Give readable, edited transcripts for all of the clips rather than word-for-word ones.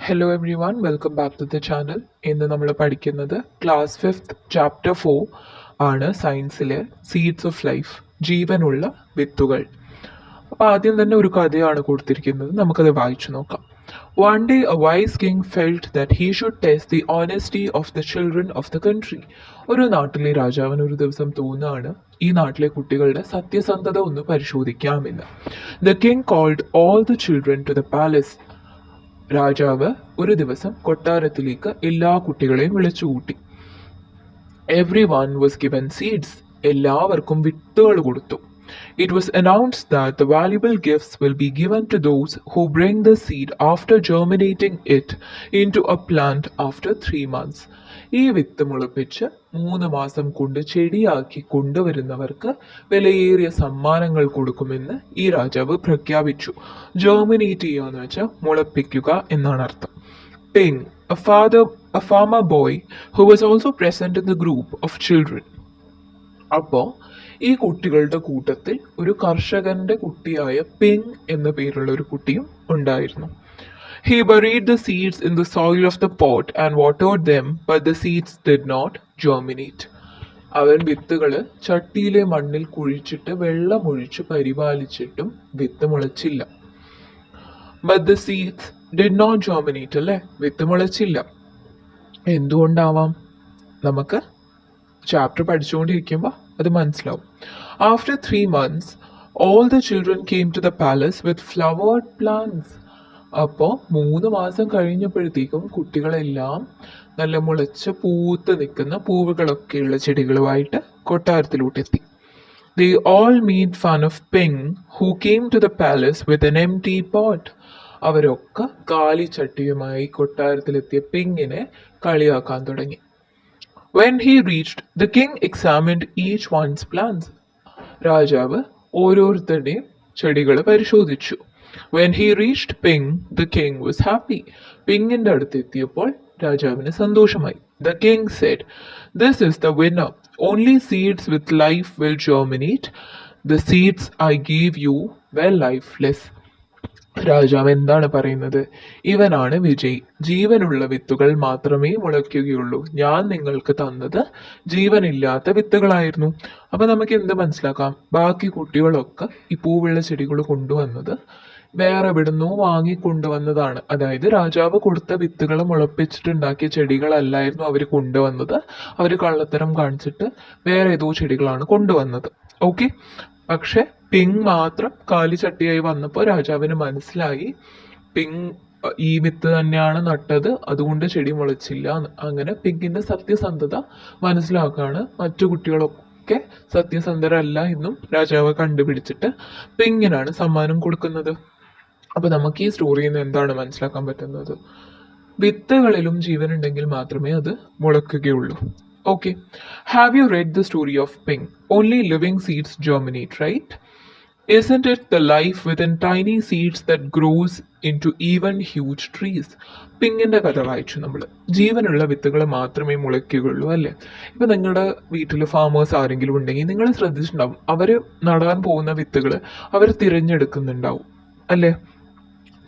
Hello everyone welcome back to the channel. ഇന്ന് നമ്മൾ പഠിക്കുന്നത് ക്ലാസ് 5th ചാപ്റ്റർ 4 ആണ്, സയൻസിലെ സീഡ്സ് ഓഫ് ലൈഫ്, ജീവനുള്ള വിത്തുകൾ. അപ്പോൾ ആദ്യം തന്നെ ഒരു കഥയാണ് കൊടുത്തിരിക്കുന്നത്, നമുക്കത് വായിച്ചു നോക്കാം. One day a wise king felt that he should test the honesty of the children of the country. ഒരു നാട്ടിലെ രാജാവിന് ഒരു ദിവസം തോന്നുകയാണ് ഈ നാട്ടിലെ കുട്ടികളുടെ സത്യസന്ധത ഒന്ന് പരിശോധിക്കാമെന്ന്. The king called all the children to the palace. രാജാവ് ഒരു ദിവസം കൊട്ടാരത്തിലേക്ക് എല്ലാ കുട്ടികളെയും വിളിച്ചുകൂട്ടി. Everyone was given seeds. എല്ലാവർക്കും വിത്തുകൾ കൊടുത്തു. It was announced that the valuable gifts will be given to those who bring the seed after germinating it into a plant after 3 months. ഈ വിത്ത് മുളപ്പിച്ച് 3 മാസം കൊണ്ട് ചെടിയാക്കി കൊണ്ടുവരുന്നവർക്ക് വിലയേറിയ സമ്മാനങ്ങൾ കൊടുക്കുമെന്ന് ഈ രാജാവ് പ്രഖ്യാപിച്ചു. ജെർമിനേറ്റ് ചെയ്യുക എന്ന് വെച്ചാൽ മുളപ്പിക്കുക എന്നാണ് അർത്ഥം. Ping, a farmer boy who was also present in the group of children. അപ്പോൾ ഈ കുട്ടികളുടെ കൂട്ടത്തിൽ ഒരു കർഷകന്റെ കുട്ടിയായ പിങ് എന്ന പേരുള്ള ഒരു കുട്ടിയും ഉണ്ടായിരുന്നു. He buried the seeds in the soil of the pot and watered them, but the seeds did not germinate. അവൻ വിത്തുകൾ ചട്ടിയിലെ മണ്ണിൽ കുഴിച്ചിട്ട് വെള്ളമൊഴിച്ച് പരിപാലിച്ചിട്ടും വിത്ത് മുളച്ചില്ല. But the seeds did not germinate, അല്ലേ? വിത്ത് മുളച്ചില്ല. എന്തുകൊണ്ടാവാം? നമുക്ക് ചാപ്റ്റർ പഠിച്ചുകൊണ്ടിരിക്കുമ്പോൾ അത് മനസ്സിലാവും. After 3 months, all the children came to the palace with flowered plants. അപ്പോൾ 3 മാസം കഴിഞ്ഞപ്പോഴത്തേക്കും കുട്ടികളെല്ലാം നല്ല മുളച്ച് പൂത്ത് നിൽക്കുന്ന പൂവുകളൊക്കെയുള്ള ചെടികളുമായിട്ട് കൊട്ടാരത്തിലോട്ടെത്തി. They all made fun of Ping, who came to the palace with an empty pot. അവരൊക്കെ കാലിച്ചട്ടിയുമായി കൊട്ടാരത്തിലെത്തിയ പിങ്ങിനെ കളിയാക്കാൻ തുടങ്ങി. When he reached, the king examined each one's plants. രാജാവ് ഓരോരുത്തരുടെയും ചെടികൾ പരിശോധിച്ചു. When he reached Ping, the king was happy. പിങ്ങിന്റെ അടുത്ത് എത്തിയപ്പോൾ രാജാവിന് സന്തോഷമായി. The king said, "This is the winner. Only seeds with life will germinate. The seeds I gave you were lifeless." രാജാവ് എന്താണ് പറയുന്നത്? ഇവനാണ് വിജയി. ജീവനുള്ള വിത്തുകൾ മാത്രമേ മുളയ്ക്കുകയുള്ളൂ. ഞാൻ നിങ്ങൾക്ക് തന്നത് ജീവനില്ലാത്ത വിത്തുകളായിരുന്നു. അപ്പൊ നമുക്ക് എന്ത് മനസ്സിലാക്കാം? ബാക്കി കുട്ടികളൊക്കെ ഈ പൂവുള്ള ചെടികൾ കൊണ്ടുവന്നത് വേറെ എവിടുന്നോ വാങ്ങിക്കൊണ്ടുവന്നതാണ്. അതായത് രാജാവ് കൊടുത്ത വിത്തുകൾ മുളപ്പിച്ചിട്ടുണ്ടാക്കിയ ചെടികളല്ലായിരുന്നു അവർ കൊണ്ടുവന്നത്. അവർ കള്ളത്തരം കാണിച്ചിട്ട് വേറെ ഏതോ ചെടികളാണ് കൊണ്ടുവന്നത്. ഓക്കെ, പക്ഷെ പിങ് മാത്രം കാലിച്ചട്ടിയായി വന്നപ്പോൾ രാജാവിന് മനസ്സിലായി പിങ് ഈ വിത്ത് തന്നെയാണ് നട്ടത്, അതുകൊണ്ട് ചെടി മുളച്ചില്ല എന്ന്. അങ്ങനെ പിങ്ങിന്റെ സത്യസന്ധത മനസ്സിലാക്കാണ്. മറ്റു കുട്ടികളൊക്കെ സത്യസന്ധരല്ല എന്നും രാജാവ് കണ്ടുപിടിച്ചിട്ട് പിങ്ങിനാണ് സമ്മാനം കൊടുക്കുന്നത്. അപ്പൊ നമുക്ക് ഈ സ്റ്റോറിയിൽ നിന്ന് എന്താണ് മനസ്സിലാക്കാൻ പറ്റുന്നത്? വിത്തുകളിലും ജീവനുണ്ടെങ്കിൽ മാത്രമേ അത് മുളക്കുകയുള്ളൂ. Okay, have you read the story of Ping? Only living seeds germinate, right? Isn't it the life within tiny seeds that grows into even huge trees? പിങ്ങിന്റെ കഥ വായിച്ചു നമ്മൾ. ജീവനുള്ള വിത്തുകൾ മാത്രമേ മുളയ്ക്കുകയുള്ളൂ, അല്ലേ? ഇപ്പൊ നിങ്ങളുടെ വീട്ടിൽ ഫാമേഴ്സ് ആരെങ്കിലും ഉണ്ടെങ്കിൽ നിങ്ങൾ ശ്രദ്ധിച്ചിട്ടുണ്ടാവും, അവര് നടാൻ പോകുന്ന വിത്തുകൾ അവർ തിരഞ്ഞെടുക്കുന്നുണ്ടാവും, അല്ലേ?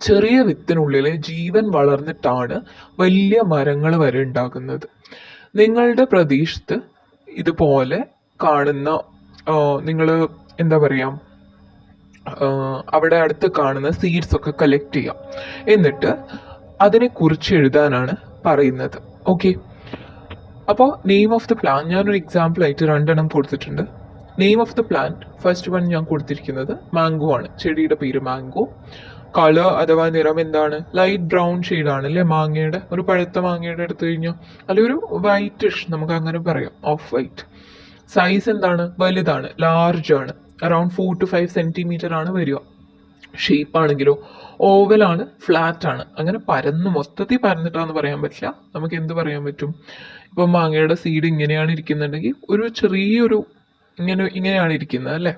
ചെറിയ വിത്തിനുള്ളിലെ ജീവൻ വളർന്നിട്ടാണ് വലിയ മരങ്ങൾ വരെ ഉണ്ടാകുന്നത്. നിങ്ങളുടെ പ്രദേശത്ത് ഇതുപോലെ കാണുന്ന നിങ്ങൾ എന്താ പറയാ, അവിടെ അടുത്ത് കാണുന്ന സീഡ്സ് ഒക്കെ കളക്ട് ചെയ്യാം, എന്നിട്ട് അതിനെ കുറിച്ച് എഴുതാനാണ് പറയുന്നത്. ഓക്കെ, അപ്പോൾ നെയിം ഓഫ് ദ പ്ലാന്റ് ഞാനൊരു എക്സാമ്പിൾ ആയിട്ട് 2 എണ്ണം കൊടുത്തിട്ടുണ്ട്. Name of the plant first one ഞാൻ കൊടുത്തിരിക്കുന്നത് മാംഗോ ആണ്. ചെടിയുടെ പേര് മാംഗോ. കളർ അഥവാ നിറം എന്താണ്? ലൈറ്റ് ബ്രൗൺ ഷെയ്ഡാണ്, അല്ലേ? മാങ്ങയുടെ, ഒരു പഴുത്ത മാങ്ങയുടെ എടുത്തു കഴിഞ്ഞാൽ അല്ലെങ്കിൽ ഒരു വൈറ്റിഷ്, നമുക്ക് അങ്ങനെ പറയാം, ഓഫ് വൈറ്റ്. സൈസ് എന്താണ്? വലുതാണ്, ലാർജ് ആണ്. അറൌണ്ട് 4 to 5 സെന്റിമീറ്റർ ആണ് വരിക. ഷേപ്പ് ആണെങ്കിലോ ഓവലാണ്, ഫ്ലാറ്റ് ആണ്. അങ്ങനെ മൊത്തത്തിൽ പരന്നിട്ടാന്ന് പറയാൻ പറ്റില്ല. നമുക്ക് എന്ത് പറയാൻ പറ്റും? ഇപ്പം മാങ്ങയുടെ സീഡ് ഇങ്ങനെയാണ് ഇരിക്കുന്നുണ്ടെങ്കിൽ ഒരു ചെറിയൊരു ഇങ്ങനെയാണ് ഇരിക്കുന്നത്, അല്ലേ?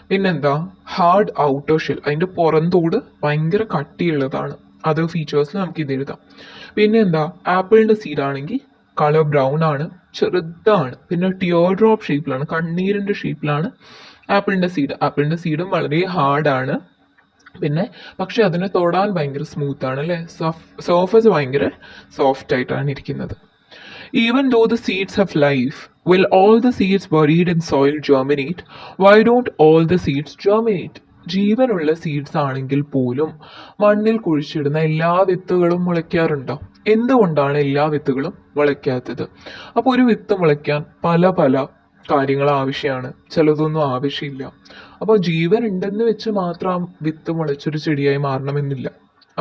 പിന്നെന്താ? ഹാർഡ് ഔട്ടർ ഷെൽ, അതിന്റെ പുറന്തോട് ഭയങ്കര കട്ടിയുള്ളതാണ്. അതർ ഫീച്ചേഴ്സിൽ നമുക്ക് ഇത് എഴുതാം. പിന്നെന്താ? ആപ്പിളിന്റെ സീഡ് ആണെങ്കിൽ കളർ ബ്രൗൺ ആണ്, ചെറുതാണ്, പിന്നെ ടിയർ ഡ്രോപ്പ് ഷേപ്പിലാണ്, കണ്ണീരിന്റെ ഷേപ്പിലാണ് ആപ്പിളിന്റെ സീഡ്. ആപ്പിളിന്റെ സീഡും വളരെ ഹാർഡാണ്, പിന്നെ പക്ഷെ അതിനെ തൊടാൻ ഭയങ്കര സ്മൂത്ത് ആണ് അല്ലേ, സർഫസ് ഭയങ്കര സോഫ്റ്റ് ആയിട്ടാണ് ഇരിക്കുന്നത്. Even though the seeds have life, will all the seeds buried in soil germinate? Why don't all the seeds germinate? ജീവനുള്ള സീഡ്സ് ആണെങ്കിൽ പോലും മണ്ണിൽ കുഴിച്ചിടുന്ന എല്ലാ വിത്തുകളും മുളയ്ക്കാറുണ്ടോ? എന്തുകൊണ്ടാണ് എല്ലാ വിത്തുകളും മുളയ്ക്കാത്തത്? അപ്പോൾ ഒരു വിത്ത് മുളയ്ക്കാൻ പല പല കാര്യങ്ങൾ ആവശ്യമാണ്, ചിലതൊന്നും ആവശ്യമില്ല. അപ്പോൾ ജീവൻ ഉണ്ടെന്ന് വെച്ച് മാത്രം വിത്ത് മുളച്ചൊരു ചെടിയായി മാറണമെന്നില്ല.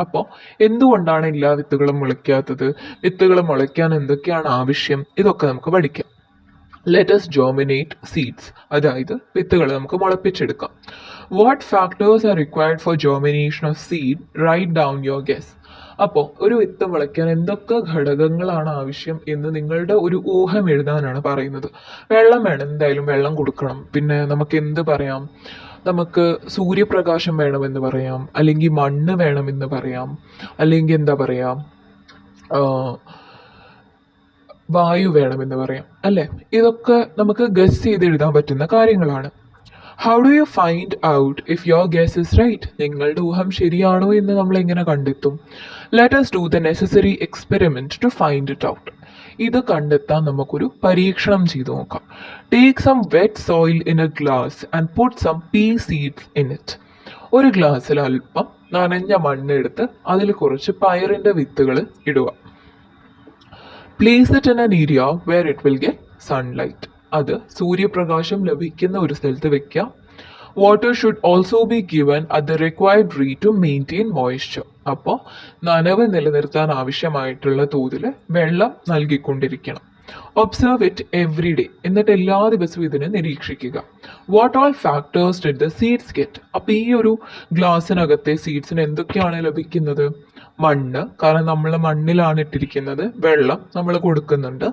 അപ്പോൾ എന്തുകൊണ്ടാണ് എല്ലാ വിത്തുകളും മുളയ്ക്കാത്തത്? വിത്തുകൾ മുളയ്ക്കാൻ എന്തൊക്കെയാണ് ആവശ്യം? ഇതൊക്കെ നമുക്ക് പഠിക്കാം. ലെറ്റസ് ജോമിനേറ്റ് സീഡ്സ്, അതായത് വിത്തുകൾ നമുക്ക് മുളപ്പിച്ചെടുക്കാം. What factors are required for germination of seed? Right down your guess. അപ്പോൾ ഒരു വിത്ത് മുളയ്ക്കാൻ എന്തൊക്കെ ഘടകങ്ങളാണ് ആവശ്യം എന്ന് നിങ്ങളുടെ ഒരു ഊഹം എഴുതാനാണ് പറയുന്നത്. വെള്ളം വേണം, എന്തായാലും വെള്ളം കൊടുക്കണം. പിന്നെ നമുക്ക് എന്ത് പറയാം, നമുക്ക് സൂര്യപ്രകാശം വേണമെന്ന് പറയാം, അല്ലെങ്കിൽ മണ്ണ് വേണമെന്ന് പറയാം, അല്ലെങ്കിൽ എന്താ പറയാ, വായു വേണമെന്ന് പറയാം അല്ലേ. ഇതൊക്കെ നമുക്ക് ഗസ് ചെയ്ത് എഴുതാൻ പറ്റുന്ന കാര്യങ്ങളാണ്. How do you find out if your guess is right? നിങ്ങളുടെ ഊഹം ശരിയാണോ എന്ന് നമ്മൾ എങ്ങനെ കണ്ടെത്തും? Let us do the necessary experiment to find it out. ഇത് കണ്ടെത്താൻ നമുക്കൊരു പരീക്ഷണം ചെയ്തു നോക്കാം. Take some wet soil in a glass and put some pea seeds in it. ഒരു ഗ്ലാസ്സിൽ അല്പം നനഞ്ഞ മണ്ണെടുത്ത് അതിൽ കുറച്ച് പയറിന്റെ വിത്തുകൾ ഇടുക. Place it in an area where it will get sunlight. അത് സൂര്യപ്രകാശം ലഭിക്കുന്ന ഒരു സ്ഥലത്ത് വെക്കുക. Water should also be given at the required rate to maintain moisture. അപ്പോൾ നനവ് നിലനിർത്താൻ ആവശ്യമായിട്ടുള്ള തോതിൽ വെള്ളം നൽകിക്കൊണ്ടിരിക്കണം. Observe it every day. എന്നിട്ട് എല്ലാ ദിവസവും ഇതിനെ നിരീക്ഷിക്കുക. What all factors did the seeds get? അപ്പോൾ ഈ ഒരു ഗ്ലാസ്സിനകത്തെ സീഡ്സിന് എന്തൊക്കെയാണ് ലഭിക്കുന്നത്? മണ്ണ്, കാരണം നമ്മൾ മണ്ണിലാണ് ഇട്ടിരിക്കുന്നത്. വെള്ളം നമ്മൾ കൊടുക്കുന്നുണ്ട്.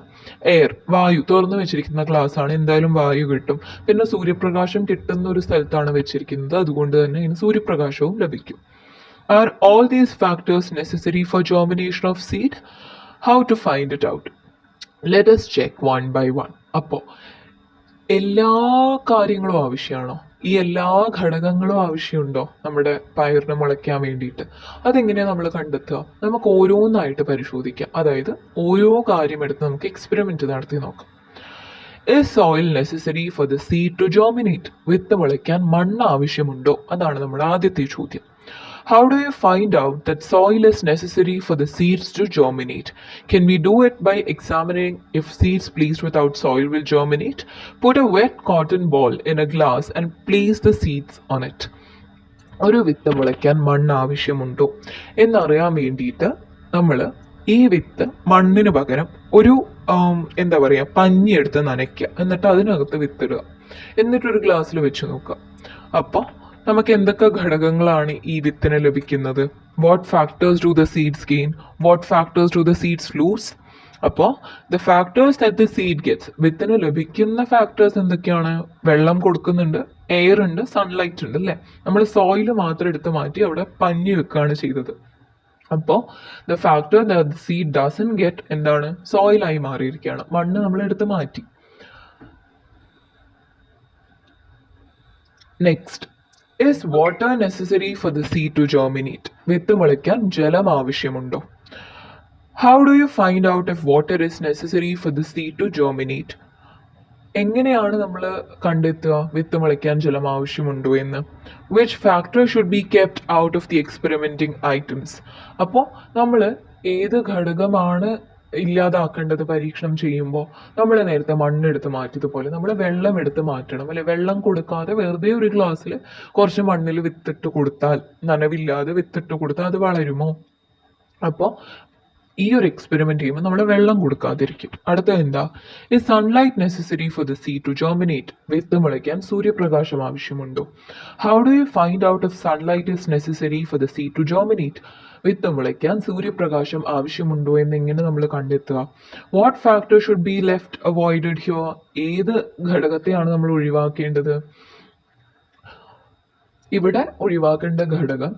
എയർ, വായു, തുറന്നു വെച്ചിരിക്കുന്ന ഗ്ലാസ് ആണ്, എന്തായാലും വായു കിട്ടും. പിന്നെ സൂര്യപ്രകാശം കിട്ടുന്ന ഒരു സ്ഥലത്താണ് വെച്ചിരിക്കുന്നത്, അതുകൊണ്ട് തന്നെ ഇതിന് സൂര്യപ്രകാശവും ലഭിക്കും. Are all these factors necessary for germination of seed? How to find it out? Let us check one by one. അപ്പോൾ എല്ലാ കാര്യങ്ങളും ആവശ്യമാണോ? ഈ എല്ലാ ഘടകങ്ങളും ആവശ്യമുണ്ടോ നമ്മുടെ പയറിന് മുളയ്ക്കാൻ വേണ്ടിയിട്ട്? അതെങ്ങനെയാണ് നമ്മൾ കണ്ടെത്തുക? നമുക്ക് ഓരോന്നായിട്ട് പരിശോധിക്കാം. അതായത് ഓരോ കാര്യം എടുത്ത് നമുക്ക് എക്സ്പെരിമെന്റ് നടത്തി നോക്കാം. Is soil necessary for the seed to germinate? വിത്ത് മുളയ്ക്കാൻ മണ്ണ് ആവശ്യമുണ്ടോ? അതാണ് നമ്മുടെ ആദ്യത്തെ ചോദ്യം. How do you find out that soil is necessary for the seeds to germinate? Can we do it by examining if seeds placed without soil will germinate? Put a wet cotton ball in a glass and place the seeds on it. ഒരു വിത്ത് മുളയ്ക്കാൻ മണ്ണ് ആവശ്യമുണ്ടോ എന്നറിയാൻ വേണ്ടിയിട്ട് നമ്മൾ ഈ വിത്ത് മണ്ണിന് പകരം ഒരു എന്താ പറയുക, പഞ്ഞി എടുത്ത് നനയ്ക്കുക. എന്നിട്ട് അതിനകത്ത് വിത്തിടുക. എന്നിട്ടൊരു ഗ്ലാസ്സിൽ വെച്ച് നോക്കുക. അപ്പോൾ നമുക്ക് എന്തൊക്കെ ഘടകങ്ങളാണ് ഈ വിത്തിന് ലഭിക്കുന്നത്? What factors do the seeds gain? What factors do the seeds lose? അപ്പോൾ the factors that the seed gets, വിത്തിന് ലഭിക്കുന്ന ഫാക്ടേഴ്സ് എന്തൊക്കെയാണ്? വെള്ളം കൊടുക്കുന്നുണ്ട്, എയർ ഉണ്ട്, സൺലൈറ്റ് ഉണ്ട് അല്ലേ. നമ്മൾ സോയിൽ മാത്രം എടുത്ത് മാറ്റി അവിടെ പഞ്ഞി വെക്കുകയാണ് ചെയ്തത്. അപ്പോൾ the factor that seed dozen get എന്താണ്? സോയിലായി മാറിയിരിക്കുകയാണ്. മണ്ണ് നമ്മൾ എടുത്ത് മാറ്റി. Next, is water necessary for the seed to germinate? വിത്ത് മുളയ്ക്കാൻ ജലം ആവശ്യമുണ്ടോ? How do you find out if water is necessary for the seed to germinate? എങ്ങനെയാണ് നമ്മൾ കണ്ടെത്തുക വിത്ത് മുളയ്ക്കാൻ ജലം ആവശ്യമുണ്ടോ എന്ന്? Which factor should be kept out of the experimenting items? അപ്പോൾ നമ്മൾ ഏത് ഘടകമാണ് ഇല്ലാതാക്കേണ്ടത് പരീക്ഷണം ചെയ്യുമ്പോൾ? നമ്മൾ നേരത്തെ മണ്ണെടുത്ത് മാറ്റിയതുപോലെ നമ്മൾ വെള്ളം എടുത്ത് മാറ്റണം അല്ലെ. വെള്ളം കൊടുക്കാതെ വെറുതെ ഒരു ഗ്ലാസ്സിൽ കുറച്ച് മണ്ണിൽ വിത്തിട്ട് കൊടുത്താൽ, നനവില്ലാതെ വിത്തിട്ട് കൊടുത്താൽ അത് വളരുമോ? അപ്പോൾ ഈ ഒരു എക്സ്പെരിമെന്റ് ചെയ്യുമ്പോൾ നമ്മൾ വെള്ളം കൊടുക്കാതിരിക്കും. അടുത്തത് എന്താ? ഈ sunlight necessary for the seed to germinate? വിത്ത് മുളയ്ക്കാൻ സൂര്യപ്രകാശം ആവശ്യമുണ്ടോ? How do you find out if sunlight is necessary for the seed to germinate? വിത്ത് മുളയ്ക്കാൻ സൂര്യപ്രകാശം ആവശ്യമുണ്ടോ എന്നെങ്ങനെ നമ്മൾ കണ്ടെത്തുക? What factor should be left avoided here? ഏത് ഘടകത്തെയാണ് നമ്മൾ ഒഴിവാക്കേണ്ടത്? ഇവിടെ ഒഴിവാക്കേണ്ട ഘടകം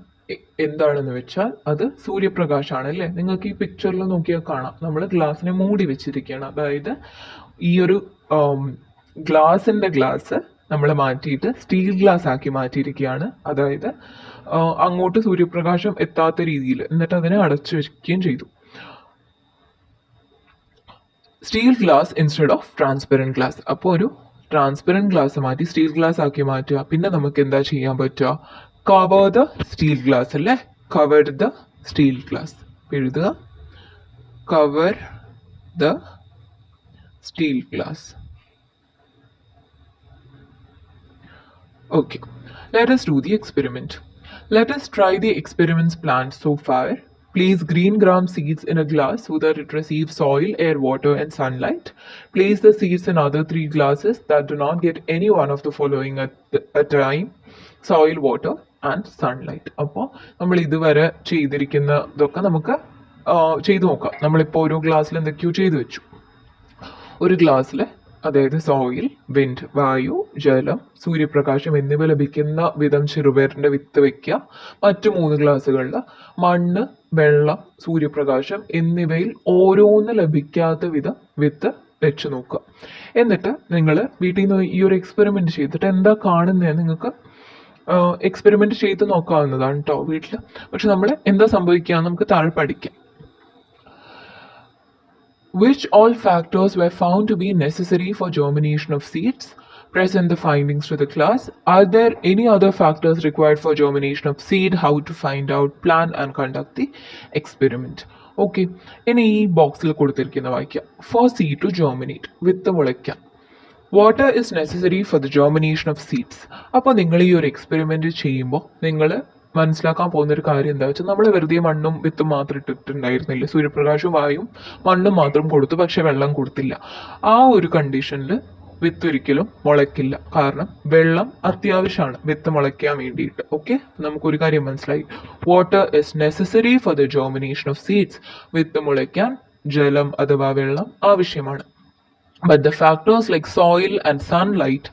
എന്താണെന്ന് വെച്ചാൽ അത് സൂര്യപ്രകാശമാണ് അല്ലേ. നിങ്ങൾക്ക് ഈ പിക്ചറിൽ നോക്കിയാൽ കാണാം, നമ്മൾ ഗ്ലാസ്സിനെ മൂടി വെച്ചിരിക്കുകയാണ്. അതായത് ഈ ഒരു ഗ്ലാസ് നമ്മൾ മാറ്റിയിട്ട് സ്റ്റീൽ ഗ്ലാസ് ആക്കി മാറ്റിയിരിക്കുകയാണ്. അതായത് അങ്ങോട്ട് സൂര്യപ്രകാശം എത്താത്ത രീതിയിൽ, എന്നിട്ട് അതിനെ അടച്ചു വെക്കുകയും ചെയ്തു. Steel glass instead of transparent glass. അപ്പോൾ ഒരു ട്രാൻസ്പെറൻറ്റ് ഗ്ലാസ് മാറ്റി സ്റ്റീൽ ഗ്ലാസ് ആക്കി മാറ്റുക. പിന്നെ നമുക്ക് എന്താ ചെയ്യാൻ പറ്റുക? കവർ ദ സ്റ്റീൽ ഗ്ലാസ് അല്ലേ? കവർ ദ സ്റ്റീൽ ഗ്ലാസ് എഴുതുക. Cover the steel glass. Okay, let us do the experiment. Let us try the experiments planned so far. Place green gram seeds in a glass so that it receives soil, air, water and sunlight. Place the seeds in other 3 glasses that do not get any one of the following at a time: soil, water and sunlight. അപ്പോൾ നമ്മൾ ഇതുവരെ ചെയ്തിരിക്കുന്നതൊക്കെ നമുക്ക് ചെയ്തു നോക്കാം. നമ്മളിപ്പോൾ ഓരോ ഗ്ലാസ്സിൽ എന്തൊക്കെയോ ചെയ്തു വെച്ചു. ഒരു ഗ്ലാസ്സിൽ അതായത് സോയിൽ, വിൻഡ്, വായു, ജലം, സൂര്യപ്രകാശം എന്നിവ ലഭിക്കുന്ന വിധം ചെറുപയറിന്റെ വിത്ത് വെക്കുക. മറ്റു 3 ഗ്ലാസ്സുകളിൽ മണ്ണ്, വെള്ളം, സൂര്യപ്രകാശം എന്നിവയിൽ ഓരോന്ന് ലഭിക്കാത്ത വിധം വിത്ത് വെച്ച് നോക്കുക. എന്നിട്ട് നിങ്ങൾ വീട്ടിൽ നിന്ന് ഈ ഒരു എക്സ്പെരിമെന്റ് ചെയ്തിട്ട് എന്താ കാണുന്നതെന്ന് നിങ്ങൾക്ക് എക്സ്പെരിമെന്റ് ചെയ്ത് നോക്കാവുന്നതാണ് കേട്ടോ വീട്ടിൽ. പക്ഷെ നമ്മൾ എന്താ സംഭവിക്കുക നമുക്ക് താഴെ പഠിക്കാം. Which all factors were found to be necessary for germination of seeds? Present the findings to the class. Are there any other factors required for germination of seed? How to find out, plan and conduct the experiment. Okay, ഇനി ഈ ബോക്സിൽ കൊടുത്തിരിക്കുന്ന വായിക്കാം. For seed to germinate, with മുളയ്ക്കാം. Water is necessary for the germination of seeds. അപ്പോൾ നിങ്ങൾ ഈ ഒരു experiment ചെയ്യുമ്പോൾ നിങ്ങൾ മനസ്സിലാക്കാൻ പോകുന്ന ഒരു കാര്യം എന്താ വെച്ചാൽ നമ്മൾ വെറുതെ മണ്ണും വിത്തും മാത്രം ഇട്ടിട്ടുണ്ടായിരുന്നില്ല. സൂര്യപ്രകാശവും വായും മണ്ണും മാത്രം കൊടുത്തു, പക്ഷെ വെള്ളം കൊടുത്തില്ല. ആ ഒരു കണ്ടീഷനിൽ വിത്ത് ഒരിക്കലും മുളയ്ക്കില്ല. കാരണം വെള്ളം അത്യാവശ്യമാണ് വിത്ത് മുളയ്ക്കാൻ വേണ്ടിയിട്ട്. ഓക്കെ, നമുക്കൊരു കാര്യം മനസ്സിലായി. Water is necessary for the germination of seeds. വിത്ത് മുളയ്ക്കാൻ ജലം അഥവാ വെള്ളം ആവശ്യമാണ്. But the factors like soil and sunlight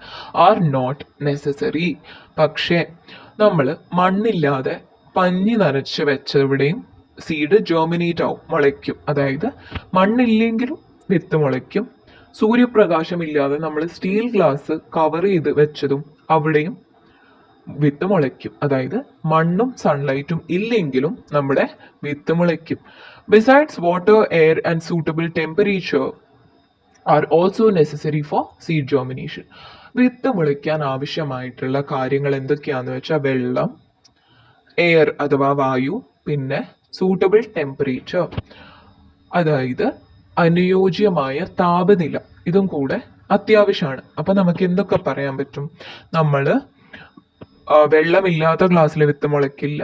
are not necessary. പക്ഷേ നമ്മൾ മണ്ണില്ലാതെ പഞ്ഞി നനച്ച് വെച്ചവിടെയും സീഡ് ജേർമിനേറ്റ് ആവും, മുളയ്ക്കും. അതായത് മണ്ണില്ലെങ്കിലും വിത്ത് മുളയ്ക്കും. സൂര്യപ്രകാശം ഇല്ലാതെ നമ്മൾ സ്റ്റീൽ ഗ്ലാസ് കവർ ചെയ്ത് വെച്ചതും അവിടെയും വിത്ത് മുളയ്ക്കും. അതായത് മണ്ണും സൺലൈറ്റും ഇല്ലെങ്കിലും നമ്മുടെ വിത്ത് മുളയ്ക്കും. Besides water, air and suitable temperature are also necessary for seed germination. വിത്ത് മുളയ്ക്കാൻ ആവശ്യമായിട്ടുള്ള കാര്യങ്ങൾ എന്തൊക്കെയാണെന്ന് വെച്ചാൽ വെള്ളം, എയർ അഥവാ വായു, പിന്നെ സൂട്ടബിൾ ടെമ്പറേച്ചർ അതായത് അനുയോജ്യമായ താപനില, ഇതും കൂടെ അത്യാവശ്യമാണ്. അപ്പൊ നമുക്ക് എന്തൊക്കെ പറയാൻ പറ്റും? നമ്മൾ വെള്ളമില്ലാത്ത ഗ്ലാസ്സിൽ വിത്ത് മുളയ്ക്കില്ല,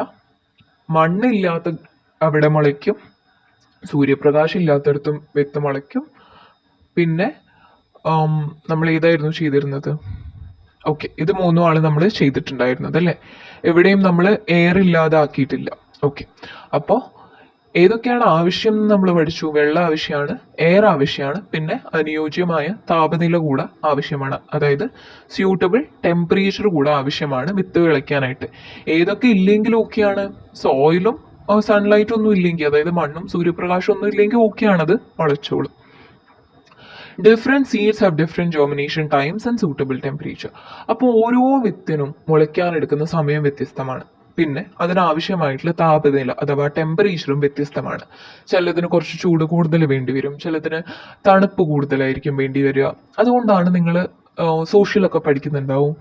മണ്ണില്ലാത്ത അവിടെ മുളയ്ക്കും, സൂര്യപ്രകാശം ഇല്ലാത്തടത്തും വിത്ത് മുളയ്ക്കും. പിന്നെ നമ്മൾ ഏതായിരുന്നു ചെയ്തിരുന്നത്? ഓക്കെ, ഇത് 3 നമ്മൾ ചെയ്തിട്ടുണ്ടായിരുന്നത് അല്ലേ? എവിടെയും നമ്മൾ എയർ ഇല്ലാതെ ആക്കിയിട്ടില്ല. ഓക്കെ, അപ്പോൾ ഏതൊക്കെയാണ് ആവശ്യം എന്ന് നമ്മൾ പഠിച്ചു. വെള്ളം ആവശ്യമാണ്, എയർ ആവശ്യമാണ്, പിന്നെ അനുയോജ്യമായ താപനില കൂടെ ആവശ്യമാണ്. അതായത് സ്യൂട്ടബിൾ ടെമ്പറേച്ചർ കൂടെ ആവശ്യമാണ് വിത്ത് വിളയ്ക്കാനായിട്ട്. ഏതൊക്കെ ഇല്ലെങ്കിലും ഓക്കെയാണ്. സോയിലും സൺലൈറ്റും ഒന്നും ഇല്ലെങ്കിൽ, അതായത് മണ്ണും സൂര്യപ്രകാശം ഒന്നും ഇല്ലെങ്കിൽ ഓക്കെയാണത് മുളച്ചോളും. Different seeds have different germination times and suitable temperature. അപ്പോൾ ഓരോ വിത്തിനും മുളയ്ക്കാനെടുക്കുന്ന സമയം വ്യത്യസ്തമാണ്. പിന്നെ അതിനാവശ്യമായിട്ടുള്ള താപനില അഥവാ ടെമ്പറേച്ചറും വ്യത്യസ്തമാണ്. ചിലതിന് കുറച്ച് ചൂട് കൂടുതൽ വേണ്ടി വരും, ചിലതിന് തണുപ്പ് കൂടുതലായിരിക്കും വേണ്ടി വരിക. അതുകൊണ്ടാണ് നിങ്ങൾ സോഷ്യലൊക്കെ പഠിക്കുന്നുണ്ടാവും.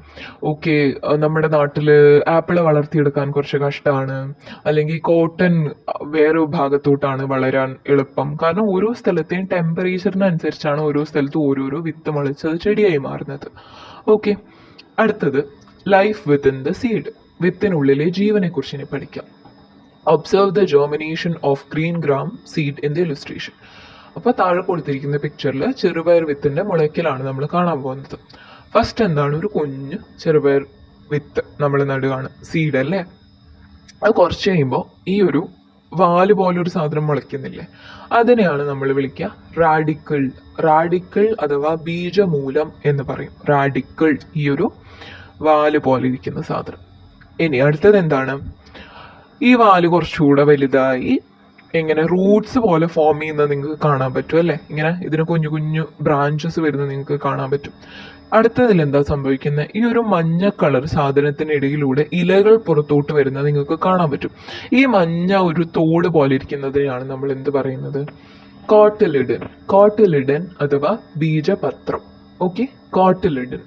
ഓക്കെ, നമ്മുടെ നാട്ടിൽ ആപ്പിള് വളർത്തിയെടുക്കാൻ കുറച്ച് കഷ്ടമാണ്, അല്ലെങ്കിൽ കോട്ടൺ വേറെ ഭാഗത്തോട്ടാണ് വളരാൻ എളുപ്പം. കാരണം ഓരോ സ്ഥലത്തെയും ടെമ്പറേച്ചറിനനുസരിച്ചാണ് ഓരോ സ്ഥലത്തും ഓരോരോ വിത്ത് മുളച്ചത് ചെടിയായി മാറുന്നത്. ഓക്കെ, അടുത്തത് ലൈഫ് വിത്തിൻ ദ സീഡ്. വിത്തിനുള്ളിലെ ജീവനെ കുറിച്ച് ഇനി പഠിക്കാം. Observe the germination of green gram seed in the illustration. അപ്പോൾ താഴെ കൊടുത്തിരിക്കുന്ന പിക്ചറിൽ ചെറുപയർ വിത്തിന്റെ മുളയ്ക്കലാണ് നമ്മൾ കാണാൻ പോകുന്നത്. ഫസ്റ്റ് എന്താണ്? ഒരു കുഞ്ഞ് ചെറുപയർ വിത്ത് നമ്മൾ നടുകയാണ്, സീഡ് അല്ലേ? അത് കുറച്ച് കഴിയുമ്പോൾ ഈ ഒരു വാല് പോലൊരു സാധനം മുളയ്ക്കുന്നില്ലേ, അതിനെയാണ് നമ്മൾ വിളിക്കുക റാഡിക്കിൾ. റാഡിക്കിൾ അഥവാ ബീജമൂലം എന്ന് പറയും. റാഡിക്കിൾ, ഈ ഒരു വാല് പോലെ ഇരിക്കുന്ന സാധനം. ഇനി അടുത്തത് എന്താണ്? ഈ വാല് കുറച്ചുകൂടെ വലുതായി ഇങ്ങനെ റൂട്ട്സ് പോലെ ഫോം ചെയ്യുന്നത് നിങ്ങൾക്ക് കാണാൻ പറ്റും അല്ലേ? ഇങ്ങനെ ഇതിന് കുഞ്ഞു കുഞ്ഞു ബ്രാഞ്ചസ് വരുന്നത് നിങ്ങൾക്ക് കാണാൻ പറ്റും. അടുത്തതിൽ എന്താ സംഭവിക്കുന്നത്? ഈ ഒരു മഞ്ഞ കളർ സാധനത്തിനിടയിലൂടെ ഇലകൾ പുറത്തോട്ട് വരുന്നത് നിങ്ങൾക്ക് കാണാൻ പറ്റും. ഈ മഞ്ഞ ഒരു തോട് പോലെ ഇരിക്കുന്നതിനെയാണ് നമ്മൾ എന്ത് പറയുന്നത്? കോട്ടിലിഡൻ. കോട്ടിലിഡൻ അഥവാ ബീജപത്രം. Okay, cotyledon.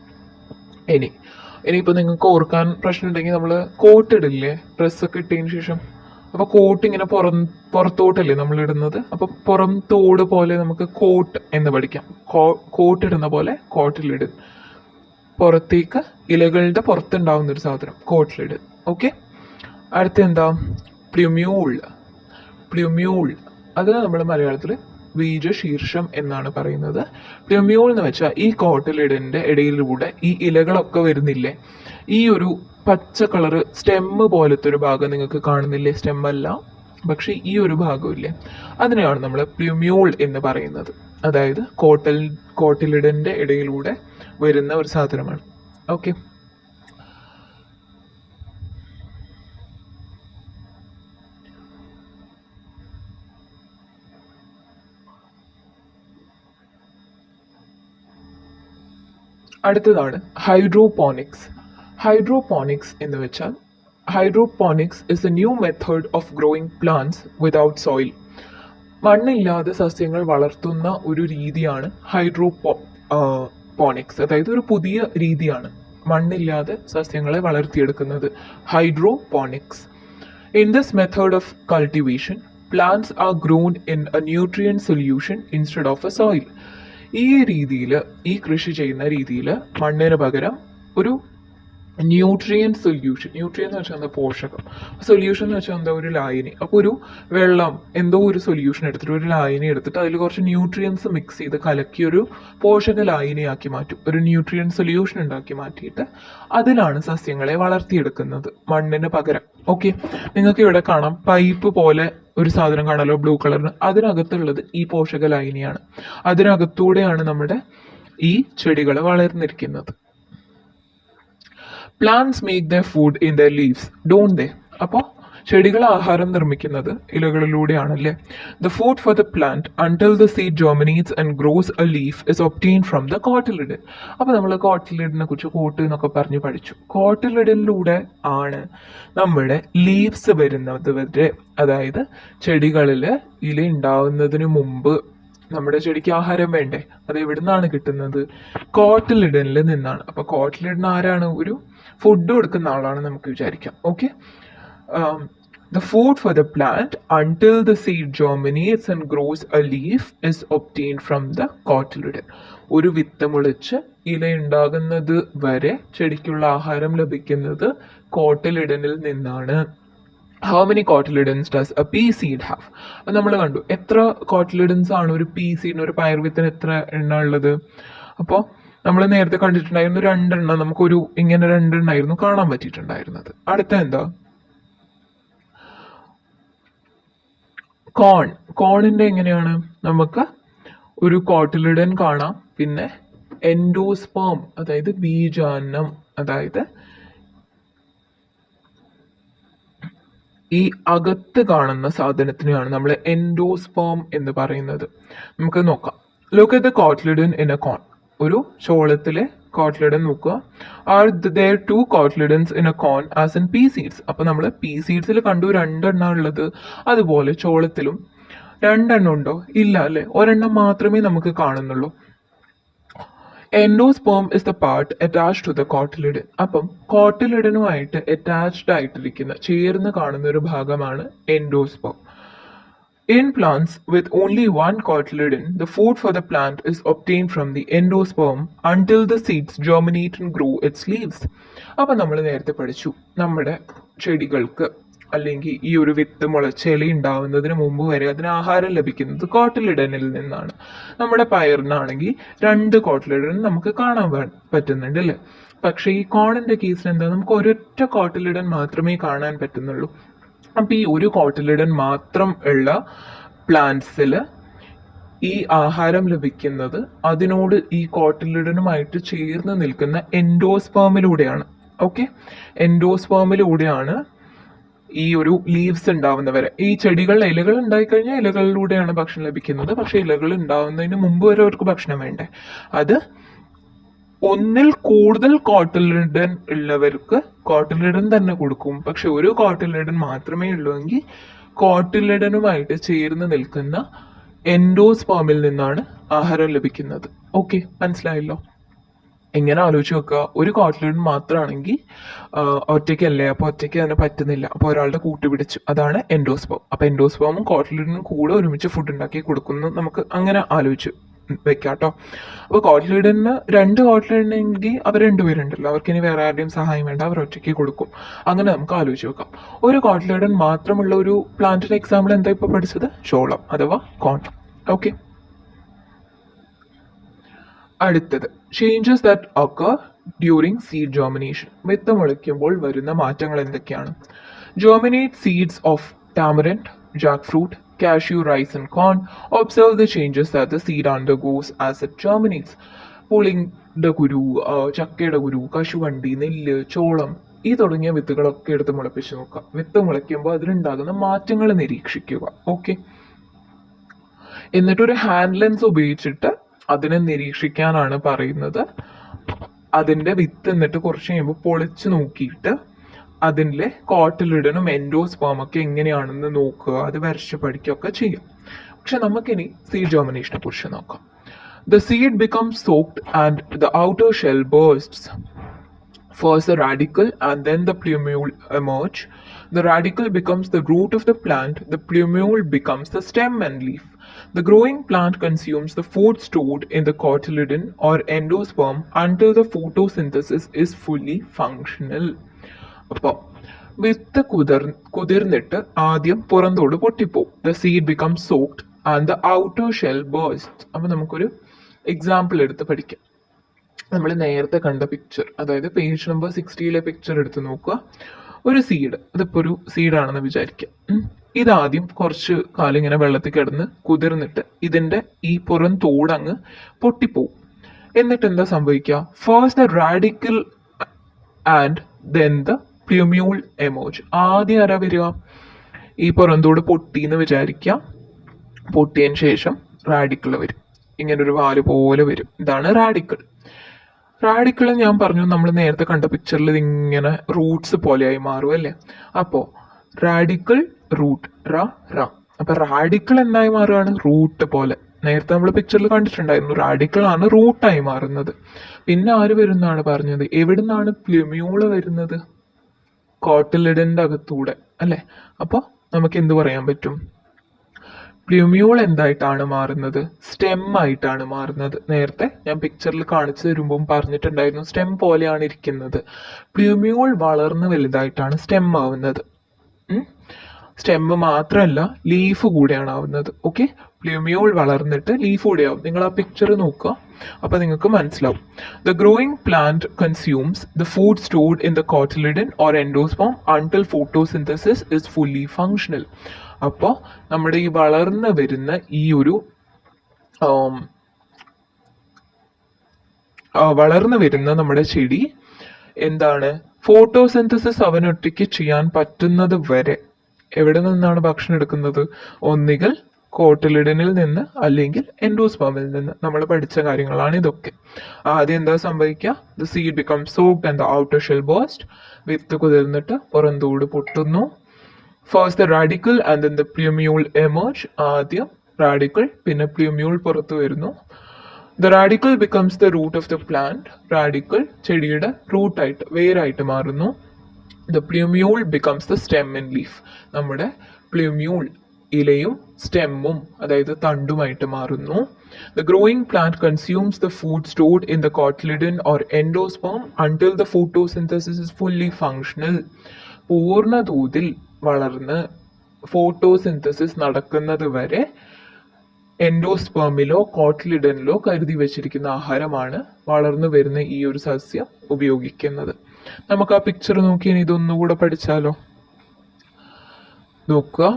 ഇനിയിപ്പോൾ നിങ്ങൾക്ക് ഓർക്കാൻ പ്രശ്നം ഉണ്ടെങ്കിൽ നമ്മൾ കോട്ടിടില്ലേ ഡ്രസ്സൊക്കെ ഇട്ടതിന് ശേഷം? അപ്പൊ കോട്ട് ഇങ്ങനെ പുറത്തോട്ടല്ലേ നമ്മൾ ഇടുന്നത്? അപ്പൊ പുറം തോട് പോലെ നമുക്ക് കോട്ട് എന്ന് പഠിക്കാം. കോട്ട് ഇടുന്ന പോലെ കോട്ടിലിഡ്. പുറത്തേക്ക് ഇലകളുടെ പുറത്തുണ്ടാവുന്ന ഒരു സാധനം കോട്ടിലിഡ്. ഓക്കെ, അടുത്ത എന്താ? പ്ലുമ്യൂൾ. പ്ലുമ്യൂൾ അതിന് നമ്മൾ മലയാളത്തിൽ ബീജശീർഷം എന്നാണ് പറയുന്നത്. പ്ലുമ്യൂൾ എന്ന് വെച്ചാൽ ഈ കോട്ടിലിഡിന്റെ ഇടയിലൂടെ ഈ ഇലകളൊക്കെ വരുന്നില്ലേ, ഈ ഒരു പച്ച കളറ് സ്റ്റെമ്മ് പോലത്തെ ഒരു ഭാഗം നിങ്ങൾക്ക് കാണുന്നില്ലേ? സ്റ്റെമ്മല്ല, പക്ഷെ ഈ ഒരു ഭാഗമില്ലേ, അതിനെയാണ് നമ്മൾ പ്ലുമ്യൂൾ എന്ന് പറയുന്നത്. അതായത് കോട്ടിലിഡിന്റെ ഇടയിലൂടെ വരുന്ന ഒരു സാധനമാണ്. ഓക്കെ, അടുത്തതാണ് ഹൈഡ്രോപോണിക്സ്. ഹൈഡ്രോപോണിക്സ് എന്ന് വെച്ചാൽ hydroponics is a new method of growing plants without soil. മണ്ണില്ലാതെ സസ്യങ്ങൾ വളർത്തുന്ന ഒരു രീതിയാണ് ഹൈഡ്രോപോണിക്സ്. അതായത് ഒരു പുതിയ രീതിയാണ് മണ്ണില്ലാതെ സസ്യങ്ങളെ വളർത്തിയെടുക്കുന്നത്, hydroponics. In this method of cultivation plants are grown in a nutrient solution instead of a soil. ഈ രീതിയിൽ, ഈ കൃഷി ചെയ്യുന്ന രീതിയിൽ മണ്ണിന് പകരം ഒരു ന്യൂട്രിയൻ സൊല്യൂഷൻ, ന്യൂട്രിയൻ എന്ന് വെച്ചാൽ എന്താ? പോഷകം. സൊല്യൂഷൻ എന്ന് വെച്ചാൽ എന്താ? ഒരു ലായനി. അപ്പോൾ ഒരു വെള്ളം എന്തോ ഒരു സൊല്യൂഷൻ എടുത്തിട്ട്, ഒരു ലായനി എടുത്തിട്ട് അതിൽ കുറച്ച് ന്യൂട്രിയൻസ് മിക്സ് ചെയ്ത് കലക്കി ഒരു പോഷക ലായനിയാക്കി മാറ്റും. ഒരു ന്യൂട്രിയൻ സൊല്യൂഷൻ ഉണ്ടാക്കി മാറ്റിയിട്ട് അതിലാണ് സസ്യങ്ങളെ വളർത്തിയെടുക്കുന്നത് മണ്ണിന് പകരം. ഓക്കെ, നിങ്ങൾക്ക് ഇവിടെ കാണാം പൈപ്പ് പോലെ ഒരു സാധനം കാണാലോ, ബ്ലൂ കളറിന്. അതിനകത്തുള്ളത് ഈ പോഷക ലായനിയാണ്. അതിനകത്തൂടെയാണ് നമ്മുടെ ഈ ചെടികൾ വളർന്നിരിക്കുന്നത്. Plants make the food in the leaves, don't they? അപ്പോൾ ചെടികൾ ആഹാരം നിർമ്മിക്കുന്നത് ഇലകളിലൂടെയാണല്ലേ? The food for the plant until the seed germinates and grows a leaf is obtained from the cotyledon. അപ്പോൾ നമ്മൾ കോട്ടിലിഡിനെ കുറിച്ച് കോട്ട് എന്നൊക്കെ പറഞ്ഞ് പഠിച്ചു. കോട്ടിലിഡിലൂടെ ആണ് നമ്മുടെ ലീവ്സ് വരുന്നത് വരെ. അതായത് ചെടികളിൽ ഇല ഉണ്ടാവുന്നതിന് മുമ്പ് നമ്മുടെ ചെടിക്ക് ആഹാരം വേണ്ടേ? അത് എവിടെ നിന്നാണ് കിട്ടുന്നത്? കോട്ടിലിഡനിൽ നിന്നാണ്. അപ്പൊ കോട്ടിലിഡിന് ആരാണ്? ഒരു ഫുഡ് കൊടുക്കുന്ന ആളാണ് നമുക്ക് വിചാരിക്കാം. Okay, the food for the plant until the seed germinates and grows a leaf is obtained from the cotyledon. ഒരു വിത്ത് മുളച്ച് ഇല ഉണ്ടാകുന്നത് വരെ ചെടിക്കുള്ള ആഹാരം ലഭിക്കുന്നത് കോട്ടിലിഡനിൽ നിന്നാണ്. How many cotyledons does a pea seed have? നമ്മൾ കണ്ടു എത്ര കോട്ടിലിഡൻസ് ആണ് ഒരു പീ സീഡിന്, ഒരു പയർ വിത്തിന് എത്ര എണ്ണം ഉള്ളത്. അപ്പോൾ നമ്മൾ നേരത്തെ കണ്ടിട്ടുണ്ടായിരുന്നു 2 എണ്ണം. നമുക്കൊരു ഇങ്ങനെ 2 എണ്ണമായിരുന്നു കാണാൻ പറ്റിയിട്ടുണ്ടായിരുന്നത്. അടുത്ത എന്താ? കോണിന്റെ എങ്ങനെയാണ്? നമുക്ക് ഒരു കോട്ടിലിഡൻ കാണാം, പിന്നെ എൻഡോസ്പേം അതായത് ബീജാന്നം, അതായത് ഈ അകത്ത് കാണുന്ന സാധനത്തിനെയാണ് നമ്മൾ എൻഡോസ്പേം എന്ന് പറയുന്നത്. നമുക്ക് നോക്കാം. Look at the cotyledon in a corn. ഒരു ചോളത്തിലെ കോട്ടിലിഡൻ നോക്കുക. Are there 2 cotyledons in a corn as in pea seeds? അപ്പൊ നമ്മൾ പീ സീഡ്സിൽ കണ്ടു 2 എണ്ണം ഉള്ളത്. അതുപോലെ ചോളത്തിലും 2 എണ്ണം ഉണ്ടോ? ഇല്ല അല്ലെ, ഒരെണ്ണം മാത്രമേ നമുക്ക് കാണുന്നുള്ളൂ. Endosperm is the part attached to the cotyledon. അപ്പം കോട്ടിലിഡനുമായിട്ട് അറ്റാച്ച്ഡ് ആയിട്ടിരിക്കുന്ന, ചേർന്ന് കാണുന്ന ഒരു ഭാഗമാണ് endosperm. In plants with only one cotyledon, the food for the plant is obtained from the endosperm until the seeds germinate and grow its leaves. അപ്പം നമ്മൾ നേരത്തെ പഠിച്ചു, നമ്മുടെ ചെടികൾക്ക് അല്ലെങ്കിൽ ഈ ഒരു വിത്ത് മുളച്ചെലി ഉണ്ടാവുന്നതിന് മുമ്പ് വരെ അതിന് ആഹാരം ലഭിക്കുന്നത് കോട്ടിലിഡനിൽ നിന്നാണ്. നമ്മുടെ പയറിനാണെങ്കിൽ 2 കോട്ടിലിഡൻ നമുക്ക് കാണാൻ പറ്റുന്നുണ്ട് അല്ലേ? പക്ഷേ ഈ കോണിന്റെ കേസിൽ എന്താ? നമുക്ക് ഒരൊറ്റ കോട്ടിലിഡൻ മാത്രമേ കാണാൻ പറ്റുന്നുള്ളൂ. അപ്പൊ ഈ ഒരു കോട്ടിലിഡൻ മാത്രം ഉള്ള പ്ലാന്റ്സിൽ ഈ ആഹാരം ലഭിക്കുന്നത് അതിനോട് ഈ കോട്ടിലിഡനുമായിട്ട് ചേർന്ന് നിൽക്കുന്ന എൻഡോസ്പേമിലൂടെയാണ്. ഓക്കെ, എൻഡോസ്പേമിലൂടെയാണ് ഈ ഒരു ലീവ്സ് ഉണ്ടാവുന്നവരെ. ഈ ചെടികൾ ഇലകൾ ഉണ്ടായിക്കഴിഞ്ഞാൽ ഇലകളിലൂടെയാണ് ഭക്ഷണം ലഭിക്കുന്നത്. പക്ഷെ ഇലകൾ ഉണ്ടാവുന്നതിന് മുമ്പ് വരെ അവർക്ക് ഭക്ഷണം വേണ്ടേ. അത് ഒന്നിൽ കൂടുതൽ കോട്ടിലിഡൻ ഉള്ളവർക്ക് കോട്ടിലിഡൻ തന്നെ കൊടുക്കും. പക്ഷെ ഒരു കോട്ടിലിഡൻ മാത്രമേ ഉള്ളൂവെങ്കിൽ കോട്ടിലിഡനുമായിട്ട് ചേർന്ന് നിൽക്കുന്ന എൻഡോസ്പേമിൽ നിന്നാണ് ആഹാരം ലഭിക്കുന്നത്. ഓക്കെ, മനസ്സിലായല്ലോ. എങ്ങനെ ആലോചിച്ച് വെക്കുക, ഒരു കോട്ടിലിഡൻ മാത്രമാണെങ്കിൽ ഒറ്റയ്ക്കല്ലേ, അപ്പോൾ ഒറ്റയ്ക്ക് തന്നെ പറ്റുന്നില്ല, അപ്പോൾ ഒരാളുടെ കൂട്ടുപിടിച്ചു, അതാണ് എൻഡോസ്പേം. അപ്പോൾ എൻഡോസ്പേമും കോട്ടിലിഡനും കൂടെ ഒരുമിച്ച് ഫുഡ് ഉണ്ടാക്കി കൊടുക്കുന്നു, നമുക്ക് അങ്ങനെ ആലോചിച്ച് വെക്കാട്ടോ. അപ്പോൾ കോട്ടിലിഡന് 2 കോട്ടിലിഡനെങ്കിൽ അവർ 2 പേരുണ്ടല്ലോ, അവർക്ക് ഇനി വേറെ ആരുടെയും സഹായം വേണ്ട, അവർ ഒറ്റയ്ക്ക് കൊടുക്കും. അങ്ങനെ നമുക്ക് ആലോചിച്ച് വെക്കാം. ഒരു കോട്ടിലിഡൻ മാത്രമുള്ള ഒരു പ്ലാന്റിന്റെ എക്സാമ്പിൾ എന്താ ഇപ്പോൾ പഠിച്ചത്? ചോളം അഥവാ കോൺ. ഓക്കെ, അടുത്തത് changes that occur during seed germination. വിത്ത് മുളയ്ക്കുമ്പോൾ വരുന്ന മാറ്റങ്ങൾ എന്തൊക്കെയാണ്? Germinate seeds of tamarind, jackfruit, cashew, rice and corn. Observe the changes that the seed undergoes as it germinates. പുളിയുടെ കുരു, ചക്കയുടെ കുരു, കശുവണ്ടി, നെല്ല്, ചോളം ഈ തുടങ്ങിയ വിത്തുകളൊക്കെ എടുത്ത് മുളപ്പിച്ച് നോക്കുക. വിത്ത് മുളയ്ക്കുമ്പോൾ അതിലുണ്ടാകുന്ന മാറ്റങ്ങൾ നിരീക്ഷിക്കുക. ഓക്കെ, എന്നിട്ടൊരു ഹാൻഡ് ലെൻസ് ഉപയോഗിച്ചിട്ട് അതിനെ നിരീക്ഷിക്കാനാണ് പറയുന്നത്. അതിന്റെ വിത്ത് എന്നിട്ട് കുറച്ച് കഴിയുമ്പോൾ പൊളിച്ച് നോക്കിയിട്ട് അതിൻ്റെ കോട്ടിലിഡനും എൻഡോസ്പേമൊക്കെ എങ്ങനെയാണെന്ന് നോക്കുക, അത് വരച്ച് പഠിക്കുകയൊക്കെ ചെയ്യാം. പക്ഷെ നമുക്കിനി സീഡ് ജോമിനേഷനെ കുറിച്ച് നോക്കാം. The seed becomes soaked and the outer shell bursts. First the radicle and then the plumule emerge. The radicle becomes the root of the plant. The plumule becomes the stem and leaf. The growing plant consumes the food stored in the cotyledon or endosperm until the photosynthesis is fully functional. അപ്പോൾ വിത്ത് കുതിർന്നിട്ട് ആദ്യം പുറന്തോട് പൊട്ടിപ്പോവും. The seed become soaked and the outer shell burst. അപ്പോൾ നമുക്കൊരു example എടുത്ത് പഠിക്കാം. നമ്മൾ നേരത്തെ കണ്ട പിക്ചർ, അതായത് പേജ് നമ്പർ 60 പിക്ചർ എടുത്ത് നോക്കുക. ഒരു സീഡ്, അതിപ്പോൾ ഒരു സീഡാണെന്ന് വിചാരിക്കാം. ഇതാദ്യം കുറച്ച് കാലം ഇങ്ങനെ വെള്ളത്തിൽ കിടന്ന് കുതിർന്നിട്ട് ഇതിൻ്റെ ഈ പുറം തോടങ്ങ് പൊട്ടിപ്പോവും. എന്നിട്ട് എന്താ സംഭവിക്കുക? First the radicle and then the plumule emerge. ആദ്യം ആരാ വരിക? ഈ പുറന്തോട് പൊട്ടിന്ന് വിചാരിക്കാം. പൊട്ടിയതിന് ശേഷം റാഡിക്കിൾ വരും, ഇങ്ങനെ ഒരു വാല് പോലെ വരും. ഇതാണ് റാഡിക്കിൾ. റാഡിക്കിൾ ഞാൻ പറഞ്ഞു നമ്മൾ നേരത്തെ കണ്ട പിക്ചറിൽ ഇതിങ്ങനെ റൂട്ട്സ് പോലെയായി മാറും അല്ലേ. അപ്പോൾ റാഡിക്കിൾ റൂട്ട് റ. അപ്പൊ റാഡിക്കിൾ എന്തായി മാറുകയാണ്? റൂട്ട് പോലെ. നേരത്തെ നമ്മൾ പിക്ചറിൽ കണ്ടിട്ടുണ്ടായിരുന്നു, റാഡിക്കിൾ ആണ് റൂട്ടായി മാറുന്നത്. പിന്നെ ആര് വരുന്നാണ് പറഞ്ഞത്? എവിടുന്നാണ് പ്ലൂമ്യൂള് വരുന്നത്? കോട്ടിലിഡന്റെ അകത്തൂടെ അല്ലെ. അപ്പോൾ നമുക്ക് എന്ത് പറയാൻ പറ്റും? പ്ലൂമ്യൂൾ എന്തായിട്ടാണ് മാറുന്നത്? സ്റ്റെം ആയിട്ടാണ് മാറുന്നത്. നേരത്തെ ഞാൻ പിക്ചറിൽ കാണിച്ചു തരുമ്പോൾ പറഞ്ഞിട്ടുണ്ടായിരുന്നു സ്റ്റെം പോലെയാണ് ഇരിക്കുന്നത്. പ്ലൂമ്യൂൾ വളർന്ന് വലുതായിട്ടാണ് സ്റ്റെം ആവുന്നത്. സ്റ്റെമ്മ് മാത്രമല്ല, ലീഫ് കൂടെയാണ് ആവുന്നത്. ഓക്കെ, പ്ലൂമ്യൂൾ വളർന്നിട്ട് ലീഫ് കൂടെ ആവും. നിങ്ങൾ ആ പിക്ചർ നോക്കുക, അപ്പൊ നിങ്ങൾക്ക് മനസ്സിലാവും. The growing plant consumes the food stored in the cotyledon or endosperm until photosynthesis is fully functional. അപ്പോൾ നമ്മുടെ ഈ വളർന്നു വരുന്ന ഈ ഒരു വളർന്നു വരുന്ന നമ്മുടെ ചെടി എന്താണ്? ഫോട്ടോസിന്തസിസ് അവനൊറ്റയ്ക്ക് ചെയ്യാൻ പറ്റുന്നത് വരെ എവിടെ നിന്നാണ് ഭക്ഷണം എടുക്കുന്നത്? ഒന്നുകിൽ കോട്ടിലിഡനിൽ നിന്ന് അല്ലെങ്കിൽ എൻഡോസ്പേമിൽ നിന്ന്. നമ്മൾ പഠിച്ച കാര്യങ്ങളാണ് ഇതൊക്കെ. ആദ്യം എന്താ സംഭവിക്കുക? The seed become soaked and the outer shell burst. വിത്ത് കുതിർന്നിട്ട് പുറന്തോട് പൊട്ടുന്നു. First the radicle and then the plumule emerge. ആദ്യം റാഡിക്കിൾ, പിന്നെ പ്ലൂമ്യൂൾ പുറത്തു വരുന്നു. The radicle becomes the root of the plant. Radicle ചെടിയുടെ റൂട്ടായിട്ട്, വേരായിട്ട് മാറുന്നു. The plumule becomes the stem and leaf. നമ്മുടെ പ്ലൂമ്യൂൾ ഇലയും സ്റ്റെമ്മും അതായത് തണ്ടുമായിട്ട് മാറുന്നു. The growing plant consumes the food stored in the cotyledon or endosperm until the photosynthesis is fully functional. പൂർണ്ണ തോതിൽ വളർന്ന് ഫോട്ടോസിന്തസിസ് നടക്കുന്നത് വരെ എൻഡോസ്പേമിലോ കോട്ടിലിഡനിലോ കരുതി വെച്ചിരിക്കുന്ന ആഹാരമാണ് വളർന്നു വരുന്ന ഈ ഒരു സസ്യം ഉപയോഗിക്കുന്നത്. നമുക്ക് ആ പിക്ചർ നോക്കി ഇനി ഇതൊന്നുകൂടെ പഠിച്ചാലോ? നോക്കുക.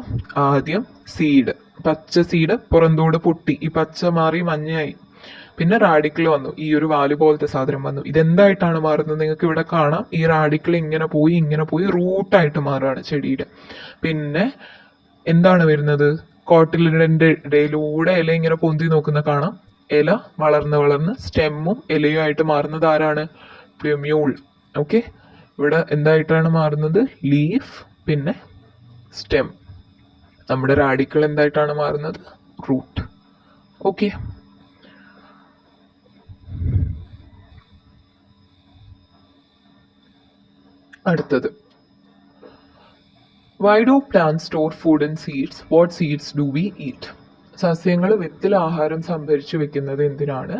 ആദ്യം സീഡ്, പച്ച സീഡ് പുറന്തോട് പൊട്ടി, ഈ പച്ച മാറി മഞ്ഞയായി. പിന്നെ റാഡിക്കിൾ വന്നു, ഈ ഒരു വാല് പോലത്തെ സാധനം വന്നു. ഇതെന്തായിട്ടാണ് മാറുന്നത് നിങ്ങൾക്ക് ഇവിടെ കാണാം. ഈ റാഡിക്കിൾ ഇങ്ങനെ പോയി റൂട്ടായിട്ട് മാറുകയാണ് ചെടിയുടെ. പിന്നെ എന്താണ് വരുന്നത്, കോട്ടിലിഡന്റെ ഇടയിലൂടെ ഇല ഇങ്ങനെ പൊന്തി നോക്കുന്ന കാണാം. ഇല വളർന്ന് സ്റ്റെമ്മും ഇലയും ആയിട്ട് മാറുന്നത് ആരാണ്? പ്ലൂമ്യൂൾ. ഓക്കെ, ഇവിടെ എന്തായിട്ടാണ് മാറുന്നത്? ലീഫ്, പിന്നെ സ്റ്റെം. നമ്മുടെ റാഡിക്കിൾ എന്തായിട്ടാണ് മാറുന്നത്? റൂട്ട്. ഓക്കെ, അടുത്തത്, why do plant store food and seeds? What seeds do we eat? സസ്യങ്ങൾ വിത്തിൽ ആഹാരം സംഭരിച്ചു വെക്കുന്നത് എന്തിനാണ്?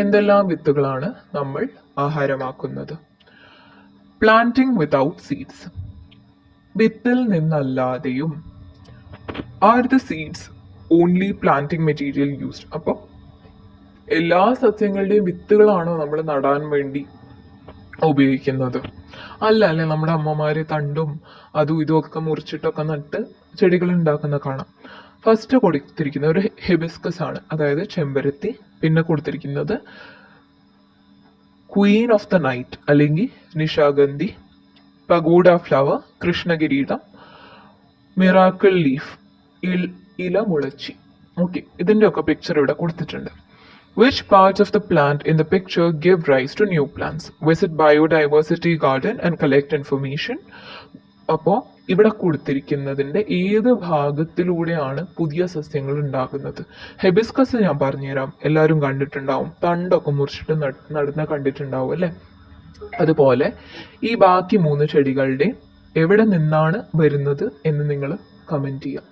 എന്തെല്ലാം വിത്തുകളാണ് നമ്മൾ ആഹാരമാക്കുന്നത്? പ്ലാന്റിംഗ് വിതൗട്ട് സീഡ്സ്, വിത്തിൽ നിന്നല്ലാതെയും. Are the seeds only planting material used? അപ്പോൾ എല്ലാ സസ്യങ്ങളുടെയും വിത്തുകളാണോ നമ്മൾ നടാൻ വേണ്ടി ഉപയോഗിക്കുന്നത്? അല്ല, നമ്മുടെ അമ്മമാര് തണ്ടും അതും ഇതും ഒക്കെ മുറിച്ചിട്ടൊക്കെ നട്ട് ചെടികൾ ഉണ്ടാക്കുന്ന കാണാം. ഫസ്റ്റ് കൊടുത്തിരിക്കുന്ന ഒരു ഹിബിസ്കസ് ആണ്, അതായത് ചെമ്പരത്തി. പിന്നെ കൊടുത്തിരിക്കുന്നത് ക്വീൻ ഓഫ് ദ നൈറ്റ് അല്ലെങ്കിൽ നിശാഗന്ധി, പഗോഡ ഫ്ലവർ, കൃഷ്ണകിരീടം, മിറാക്കിൾ ലീഫ്, ഇല മുളച്ചി. ഓക്കെ, ഇതിന്റെ ഒക്കെ പിക്ചർ ഇവിടെ കൊടുത്തിട്ടുണ്ട്. Which parts of the plant in the picture give rise to new plants? Visit biodiversity garden and collect information. അപ്പോൾ ഇവിടെ കൊടുത്തിരിക്കുന്നതിന്റെ ഏത് ഭാഗത്തിലൂടെയാണ് പുതിയ സസ്യങ്ങൾ ഉണ്ടാകുന്നത്? ഹെബിസ്കസ് ഞാൻ പറഞ്ഞുതരാം, എല്ലാവരും കണ്ടിട്ടുണ്ടാവും. തണ്ടൊക്കെ മുറിച്ചിട്ട് നടുന്ന കണ്ടിട്ടുണ്ടാവും അല്ലെ? അതുപോലെ ഈ ബാക്കി 3 ചെടികളുടെ എവിടെ നിന്നാണ് വരുന്നത് എന്ന് നിങ്ങൾ കമന്റ് ചെയ്യാം.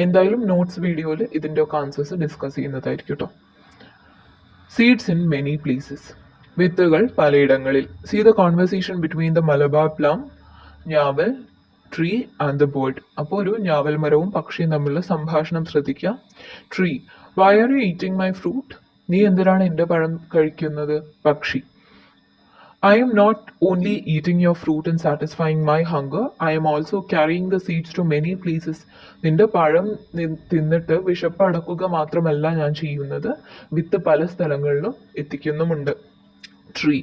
എന്തായാലും നോട്ട്സ് വീഡിയോയിൽ ഇതിന്റെ ഒക്കെ ആൻസേഴ്സ് ഡിസ്കസ് ചെയ്യുന്നതായിരിക്കും കേട്ടോ. സീഡ്സ് ഇൻ മെനി പ്ലേസസ്, വിത്തുകൾ പലയിടങ്ങളിൽ. See the conversation between the Malabar plum, njaval tree and the bird. അപ്പോൾ ഒരു ഞാവൽ മരവും പക്ഷിയും തമ്മിലുള്ള സംഭാഷണം ശ്രദ്ധിക്കുക. Tree, why are you eating my fruit? നീ എന്തിനാണ് എൻ്റെ പഴം കഴിക്കുന്നത്? പക്ഷി, I am not only eating your fruit and satisfying my hunger, I am also carrying the seeds to many places. നിന്റെ പഴം തിന്നിട്ട് വിശപ്പ് അടക്കുക മാത്രമല്ല ഞാൻ ചെയ്യുന്നത്, വിത്ത് പല സ്ഥലങ്ങളിലും എത്തിക്കുന്നുമുണ്ട്. Tree,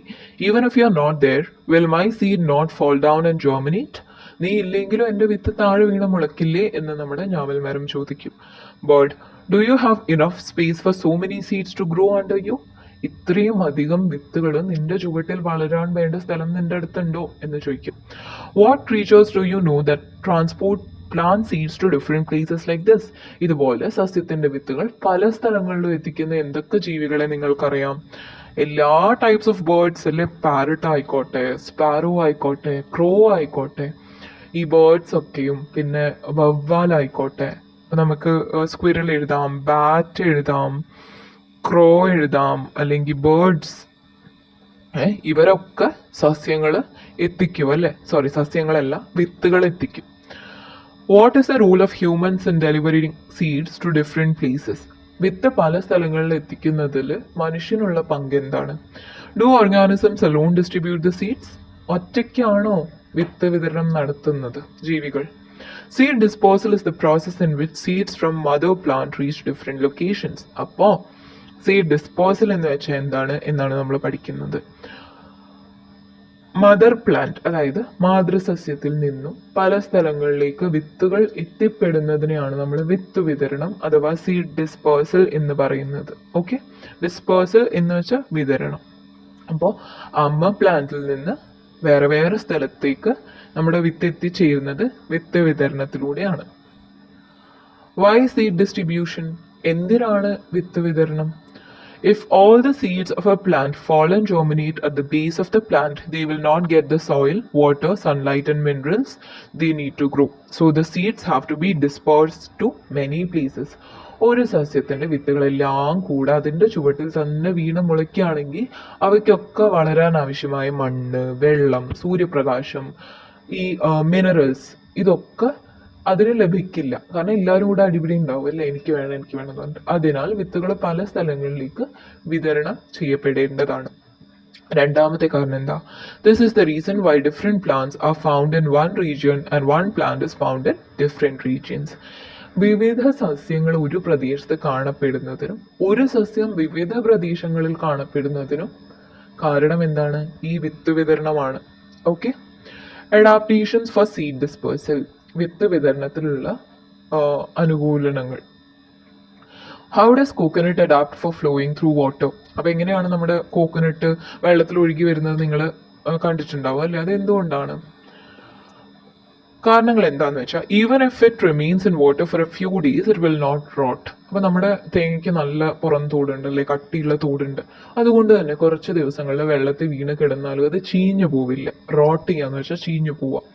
even if you are not there, will my seed not fall down and germinate? നീ ഇല്ലെങ്കിലും എൻ്റെ വിത്ത് താഴെ വീണ മുളക്കില്ലേ എന്ന് നമ്മുടെ ഞാവൽ മരം ചോദിക്കും. Bird, do you have enough space for so many seeds to grow under you? ഇത്രയും അധികം വിത്തുകൾ നിന്റെ ചുവട്ടിൽ വളരാൻ വേണ്ട സ്ഥലം നിന്റെ അടുത്തുണ്ടോ എന്ന് ചോദിക്കും. What creatures do you know that transport plant seeds to different places like this? ഇതുപോലെ സസ്യത്തിന്റെ വിത്തുകൾ പല സ്ഥലങ്ങളിലും എത്തിക്കുന്ന എന്തൊക്കെ ജീവികളെ നിങ്ങൾക്കറിയാം? എല്ലാ ടൈപ്സ് ഓഫ് ബേർഡ്സ് അല്ലെ, പാരറ്റ് ആയിക്കോട്ടെ, സ്പാരോ ആയിക്കോട്ടെ, ക്രോ ആയിക്കോട്ടെ, ഈ ബേർഡ്സ് ഒക്കെയും, പിന്നെ വവ്വാലായിക്കോട്ടെ, നമുക്ക് സ്ക്വിറൽ എഴുതാം, ബാറ്റ് എഴുതാം, ക്രോ എഴുതാം, അല്ലെങ്കിൽ ബേർഡ്സ്, ഇവരൊക്കെ സസ്യങ്ങൾ എത്തിക്കും അല്ലെ? സസ്യങ്ങളല്ല, വിത്തുകൾ എത്തിക്കും. What is the rule of humans in delivering seeds to different places? വിത്ത് പല സ്ഥലങ്ങളിൽ എത്തിക്കുന്നതിൽ മനുഷ്യനുള്ള പങ്ക് എന്താണ്? Do organisms alone distribute the seeds? ഒറ്റയ്ക്കാണോ വിത്ത് വിതരണം നടത്തുന്നത് ജീവികൾ? Seed dispersal is the process in which seeds from mother plant reach different locations. അപ്പോൾ സീഡ് ഡിസ്പോസൽ എന്ന് വെച്ചാൽ എന്നാണ് നമ്മൾ പഠിക്കുന്നത്. മദർ പ്ലാന്റ്, അതായത് മാതൃസസ്യത്തിൽ നിന്നും പല സ്ഥലങ്ങളിലേക്ക് വിത്തുകൾ എത്തിപ്പെടുന്നതിനെയാണ് നമ്മൾ വിത്ത് വിതരണം അഥവാ സീഡ് ഡിസ്പേഴ്സൽ എന്ന് പറയുന്നത്. ഓക്കെ, ഡിസ്പേഴ്സൽ എന്ന് വെച്ചാൽ വിതരണം. അപ്പോൾ അമ്മ പ്ലാന്റിൽ നിന്ന് വേറെ വേറെ സ്ഥലത്തേക്ക് നമ്മുടെ വിത്ത് എത്തിച്ചേരുന്നത് വിത്ത് വിതരണത്തിലൂടെയാണ്. Why seed distribution? എന്തിനാണ് വിത്ത് വിതരണം? If all the seeds of a plant fall and germinate at the base of the plant, they will not get the soil, water, sunlight and minerals they need to grow. So the seeds have to be dispersed to many places. ഒരു സസ്യത്തിന്റെ വിത്തുകളെല്ലാം കൂടെ അതിന്റെ ചുവട്ടിൽ തന്നെ വീണ് മുളയ്ക്കുകയാണെങ്കിൽ അവയ്ക്കൊക്കെ വളരാൻ ആവശ്യമായ മണ്ണ്, വെള്ളം, സൂര്യപ്രകാശം, ഈ മിനറൽസ്, ഇതൊക്കെ അതിന് ലഭിക്കില്ല. കാരണം എല്ലാവരും കൂടെ അടിപിടി ഉണ്ടാവും അല്ലെ, എനിക്ക് വേണം എന്ന് പറഞ്ഞിട്ട്. അതിനാൽ വിത്തുകൾ പല സ്ഥലങ്ങളിലേക്ക് വിതരണം ചെയ്യപ്പെടേണ്ടതാണ്. രണ്ടാമത്തെ കാരണം എന്താ? This is the reason why different plants are found in one region and one plant is found in different regions. വിവിധ സസ്യങ്ങൾ ഒരു പ്രദേശത്ത് കാണപ്പെടുന്നതിനും ഒരു സസ്യം വിവിധ പ്രദേശങ്ങളിൽ കാണപ്പെടുന്നതിനും കാരണം എന്താണ്? ഈ വിത്ത് വിതരണമാണ്. Okay. Adaptations for seed dispersal, വിത്ത് വിതരണത്തിലുള്ള അനുകൂലനങ്ങൾ. How does coconut adapt for flowing through water? അപ്പോൾ എങ്ങനെയാണ് നമ്മുടെ കോക്കനട്ട് വെള്ളത്തിൽ ഒഴുകി വരുന്നത് നിങ്ങൾ കണ്ടിട്ടുണ്ടാവും അല്ലേ? അത് എന്തുകൊണ്ടാണ്? കാരണങ്ങൾ എന്താന്ന് വെച്ചാൽ even if it remains in water for a few days it will not rot. അപ്പോൾ നമ്മുടെ തേങ്ങയ്ക്ക് നല്ല പുറം തോടുണ്ട് അല്ലെ, കട്ടിയുള്ള തോടുണ്ട്. അതുകൊണ്ട് തന്നെ കുറച്ച് ദിവസങ്ങളിൽ വെള്ളത്തിൽ വീണ് കിടന്നാലും അത് ചീഞ്ഞു പോവില്ല. റോട്ട് ചെയ്യാന്ന് വെച്ചാൽ ചീഞ്ഞു പോവാം.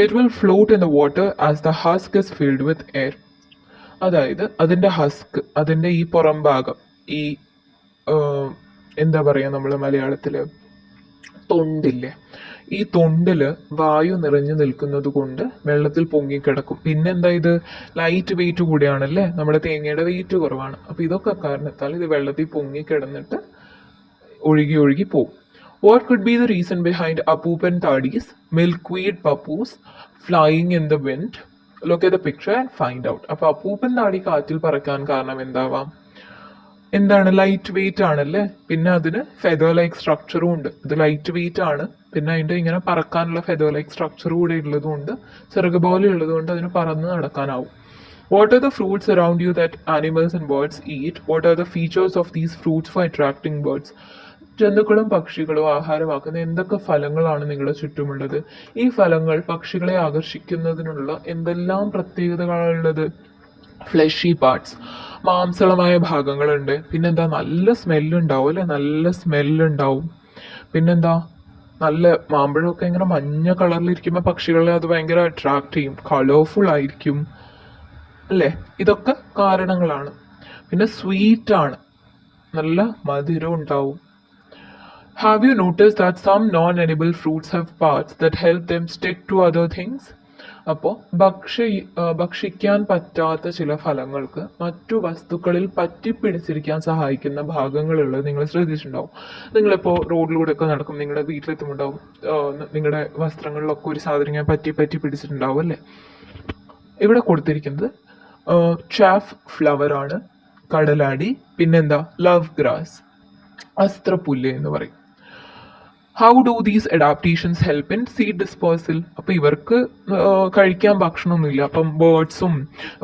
It will float in the water as the husk is filled with air. അതായത് അതിൻ്റെ ഹസ്ക്, അതിൻ്റെ ഈ പുറം ഭാഗം, ഈ എന്താ പറയുക നമ്മൾ മലയാളത്തിൽ തൊണ്ടില്ലേ, ഈ തൊണ്ടില് വായു നിറഞ്ഞു നിൽക്കുന്നത് കൊണ്ട് വെള്ളത്തിൽ പൊങ്ങിക്കിടക്കും. പിന്നെന്താ, ഇത് ലൈറ്റ് വെയിറ്റ് കൂടിയാണല്ലേ, നമ്മുടെ തേങ്ങയുടെ വെയിറ്റ് കുറവാണ്. അപ്പോൾ ഇതൊക്കെ കാരണത്താൽ ഇത് വെള്ളത്തിൽ പൊങ്ങിക്കിടന്നിട്ട് ഒഴുകി ഒഴുകി പോകും. What could be the reason behind അപ്പൂപ്പൻ താഡീസ് milkweed pappus flying in the wind? Look at the picture and find out. അപ്പോൾ അപ്പൂപ്പൻ താടി കാറ്റിൽ പറക്കാൻ കാരണം എന്താവാം? എന്താണ്? ലൈറ്റ് വെയിറ്റ് ആണല്ലേ. പിന്നെ അതിന് ഫെദർ ലൈക്ക് സ്ട്രക്ചറും ഉണ്ട്. ഇത് ലൈറ്റ് വെയിറ്റ് ആണ്, പിന്നെ അതിൻ്റെ ഇങ്ങനെ പറക്കാനുള്ള ഫെദർ ലൈക്ക് സ്ട്രക്ചർ കൂടെ ഉള്ളതുകൊണ്ട്, ചിറക് പോലെ ഉള്ളതുകൊണ്ട് അതിന് പറന്ന് നടക്കാനാവും. What are the fruits around you that animals and birds eat? What are the features of these fruits for attracting birds? ജന്തുക്കളും പക്ഷികളും ആഹാരമാക്കുന്ന എന്തൊക്കെ ഫലങ്ങളാണ് നിങ്ങളുടെ ചുറ്റുമുള്ളത്? ഈ ഫലങ്ങൾ പക്ഷികളെ ആകർഷിക്കുന്നതിനുള്ള എന്തെല്ലാം പ്രത്യേകതകളുള്ളത്? ഫ്ലഷി പാർട്സ്, മാംസളമായ ഭാഗങ്ങളുണ്ട്. പിന്നെന്താ, നല്ല സ്മെല്ലുണ്ടാവും അല്ലേ, നല്ല സ്മെല്ലുണ്ടാവും. പിന്നെന്താ, നല്ല മാമ്പഴമൊക്കെ ഇങ്ങനെ മഞ്ഞ കളറിലിരിക്കുമ്പോൾ പക്ഷികളെ അത് ഭയങ്കര അട്രാക്ട് ചെയ്യും. കളർഫുൾ ആയിരിക്കും അല്ലേ. ഇതൊക്കെ കാരണങ്ങളാണ്. പിന്നെ സ്വീറ്റ് ആണ്, നല്ല മധുരം ഉണ്ടാവും. Have you noticed that some non-edible fruits have parts that help them stick to other things? അപ്പോൾ ഭക്ഷിക്കാൻ പറ്റാത്ത ചില ഫലങ്ങൾക്ക് മറ്റു വസ്തുക്കളിൽ പറ്റിപ്പിടിച്ചിരിക്കാൻ സഹായിക്കുന്ന ഭാഗങ്ങളുള്ളത് നിങ്ങൾ ശ്രദ്ധിച്ചിട്ടുണ്ടാവും. നിങ്ങളിപ്പോൾ റോഡിലൂടെ ഒക്കെ നടക്കും, നിങ്ങളുടെ വീട്ടിലെത്തുമുണ്ടാവും, നിങ്ങളുടെ വസ്ത്രങ്ങളിലൊക്കെ ഒരു സാധനം ഇങ്ങനെ പറ്റി പിടിച്ചിട്ടുണ്ടാവും അല്ലേ. ഇവിടെ കൊടുത്തിരിക്കുന്നത് ചാഫ് ഫ്ലവർ ആണ്, കടലാടി, പിന്നെന്താ, ലവ് ഗ്രാസ്, അസ്ത്രപ്പുല്ല് എന്ന് പറയും. How do these adaptations help in seed dispersal? അപ്പോൾ ഇവർക്ക് കഴിക്കാൻ ഭക്ഷണമൊന്നുമില്ല, അപ്പം ബേർഡ്സും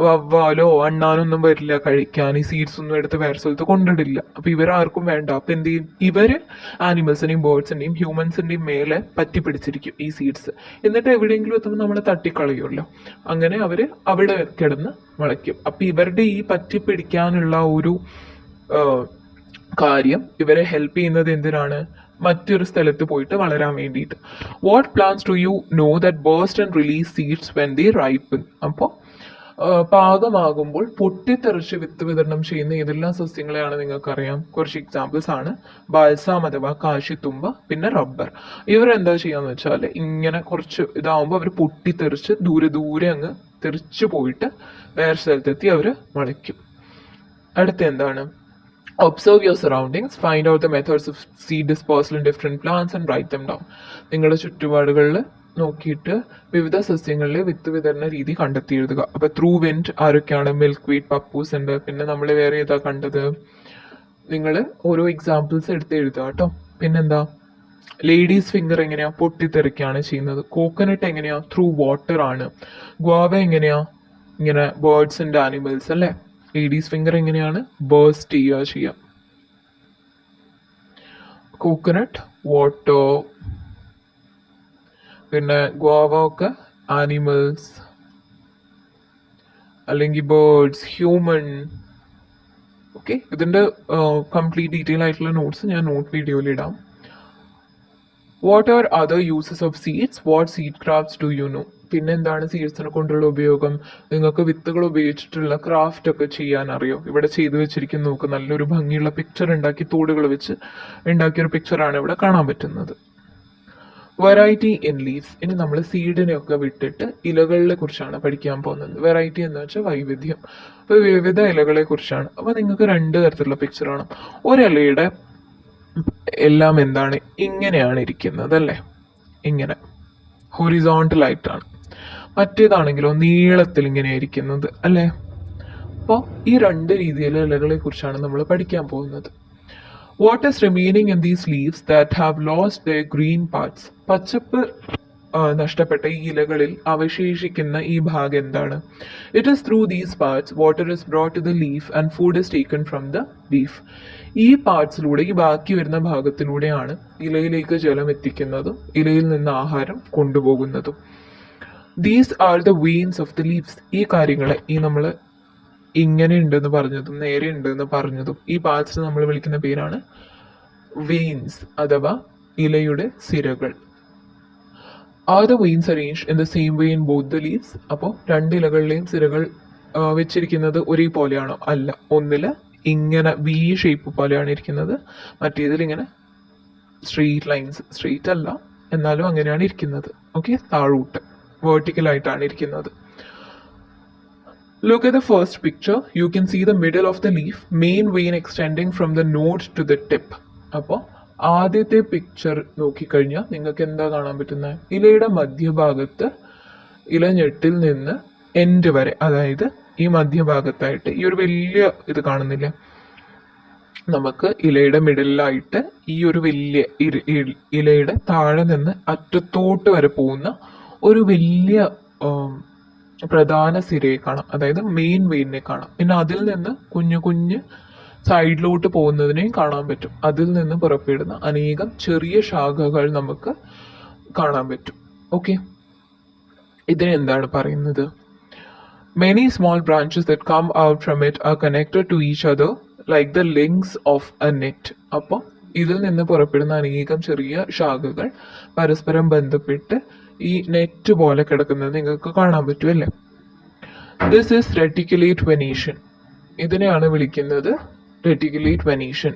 വവ്വാലോ അണ്ണാനൊന്നും വരില്ല കഴിക്കാൻ, ഈ സീഡ്സ് ഒന്നും എടുത്ത് വേറെ സ്ഥലത്ത് കൊണ്ടിടില്ല. അപ്പോൾ ഇവരാർക്കും വേണ്ട. അപ്പം എന്ത് ചെയ്യും? ഇവർ ആനിമൽസിൻ്റെയും ബേർഡ്സിൻ്റെയും ഹ്യൂമൻസിൻ്റെയും മേലെ പറ്റി പിടിച്ചിരിക്കും ഈ സീഡ്സ്. എന്നിട്ട് എവിടെയെങ്കിലും എത്തുമ്പോൾ നമ്മളെ തട്ടിക്കളയുമല്ലോ. അങ്ങനെ അവർ അവിടെ കിടന്ന് മുളയ്ക്കും. അപ്പം ഇവരുടെ ഈ പറ്റി പിടിക്കാനുള്ള ഒരു കാര്യം ഇവരെ ഹെൽപ്പ് ചെയ്യുന്നത് എന്തിനാണ്? മറ്റൊരു സ്ഥലത്ത് പോയിട്ട് വളരാൻ വേണ്ടിയിട്ട്. What plants do you know that burst and release seeds when they ripen? അപ്പോൾ പാകമാകുമ്പോൾ പൊട്ടിത്തെറിച്ച് വിത്ത് വിതരണം ചെയ്യുന്ന ഏതെല്ലാം സസ്യങ്ങളെയാണ് നിങ്ങൾക്കറിയാം? കുറച്ച് എക്സാമ്പിൾസ് ആണ്. ബാൽസാം അഥവാ കാശിത്തുമ്പ, പിന്നെ റബ്ബർ. ഇവരെന്താ ചെയ്യാന്ന് വെച്ചാൽ ഇങ്ങനെ കുറച്ച് ഇതാവുമ്പോൾ അവർ പൊട്ടിത്തെറിച്ച് ദൂരെ അങ്ങ് തെറിച്ച് പോയിട്ട് വേറെ സ്ഥലത്തെത്തി അവർ മുളയ്ക്കും. അടുത്ത എന്താണ്? Observe your surroundings, find out the methods of seed dispersal in different plants and write them down. നിങ്ങളുടെ ചുറ്റുപാടുകളിൽ നോക്കിയിട്ട് വിവിധ സസ്യങ്ങളിലെ വിത്ത് വിതരണ രീതി കണ്ടെത്തി എഴുതുക. അപ്പോൾ ത്രൂ വിൻഡ് ആരൊക്കെയാണ്? മിൽക്ക്വീഡ് പപ്പൂസ് ഉണ്ട്. പിന്നെ നമ്മൾ വേറെ ഏതാ കണ്ടത്? നിങ്ങൾ ഓരോ എക്സാമ്പിൾസ് എടുത്ത് എഴുതുക കേട്ടോ. പിന്നെന്താ, ലേഡീസ് ഫിംഗർ എങ്ങനെയാ? പൊട്ടിത്തെറിക്കുകയാണ് ചെയ്യുന്നത്. കോക്കനട്ട് എങ്ങനെയാ? ത്രൂ വാട്ടർ ആണ്. ഗ്വാവ എങ്ങനെയാ? ഇങ്ങനെ ബേർഡ്സ് ആൻഡ് ആനിമൽസ് അല്ലേ. ലേഡീസ് ഫിംഗർ എങ്ങനെയാണ്? ബേസ്റ്റ് ചെയ്യുക. കോക്കനട്ട് വാട്ടർ, പിന്നെ ഗ്വാവ ഒക്കെ ആനിമൽസ്, അല്ലെങ്കിൽ ബേർഡ്സ്, ഹ്യൂമൻ. ഓക്കെ, ഇതിൻ്റെ കംപ്ലീറ്റ് ഡീറ്റെയിൽ ആയിട്ടുള്ള നോട്ട്സ് ഞാൻ നോട്ട് വീഡിയോയിൽ ഇടാം. What are other uses of seeds? What seed crafts do you no? പിന്നെ എന്താണ് സീഡ്സിനെ കൊണ്ടുള്ള ഉപയോഗം? നിങ്ങൾക്ക് വിത്തുകൾ ഉപയോഗിച്ചിട്ടുള്ള ക്രാഫ്റ്റ് ഒക്കെ ചെയ്യാൻ അറിയോ? ഇവിടെ ചെയ്തു വെച്ചിരിക്കുന്ന നോക്ക്, നല്ലൊരു ഭംഗിയുള്ള പിക്ചർ ഉണ്ടാക്കി തോടുകൾ വെച്ച് ഉണ്ടാക്കിയൊരു പിക്ചറാണ് ഇവിടെ കാണാൻ പറ്റുന്നത്. Variety in leaves. ഇനി നമ്മൾ സീഡിനെയൊക്കെ വിട്ടിട്ട് ഇലകളെ കുറിച്ചാണ് പഠിക്കാൻ പോകുന്നത്. വെറൈറ്റി എന്ന് വെച്ചാൽ വൈവിധ്യം. അപ്പോൾ വിവിധ ഇലകളെ കുറിച്ചാണ്. അപ്പോൾ നിങ്ങൾക്ക് രണ്ട് തരത്തിലുള്ള പിക്ചറാണ്. ഒരിലയുടെ എല്ലാം എന്താണ്, ഇങ്ങനെയാണ് ഇരിക്കുന്നത് അല്ലേ, ഇങ്ങനെ ഹൊറിസോണ്ടൽ ആയിട്ടാണ്. മറ്റേതാണെങ്കിലോ നീളത്തിൽ ഇങ്ങനെ ഇരിക്കുന്നത് അല്ലേ. അപ്പോൾ ഈ രണ്ട് രീതിയിലെ ഇലകളെ കുറിച്ചാണ് നമ്മൾ പഠിക്കാൻ പോകുന്നത്. What is remaining in these leaves that have lost the green parts? പച്ചപ്പ് നഷ്ടപ്പെട്ട ഈ ഇലകളിൽ അവശേഷിക്കുന്ന ഈ ഭാഗം എന്താണ്? It is through these parts water is brought to the leaf and food is taken from the leaf. ഈ പാർട്സിലൂടെ, ഈ ബാക്കി വരുന്ന ഭാഗത്തിലൂടെയാണ് ഇലയിലേക്ക് ജലം എത്തിക്കുന്നതും ഇലയിൽ നിന്ന് ആഹാരം കൊണ്ടുപോകുന്നതും. These are the veins of the leaves. ഈ കാര്യങ്ങളെ, ഈ നമ്മൾ ഇങ്ങനെ ഉണ്ടെന്ന് പറഞ്ഞതും നേരെ ഉണ്ടെന്ന് പറഞ്ഞതും ഈ പാർട്സ് നമ്മൾ വിളിക്കുന്ന പേരാണ് വെയിൻസ് അഥവാ ഇലയുടെ സിരകൾ. Are the veins arranged in the same way in both the leaves? അപ്പോൾ രണ്ട് ഇലകളിലെയും സിരകൾ വെച്ചിരിക്കുന്നത് ഒരേപോലെയാണോ? അല്ല. ഒന്നില് ഇങ്ങനെ വി ഷേപ്പ് പോലെയാണ് ഇരിക്കുന്നത്, മറ്റേതിൽ ഇങ്ങനെ സ്ട്രെയിറ്റ് ലൈൻസ്, സ്ട്രെയിറ്റ് അല്ല എന്നാലും അങ്ങനെയാണ് ഇരിക്കുന്നത്. ഓക്കെ, താഴോട്ട് വേർട്ടിക്കലായിട്ടാണ് ഇരിക്കുന്നത്. Look at the first picture. You can see the middle of the leaf, main vein extending from the node to the tip. അപ്പോൾ ആദ്യത്തെ പിക്ചർ നോക്കിക്കഴിഞ്ഞാൽ നിങ്ങൾക്ക് എന്താ കാണാൻ പറ്റുന്നത്? ഇലയുടെ മധ്യഭാഗത്ത് ഇലഞ്ഞെട്ടിൽ നിന്ന് എൻഡ് വരെ, അതായത് ഈ മധ്യഭാഗത്തായിട്ട് ഈ ഒരു വലിയ ഇത് കാണുന്നില്ല, നമുക്ക് ഇലയുടെ മിഡിലായിട്ട് ഈ ഒരു വലിയ ഇലയുടെ താഴെ നിന്ന് അറ്റത്തോട്ട് വരെ പോകുന്ന ഒരു വലിയ പ്രധാന സിരയെ കാണാം, അതായത് മെയിൻ വെയിനെ കാണാം. പിന്നെ അതിൽ നിന്ന് കുഞ്ഞു കുഞ്ഞ് സൈഡിലോട്ട് പോകുന്നതിനെയും കാണാൻ പറ്റും. അതിൽ നിന്ന് പുറപ്പെടുന്ന അനേകം ചെറിയ ശാഖകൾ നമുക്ക് കാണാൻ പറ്റും. ഓക്കെ, ഇതിനെ എന്താണ് പറയുന്നത്? Many small branches that come out from it are connected to each other like the links of a net. അപ്പോൾ ഇതിൽ നിന്ന് പുറപ്പെടുന്ന അനേകം ചെറിയ ശാഖകൾ പരസ്പരം ബന്ധപ്പെട്ട് ഈ നെറ്റ് പോലെ കിടക്കുന്നത് നിങ്ങൾക്ക് കാണാൻ പറ്റുമല്ലേ. This is reticulate venation. ഇതിനെയാണ് വിളിക്കുന്നത് reticulate venation.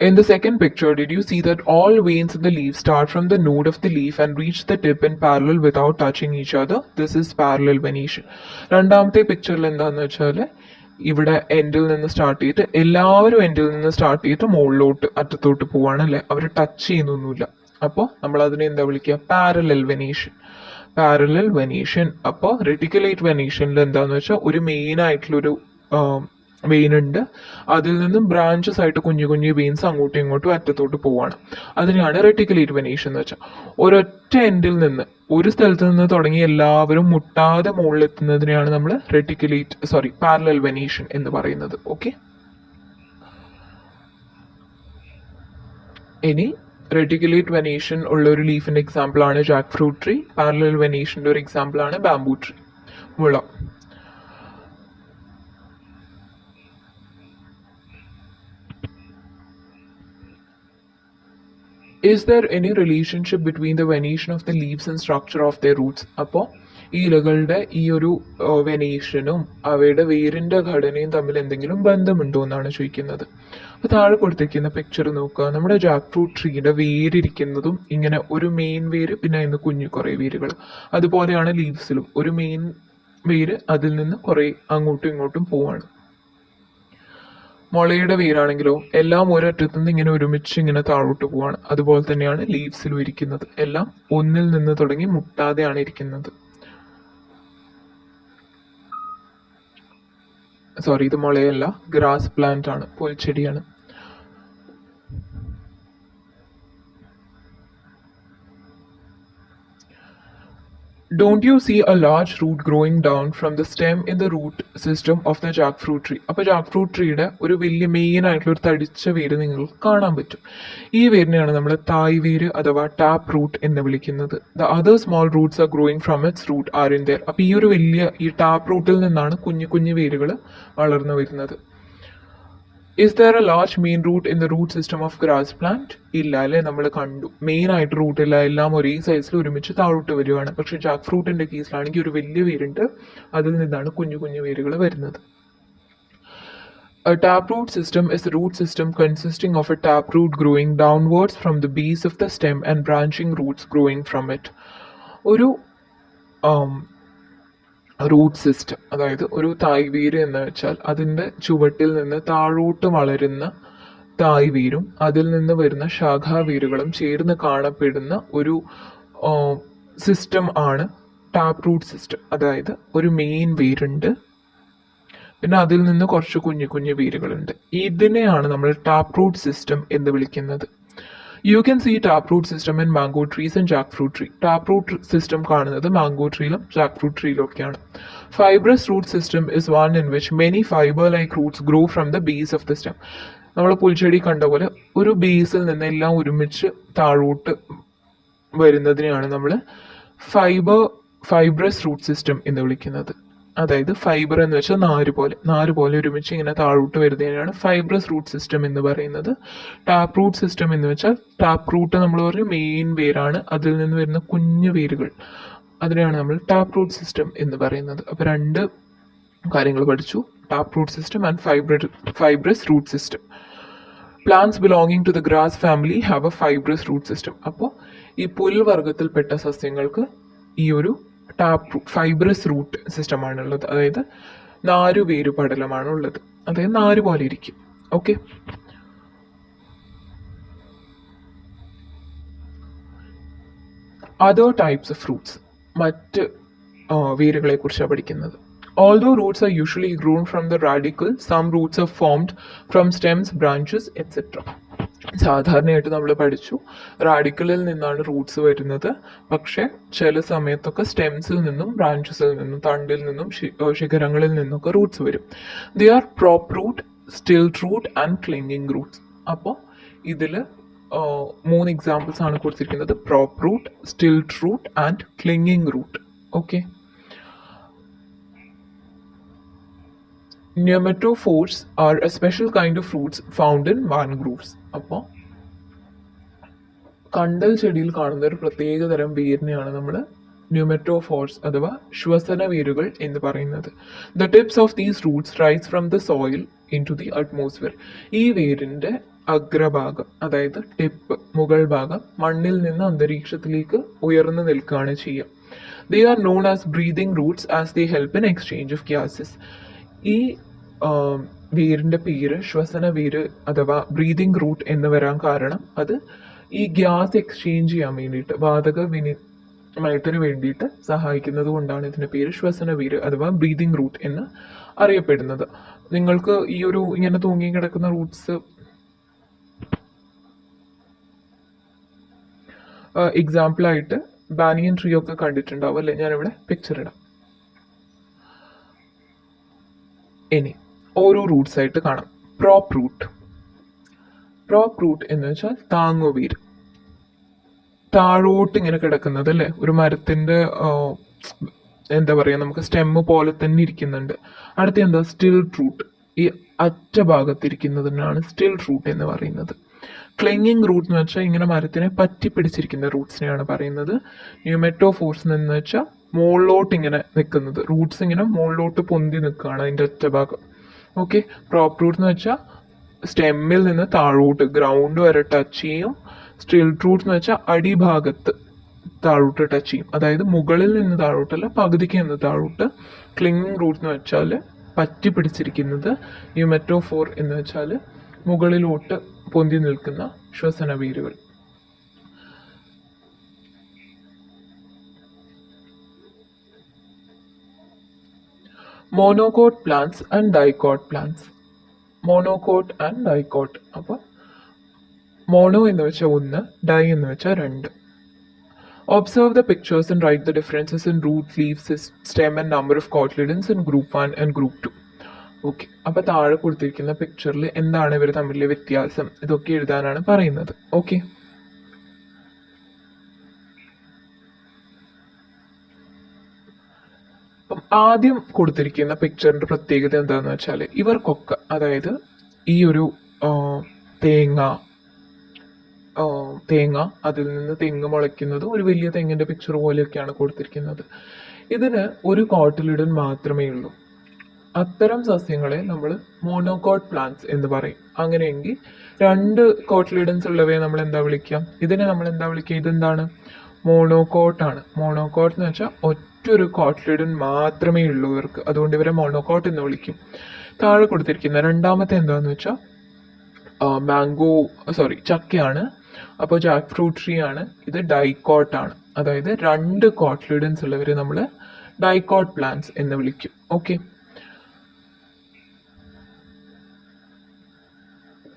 In the second picture, did you see that all veins in the leaf start from the node of the leaf and reach the tip in parallel without touching each other? This is parallel venation. രണ്ടാമത്തെ പിക്ചറിൽ എന്താണെന്ന് വെച്ചാൽ ഇവിടെ എൻഡിൽ നിന്ന് start ചെയ്തിട്ട് എല്ലാവരും എൻഡിൽ നിന്ന് സ്റ്റാർട്ട് ചെയ്തിട്ട് മുകളിലോട്ട് അറ്റത്തോട്ട് പോവാണ് അല്ലേ, അവർ ടച്ച് ചെയ്യുന്നൊന്നുമില്ല. അപ്പോൾ നമ്മൾ അതിനെ എന്താ വിളിക്കുക? പാരലൽ വെനീഷൻ. പാരലൽ വെനീഷൻ. അപ്പോൾ റെറ്റിക്കുലേറ്റ് വെനീഷനിൽ എന്താന്ന് വെച്ചാൽ ഒരു മെയിൻ ആയിട്ടുള്ളൊരു വെയിൻ ഉണ്ട്, അതിൽ നിന്നും ബ്രാഞ്ചസ് ആയിട്ട് കുഞ്ഞു കുഞ്ഞു വെയിൻസ് അങ്ങോട്ടും ഇങ്ങോട്ടും അറ്റത്തോട്ട് പോവാണ്. അതിനെയാണ് റെറ്റിക്കുലേറ്റ് വെനീഷൻ എന്ന് വെച്ചാൽ. ഒരൊറ്റ എൻഡിൽ നിന്ന്, ഒരു സ്ഥലത്ത് നിന്ന് തുടങ്ങി എല്ലാവരും മുട്ടാതെ മുകളിലെത്തുന്നതിനെയാണ് നമ്മൾ പാരലൽ വെനീഷൻ എന്ന് പറയുന്നത്. ഓക്കെ, ഇനി റെറ്റിക്കുലേറ്റ് വെനീഷൻ ഉള്ള ഒരു ലീഫിന്റെ എക്സാമ്പിൾ ആണ് ജാക്ക് ഫ്രൂട്ട് ട്രീ. പാരലൽ വെനീഷന്റെ ഒരു എക്സാമ്പിൾ ആണ് ബാംബൂ ട്രീ, മുള. Is there any relationship between the venation of the leaves and structure of their roots? അപ്പോൾ ഈ ഇലകളുടെ ഈ ഒരു വെനേഷനും അവയുടെ വേരിന്റെ ഘടനയും തമ്മിൽ എന്തെങ്കിലും ബന്ധമുണ്ടോ എന്നാണ് ചോദിക്കുന്നത്. അപ്പോൾ താഴെ കൊടുത്തിരിക്കുന്ന പിക്ചർ നോക്കുക. നമ്മുടെ ജാക്ക് ഫ്രൂട്ട് ട്രീയുടെ വേരിരിക്കുന്നതും ഇങ്ങനെ ഒരു മെയിൻ വേര്, പിന്നെ അതിന് കുഞ്ഞു കുറേ വേരുകൾ. അതുപോലെയാണ് ലീവ്സിലും ഒരു മെയിൻ വേര്, അതിൽ നിന്ന് കുറേ അങ്ങോട്ടും ഇങ്ങോട്ടും പോവാണ്. മുളയുടെ വേരാണെങ്കിലോ എല്ലാം ഒരറ്റത്തുനിന്ന് ഇങ്ങനെ ഒരുമിച്ച് ഇങ്ങനെ താഴോട്ട് പോവാണ്. അതുപോലെ തന്നെയാണ് ലീവ്സിലും ഇരിക്കുന്നത്, എല്ലാം ഒന്നിൽ നിന്ന് തുടങ്ങി മുട്ടാതെയാണ് ഇരിക്കുന്നത്. ഇത് മുളയല്ല, ഗ്രാസ് പ്ലാന്റ് ആണ്, പുൽച്ചെടിയാണ്. Don't you see a large root growing down from the stem in the root system of the jackfruit tree? അപ്പോൾ ജാക്ക്ഫ്രൂട്ട് ട്രീയുടെ ഒരു വലിയ മെയിൻ ആയിട്ടുള്ള ഒരു തടിച്ച വേര് നിങ്ങൾക്ക് കാണാൻ പറ്റും. ഈ വേരിനെയാണ് നമ്മൾ തായ് വേര് അഥവാ ടാപ്പ് റൂട്ട് എന്ന് വിളിക്കുന്നത്. The other small roots are growing from its root are in there. അപ്പോൾ ഈ ഒരു വലിയ ഈ ടാപ്പ് റൂട്ടിൽ നിന്നാണ് കുഞ്ഞു കുഞ്ഞു വേരുകൾ വളർന്നു വരുന്നത്. Is there a large main root in the root system of grass plant? ഇല്ല അല്ലേ, നമ്മൾ കണ്ടു മെയിൻ ആയിട്ട് റൂട്ട് ഇല്ല, എല്ലാം ഒരേ സൈസിൽ ഒരുമിച്ച് താഴോട്ട് വരുവാണ്. പക്ഷെ ജാക്ക് ഫ്രൂട്ടിന്റെ കേസിലാണെങ്കിൽ ഒരു വലിയ വേരുണ്ട്, അതിൽ നിന്നാണ് കുഞ്ഞു കുഞ്ഞു വേരുകൾ വരുന്നത്. A taproot system is a root system consisting of a taproot growing downwards from the base of the stem and branching roots growing from it. ഒരു റൂട്ട് സിസ്റ്റം, അതായത് ഒരു തായ് വേര് എന്ന് വെച്ചാൽ അതിൻ്റെ ചുവട്ടിൽ നിന്ന് താഴോട്ട് വളരുന്ന തായ് വേരും അതിൽ നിന്ന് വരുന്ന ശാഖാവേരുകളും ചേർന്ന് കാണപ്പെടുന്ന ഒരു സിസ്റ്റം ആണ് ടാപ്പ് റൂട്ട് സിസ്റ്റം. അതായത് ഒരു മെയിൻ വേരുണ്ട്, പിന്നെ അതിൽ നിന്ന് കുറച്ച് കുഞ്ഞു കുഞ്ഞു വേരുകളുണ്ട്. ഇതിനെയാണ് നമ്മൾ ടാപ്പ് റൂട്ട് സിസ്റ്റം എന്ന് വിളിക്കുന്നത്. You can see tap root system in mango trees and jackfruit tree. Tap root system കാണുന്നത് മാംഗോ ട്രീയിലും ജാക്ക് ഫ്രൂട്ട് ട്രീയിലും ഒക്കെയാണ്. Fibrous root system is one in which many fibre like roots grow from the base of the stem. നമ്മൾ പുൽച്ചെടി കണ്ട പോലെ ഒരു ബേസിൽ നിന്ന് എല്ലാം ഒരുമിച്ച് താഴോട്ട് വരുന്നതിനെയാണ് നമ്മൾ ഫൈബ്രസ് റൂട്ട് സിസ്റ്റം എന്ന് വിളിക്കുന്നത്. അതായത് ഫൈബർ എന്ന് വെച്ചാൽ നാര് പോലെ ഒരുമിച്ച് ഇങ്ങനെ താഴോട്ട് വരുന്നതിനാണ് ഫൈബ്രസ് റൂട്ട് സിസ്റ്റം എന്ന് പറയുന്നത്. ടാപ്പ് റൂട്ട് സിസ്റ്റം എന്ന് വെച്ചാൽ ടാപ്പ് റൂട്ട് നമ്മൾ പറയും മെയിൻ വേരാണ്, അതിൽ നിന്ന് വരുന്ന കുഞ്ഞു വേരുകൾ, അതിനെയാണ് നമ്മൾ ടാപ്പ് റൂട്ട് സിസ്റ്റം എന്ന് പറയുന്നത്. അപ്പോൾ രണ്ട് കാര്യങ്ങൾ പഠിച്ചു, tap root system and fibrous root system. Plants belonging to the grass family have a fibrous root system. അപ്പോൾ ഈ പുൽവർഗത്തിൽപ്പെട്ട സസ്യങ്ങൾക്ക് ഈ ഒരു ഫൈബ്രസ് റൂട്ട് സിസ്റ്റമാണ് ഉള്ളത്. അതായത് നാരുവേരു പടലമാണ് ഉള്ളത്, അതായത് നാര് പോലെ ഇരിക്കും. Okay, other types of fruits, മറ്റ് വേരുകളെ കുറിച്ചാണ് പഠിക്കുന്നത്. Although roots are usually grown from the radicle, some roots are formed from stems, branches, etc. സാധാരണയായിട്ട് നമ്മൾ പഠിച്ചു റാഡിക്കലിൽ നിന്നാണ് റൂട്ട്സ് വരുന്നത്, പക്ഷെ ചില സമയത്തൊക്കെ സ്റ്റെംസിൽ നിന്നും ബ്രാഞ്ചസിൽ നിന്നും തണ്ടിൽ നിന്നും ശിഖരങ്ങളിൽ നിന്നൊക്കെ റൂട്ട്സ് വരും. They are prop root, stilt root and clinging roots. അപ്പോൾ ഇതിൽ 3 എക്സാമ്പിൾസ് ആണ് കൊടുത്തിരിക്കുന്നത്: prop root, stilt root and clinging root. Okay, Pneumatophores are a special kind of fruits found in mangroves. അപ്പോൾ കണ്ടൽ ചെടിയിൽ കാണുന്ന ഒരു പ്രത്യേക തരം വേരിനെയാണ് നമ്മൾ ന്യൂമെറ്റോഫോർസ് അഥവാ ശ്വസന വേരുകൾ എന്ന് പറയുന്നത്. The tips of these roots rise from the soil into the atmosphere. ഈ വേരിൻ്റെ അഗ്രഭാഗം, അതായത് ടിപ്പ്, മുകൾ ഭാഗം മണ്ണിൽ നിന്ന് അന്തരീക്ഷത്തിലേക്ക് ഉയർന്നു നിൽക്കുകയാണ് ചെയ്യുക. ദേ are known as breathing Roots as they help in exchange of gases. ഈ വേരിൻ്റെ പേര് ശ്വസന വേര് അഥവാ ബ്രീതിങ് റൂട്ട് എന്ന് വരാൻ കാരണം അത് ഈ ഗ്യാസ് എക്സ്ചേഞ്ച് ചെയ്യാൻ വേണ്ടിയിട്ട്, വാതക വിനിമയത്തിന് വേണ്ടിയിട്ട് സഹായിക്കുന്നത് കൊണ്ടാണ് ഇതിൻ്റെ പേര് ശ്വസന വേര് അഥവാ ബ്രീതിങ് റൂട്ട് എന്ന് അറിയപ്പെടുന്നത്. നിങ്ങൾക്ക് ഈ ഒരു ഇങ്ങനെ തൂങ്ങി കിടക്കുന്ന റൂട്ട്സ് എക്സാമ്പിളായിട്ട് ബാനിയൻ ട്രീ ഒക്കെ കണ്ടിട്ടുണ്ടാവും അല്ലേ? ഞാനിവിടെ പിക്ചർ ഇടാം. ഇനി ഓരോ റൂട്ട്സ് ആയിട്ട് കാണാം. പ്രോപ്പ് റൂട്ട് എന്ന് വെച്ചാൽ താങ്ങുവേര്, താഴോട്ട് ഇങ്ങനെ കിടക്കുന്നത് അല്ലേ? ഒരു മരത്തിന്റെ എന്താ പറയാ, നമുക്ക് സ്റ്റെമ്മ് പോലെ തന്നെ ഇരിക്കുന്നുണ്ട്. അടുത്ത എന്താ? സ്റ്റിൽറ്റ് റൂട്ട്, ഈ അറ്റ ഭാഗത്തിരിക്കുന്നതിനാണ് സ്റ്റിൽറ്റ് റൂട്ട് എന്ന് പറയുന്നത്. ക്ലിങ്ങിങ് റൂട്ട് എന്ന് വെച്ചാൽ ഇങ്ങനെ മരത്തിനെ പറ്റി പിടിച്ചിരിക്കുന്ന റൂട്ട്സിനെയാണ് പറയുന്നത്. ന്യൂമെറ്റോഫോർസ് എന്ന് വെച്ചാൽ മുകളിലോട്ട് ഇങ്ങനെ നിൽക്കുന്നത്, റൂട്ട്സ് ഇങ്ങനെ മുകളിലോട്ട് പൊന്തി നിൽക്കുകയാണ് അതിൻ്റെ ഒറ്റ ഭാഗം. ഓക്കെ, പ്രോപ്പ് റൂട്ട് എന്ന് വെച്ചാൽ സ്റ്റെമ്മിൽ നിന്ന് താഴോട്ട് ഗ്രൗണ്ട് വരെ ടച്ച് ചെയ്യും. സ്റ്റിൽറ്റ് റൂട്ട് എന്ന് വെച്ചാൽ അടിഭാഗത്ത് താഴോട്ട് ടച്ച് ചെയ്യും, അതായത് മുകളിൽ നിന്ന് താഴോട്ടല്ല, പകുതിക്ക് നിന്ന് താഴോട്ട്. ക്ലിങ്ങിങ് റൂട്ട് എന്ന് വെച്ചാൽ പറ്റി പിടിച്ചിരിക്കുന്നത്. ന്യൂമെറ്റോഫോർ എന്ന് വെച്ചാൽ മുകളിലോട്ട് പൊന്തി നിൽക്കുന്ന ശ്വസന വേരുകൾ. Monocot plants and dicot plants. Monocot and dicot. അപ്പോൾ മോണോ എന്ന് വെച്ചാൽ 1, ഡൈ എന്ന് വെച്ചാൽ 2. Observe the pictures and write the differences in root, leaves, stem and number of cotyledons in group 1 and group 2. Okay, അപ്പോൾ താഴെ കൊടുത്തിരിക്കുന്ന പിക്ചറിൽ എന്താണ് ഇവർ തമ്മിലെ വ്യത്യാസം, ഇതൊക്കെ എഴുതാനാണ് പറയുന്നത്. ഓക്കെ, അപ്പം ആദ്യം കൊടുത്തിരിക്കുന്ന പിക്ചറിന്റെ പ്രത്യേകത എന്താണെന്ന് വെച്ചാൽ ഇവർക്കൊക്കെ, അതായത് ഈ ഒരു തേങ്ങ അതിൽ നിന്ന് തെങ്ങ് മുളയ്ക്കുന്നത് ഒരു വലിയ തെങ്ങിന്റെ പിക്ചർ പോലെയൊക്കെയാണ് കൊടുത്തിരിക്കുന്നത്. ഇതിന് ഒരു കോട്ടിലിഡൻ മാത്രമേ ഉള്ളൂ. അത്തരം സസ്യങ്ങളെ നമ്മൾ മോണോകോട്ട് പ്ലാന്റ്സ് എന്ന് പറയും. അങ്ങനെയെങ്കിൽ 2 കോട്ടിലിഡൻസ് ഉള്ളവയെ നമ്മൾ എന്താ വിളിക്കാം? ഇതിനെ നമ്മൾ എന്താ വിളിക്കുക? ഇതെന്താണ്? മോണോകോട്ടാണ്. മോണോകോട്ട് എന്ന് വെച്ചാൽ ഒറ്റൊരു കോട്ടിലിഡൻ മാത്രമേ ഉള്ളൂ ഇവർക്ക്, അതുകൊണ്ട് ഇവരെ മോണോകോട്ട് എന്ന് വിളിക്കും. താഴെ കൊടുത്തിരിക്കുന്ന രണ്ടാമത്തെ എന്താന്ന് വെച്ചാൽ ചക്കയാണ്. അപ്പോൾ ജാക്ക് ഫ്രൂട്ട് ട്രീ ആണ്. ഇത് ഡൈക്കോട്ടാണ്, അതായത് 2 കോട്ട്ലിഡൻസ് ഉള്ളവരെ നമ്മൾ ഡൈക്കോട്ട് പ്ലാന്റ്സ് എന്ന് വിളിക്കും. ഓക്കെ,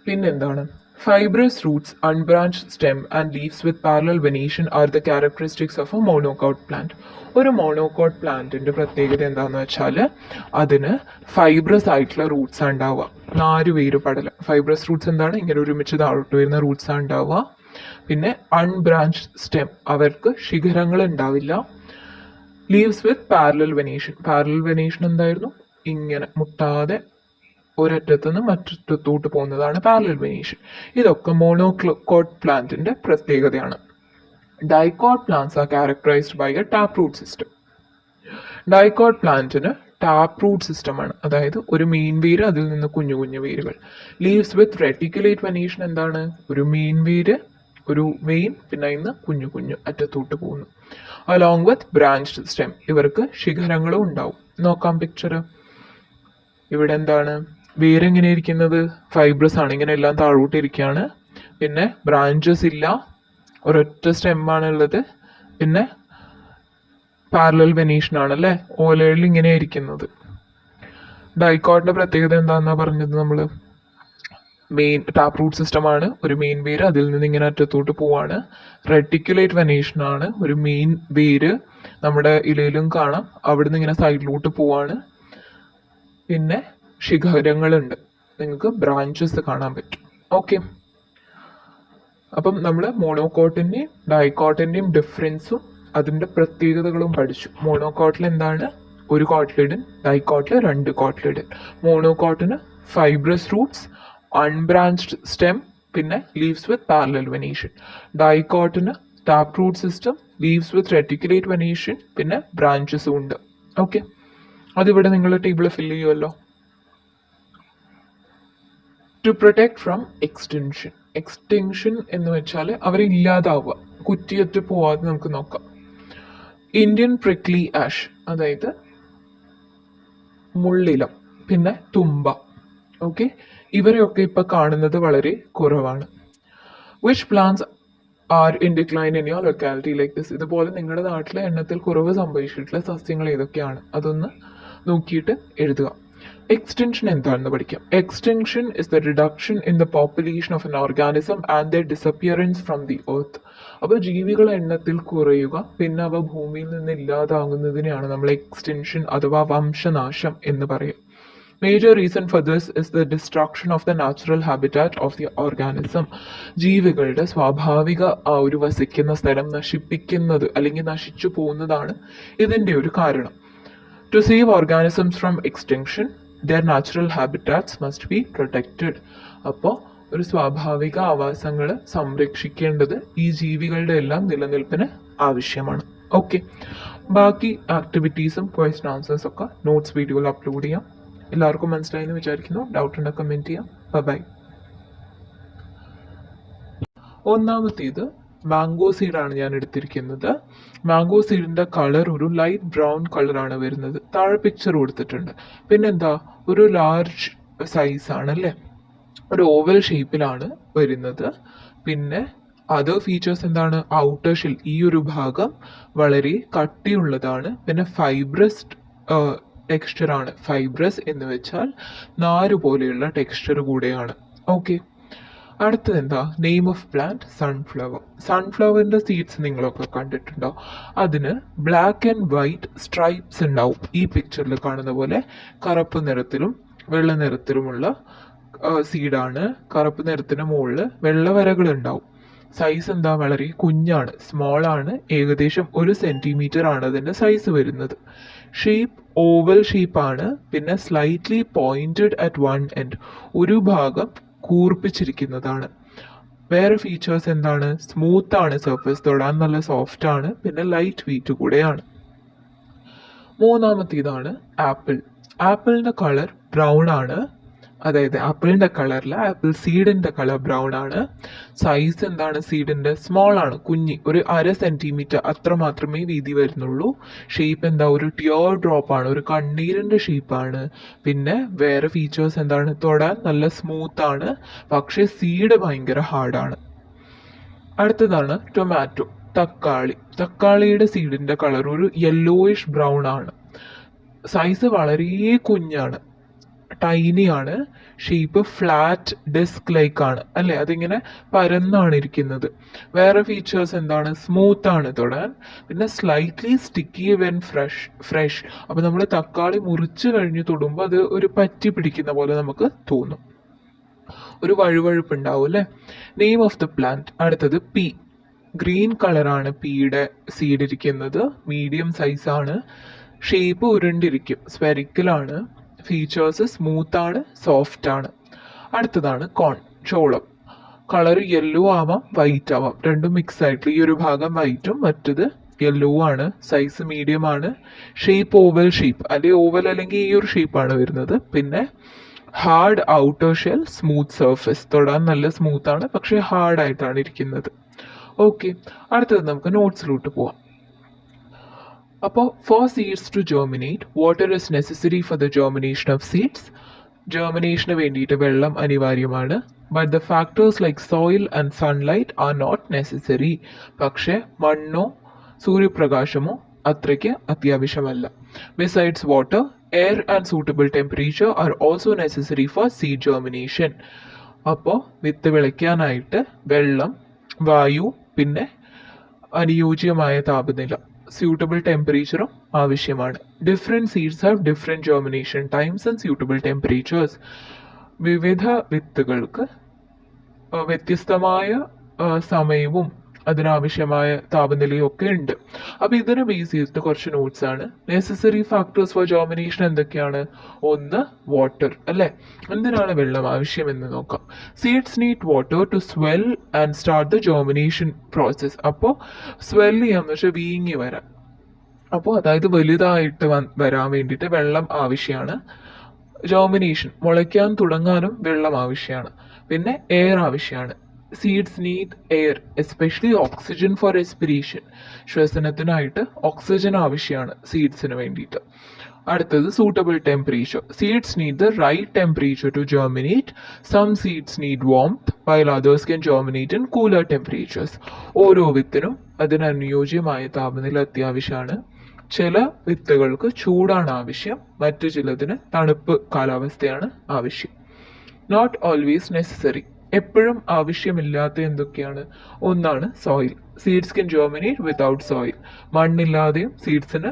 പിന്നെന്താണ്? Fibrous roots, unbranched stem and leaves with parallel venation are the characteristics of A monocot plant. ഒരു മോണോകോട്ട് പ്ലാന്റിന്റെ പ്രത്യേകത എന്താണെന്ന് വെച്ചാൽ അതിന് ഫൈബ്രസ് ആയിട്ടുള്ള റൂട്ട്സ് ഉണ്ടാവുക, നാരുവേര് പടലം. ഫൈബ്രസ് റൂട്ട്സ് എന്താണ്? ഇങ്ങനെ ഒരുമിച്ച് താഴോട്ട് വരുന്ന റൂട്ട്സ് ഉണ്ടാവുക. പിന്നെ അൺബ്രാഞ്ച്ഡ് സ്റ്റെം, അവർക്ക് ശിഖരങ്ങൾ ഉണ്ടാവില്ല. Leaves with parallel venation. Parallel venation എന്തായിരുന്നു? ഇങ്ങനെ മുട്ടാതെ ഒരറ്റത്ത് നിന്ന് മറ്റൊറ്റത്തോട്ട് പോകുന്നതാണ് പാരലൽ വെനേഷൻ. ഇതൊക്കെ മോണോകോട്ട് പ്ലാന്റിന്റെ പ്രത്യേകതയാണ്. Dicot plants are characterised by a tap root system. Dicot പ്ലാന്റിന് ടാപ്പ് റൂട്ട് സിസ്റ്റമാണ്, അതായത് ഒരു മെയിൻ വേര്, അതിൽ നിന്ന് കുഞ്ഞു കുഞ്ഞു വേരുകൾ. ലീവ്സ് വിത്ത് റെറ്റിക്കുലേറ്റ് വെനേഷൻ എന്താണ്? ഒരു മെയിൻ വേര്, ഒരു വെയിൻ, പിന്നെ ഇന്ന് കുഞ്ഞു കുഞ്ഞു അറ്റത്തോട്ട് പോകുന്നു. അലോങ് വിത്ത് ബ്രാഞ്ച്ഡ് സ്റ്റെം, ഇവർക്ക് ശിഖരങ്ങളും ഉണ്ടാവും. നോക്കാം പിക്ചർ. ഇവിടെ എന്താണ്? വേരെങ്ങനെ ഇരിക്കുന്നത്? ഫൈബ്രസ് ആണ്, ഇങ്ങനെ എല്ലാം താഴോട്ട് ഇരിക്കുകയാണ്. പിന്നെ ബ്രാഞ്ചസ് ഇല്ല, ഒരൊറ്റ സ്റ്റെം ആണുള്ളത്. പിന്നെ പാരലൽ വെനേഷൻ ആണല്ലേ, ഓലകളിൽ ഇങ്ങനെ ഇരിക്കുന്നത്. ഡൈക്കോട്ടിന്റെ പ്രത്യേകത എന്താണെന്നാ പറഞ്ഞത് നമ്മൾ? മെയിൻ ടാപ്പ് റൂട്ട് സിസ്റ്റം ആണ്, ഒരു മെയിൻ വേര്, അതിൽ നിന്ന് ഇങ്ങനെ അറ്റത്തോട്ട് പോവാണ്. റെറ്റിക്കുലേറ്റ് വെനേഷൻ ആണ്, ഒരു മെയിൻ വേര് നമ്മുടെ ഇലയിലും കാണാം, അവിടുന്ന് ഇങ്ങനെ സൈഡിലോട്ട് പോവാണ്. പിന്നെ ശിഖരങ്ങളുണ്ട്, നിങ്ങൾക്ക് ബ്രാഞ്ചസ് കാണാൻ പറ്റും. ഓക്കെ, അപ്പം നമ്മൾ മോണോകോട്ടിന്റെയും ഡൈക്കോട്ടിന്റെയും ഡിഫറൻസും അതിന്റെ പ്രത്യേകതകളും പഠിച്ചു. മോണോകോട്ടിൽ എന്താണ്? ഒരു കോട്ട്ലിഡൻ, ഡൈക്കോട്ടിൽ 2 കോട്ട്ലിഡൻ. മോണോകോട്ടിന് ഫൈബ്രസ് റൂട്ട്സ്, അൺബ്രാഞ്ച്ഡ് സ്റ്റെം, പിന്നെ ലീവ്സ് വിത്ത് പാരലൽ വെനേഷൻ. ഡൈക്കോട്ടിന് tap root system, leaves with reticulate venation, പിന്നെ ബ്രാഞ്ചസും ഉണ്ട്. ഓക്കെ, അതിവിടെ നിങ്ങൾ ടേബിൾ ഫില്ല് ചെയ്യുമല്ലോ. To protect from extension. Extension എന്ന് വെച്ചാൽ അവരെ ഇല്ലാതാവുക, കുറ്റിയറ്റ് പോവാതെ നമുക്ക് നോക്കാം. ഇന്ത്യൻ പ്രിക്ലി ആഷ്, അതായത് മുള്ളിലം, പിന്നെ തുമ്പ. ഓക്കെ, ഇവരെയൊക്കെ ഇപ്പൊ കാണുന്നത് വളരെ കുറവാണ്. Which plants are in decline in your locality like this? ഇതുപോലെ നിങ്ങളുടെ നാട്ടിലെ എണ്ണത്തിൽ കുറവ് സംഭവിച്ചിട്ടുള്ള സസ്യങ്ങൾ ഏതൊക്കെയാണ്? അതൊന്ന് നോക്കിയിട്ട് എഴുതുക. എക്സ്റ്റെൻഷൻ എന്താണെന്ന് പഠിക്കാം. Extension is the reduction in the population of N organism and the disappearance from the earth. അപ്പോൾ ജീവികളുടെ എണ്ണത്തിൽ കുറയുക, പിന്നെ അവ ഭൂമിയിൽ നിന്ന് ഇല്ലാതാകുന്നതിനെയാണ് നമ്മൾ എക്സ്റ്റെൻഷൻ അഥവാ വംശനാശം എന്ന് പറയും. Major reason for this is the destruction of the natural habitat of the organism. ജീവികളുടെ സ്വാഭാവിക ആ ഒരു വസിക്കുന്ന സ്ഥലം നശിപ്പിക്കുന്നത് അല്ലെങ്കിൽ നശിച്ചു പോകുന്നതാണ് ഇതിൻ്റെ ഒരു കാരണം. To save organisms from extinction, their natural habitats must be protected. അപ്പോൾ ഒരു സ്വാഭാവിക ആവാസങ്ങൾ സംരക്ഷിക്കേണ്ടത് ഈ ജീവികളുടെ എല്ലാം നിലനിൽപ്പിന് ആവശ്യമാണ്. ഓക്കെ, ബാക്കി ആക്ടിവിറ്റീസും ക്വസ്റ്റൻ ആൻസേഴ്സ് ഒക്കെ നോട്ട്സ് വീഡിയോയിൽ അപ്ലോഡ് ചെയ്യാം. എല്ലാവർക്കും മനസ്സിലായെന്ന് വിചാരിക്കുന്നു. ഡൗട്ട് ഉണ്ടെങ്കിൽ കമൻറ്റ് ചെയ്യാം. ബൈ. ഒന്നാമത്തേത് മാംഗോ സീഡാണ് ഞാൻ എടുത്തിരിക്കുന്നത്. മാംഗോ സീഡിന്റെ കളർ ഒരു ലൈറ്റ് ബ്രൗൺ കളറാണ് വരുന്നത്. താഴെ പിക്ചർ കൊടുത്തിട്ടുണ്ട്. പിന്നെന്താ, ഒരു ലാർജ് സൈസ് ആണ് അല്ലേ, ഒരു ഓവൽ ഷേപ്പിലാണ് വരുന്നത്. പിന്നെ അതർ ഫീച്ചേഴ്സ് എന്താണ്? ഔട്ടർ ഷെൽ, ഈ ഒരു ഭാഗം വളരെ കട്ടിയുള്ളതാണ്. പിന്നെ ഫൈബ്രസ് ടെക്സ്ചർ ആണ്. ഫൈബ്രസ് എന്ന് വെച്ചാൽ നാര് പോലെയുള്ള ടെക്സ്ചർ കൂടെയാണ്. ഓക്കെ, അടുത്തത് എന്താ? Name of plant sunflower. സൺഫ്ലവറിന്റെ സീഡ്സ് നിങ്ങളൊക്കെ കണ്ടിട്ടുണ്ടോ? അതിന് ബ്ലാക്ക് ആൻഡ് വൈറ്റ് സ്ട്രൈപ്സ് ഉണ്ടാവും. ഈ പിക്ചറിൽ കാണുന്ന പോലെ കറുപ്പ് നിറത്തിലും വെള്ള നിറത്തിലുമുള്ള സീഡാണ്. കറുപ്പ് നിറത്തിന് മുകളിൽ വെള്ള വരകൾ ഉണ്ടാവും. സൈസ് എന്താ? വളരെ കുഞ്ഞാണ്, സ്മോൾ ആണ്. ഏകദേശം 1 സെന്റിമീറ്റർ ആണ് അതിന്റെ സൈസ് വരുന്നത്. ഷേപ്പ് ഓവൽ ഷേപ്പാണ്. പിന്നെ slightly pointed at one end, ഒരു ഭാഗം കൂർപ്പിച്ചിരിക്കുന്നതാണ്. വേറെ ഫീച്ചേഴ്സ് എന്താണ്? സ്മൂത്ത് ആണ്, സർഫസ് തൊടാൻ നല്ല സോഫ്റ്റ് ആണ്. പിന്നെ ലൈറ്റ് വെയിറ്റ് കൂടെയാണ്. മൂന്നാമത്തേതാണ് ആപ്പിൾ. ആപ്പിളിന്റെ കളർ ബ്രൗൺ ആണ്. അതായത് ആപ്പിളിന്റെ കളറിൽ ആപ്പിൾ സീഡിന്റെ കളർ ബ്രൗൺ ആണ്. സൈസ് എന്താണ്? സീഡിന്റെ സ്മോൾ ആണ്, കുഞ്ഞി, ഒരു 1/2 സെന്റിമീറ്റർ അത്ര മാത്രമേ വീതി വരുന്നുള്ളൂ. ഷേപ്പ് എന്താ? ഒരു ടിയർ ഡ്രോപ്പ് ആണ്, ഒരു കണ്ണീരിന്റെ ഷേപ്പാണ്. പിന്നെ വേറെ ഫീച്ചേഴ്സ് എന്താണ്? തൊടാൻ നല്ല സ്മൂത്ത് ആണ്, പക്ഷെ സീഡ് ഭയങ്കര ഹാർഡാണ്. അടുത്തതാണ് ടൊമാറ്റോ. തക്കാളിയുടെ സീഡിന്റെ കളർ ഒരു യെല്ലോയിഷ് ബ്രൗൺ ആണ്. സൈസ് വളരെ കുഞ്ഞാണ്, ടൈനി ആണ്. ഷേപ്പ് ഫ്ലാറ്റ് ഡിസ്ക് ലൈക്ക് ആണ് അല്ലെ, അതിങ്ങനെ പരന്നാണ് ഇരിക്കുന്നത്. വേറെ ഫീച്ചേഴ്സ് എന്താണ്? സ്മൂത്ത് ആണ് തൊടാൻ, പിന്നെ സ്ലൈറ്റ്ലി സ്റ്റിക്കി വെൻ ഫ്രഷ്. അപ്പൊ നമ്മൾ തക്കാളി മുറിച്ച് കഴിഞ്ഞ് തൊടുമ്പോൾ അത് ഒരു പറ്റി പിടിക്കുന്ന പോലെ നമുക്ക് തോന്നും, ഒരു വഴുവഴുപ്പ് ഉണ്ടാവും അല്ലെ. Name of the plant. അടുത്തത് പീ. ഗ്രീൻ കളറാണ് പീയുടെ സീഡ് ഇരിക്കുന്നത്, മീഡിയം സൈസ് ആണ്. ഷേപ്പ് ഉരുണ്ടിരിക്കും, സ്പെറിക്കൽ ആണ്. ഫീച്ചേഴ്സ് സ്മൂത്ത് ആണ്, സോഫ്റ്റ് ആണ്. അടുത്തതാണ് കോൺ, ചോളം. കളർ യെല്ലോ ആവാം, വൈറ്റ് ആവാം, രണ്ടും മിക്സ് ആയിട്ടുള്ള. ഈ ഒരു ഭാഗം വൈറ്റും മറ്റത് യെല്ലോ ആണ്. സൈസ് മീഡിയം ആണ്. ഷേപ്പ് ഓവൽ ഷേപ്പ്, അല്ലെങ്കിൽ ഓവൽ അല്ലെങ്കിൽ ഈ ഒരു ഷേപ്പാണ് വരുന്നത്. പിന്നെ hard outer shell, smooth surface. തൊടാൻ നല്ല സ്മൂത്ത് ആണ്, പക്ഷെ ഹാർഡ് ആയിട്ടാണ് ഇരിക്കുന്നത്. ഓക്കെ, അടുത്തത് നമുക്ക് നോട്ട്സിലോട്ട് പോവാം. അപ്പോൾ for seeds to germinate, water is necessary for the germination of seeds. ജെർമിനേഷന് വേണ്ടിയിട്ട് വെള്ളം അനിവാര്യമാണ്. But the factors like soil and sunlight are not necessary. പക്ഷേ മണ്ണോ സൂര്യപ്രകാശമോ അത്രയ്ക്ക് അത്യാവശ്യമല്ല. Besides water, air and suitable temperature are also necessary for seed germination. അപ്പോൾ വിത്ത് വിളയ്ക്കാനായിട്ട് വെള്ളം, വായു, പിന്നെ അനുയോജ്യമായ താപനില, സ്യൂട്ടബിൾ ടെമ്പറേച്ചറും ആവശ്യമാണ്. Different seeds have different germination times and suitable temperatures. വിവിധ വിത്തുകൾക്ക് വ്യത്യസ്തമായ സമയവും അതിനാവശ്യമായ താപനിലയും ഒക്കെ ഉണ്ട്. അപ്പൊ ഇതിനെ ബേസ് ചെയ്തിട്ട് കുറച്ച് നോട്ട്സ് ആണ്. നെസസറി ഫാക്ടേഴ്സ് ഫോർ ജെർമിനേഷൻ എന്തൊക്കെയാണ്? ഒന്ന് വാട്ടർ അല്ലെ, എന്തിനാണ് വെള്ളം ആവശ്യമെന്ന് നോക്കാം. Seeds need water to swell and start the germination process. അപ്പോൾ സ്വെൽ ചെയ്യാന്ന് വെച്ചാൽ വീങ്ങി വരാൻ, അപ്പോൾ അതായത് വലുതായിട്ട് വരാൻ വേണ്ടിയിട്ട് വെള്ളം ആവശ്യമാണ്. ജെർമിനേഷൻ, മുളയ്ക്കാൻ തുടങ്ങാനും വെള്ളം ആവശ്യമാണ്. പിന്നെ എയർ ആവശ്യമാണ്. Seeds need air, especially oxygen for respiration. ശ്വസനത്തിനായിട്ട് ഓക്സിജൻ ആവശ്യമാണ് സീഡ്സിന് വേണ്ടിയിട്ട്. അടുത്തത് suitable temperature. Seeds need the right temperature to germinate. Some seeds need warmth while others can germinate in cooler temperatures. ഓരോ വിത്തിനും അതിന് അനുയോജ്യമായ താപനില അത്യാവശ്യമാണ്. ചില വിത്തുകൾക്ക് ചൂടാണ് ആവശ്യം, മറ്റു ചിലതിന് തണുപ്പ് കാലാവസ്ഥയാണ് ആവശ്യം. നോട്ട് ഓൾവേസ് നെസസറി, എപ്പോഴും ആവശ്യമില്ലാത്ത എന്തൊക്കെയാണ്? ഒന്നാണ് soil. Seeds can germinate without soil. മണ്ണില്ലാതെയും സീഡ്സിന്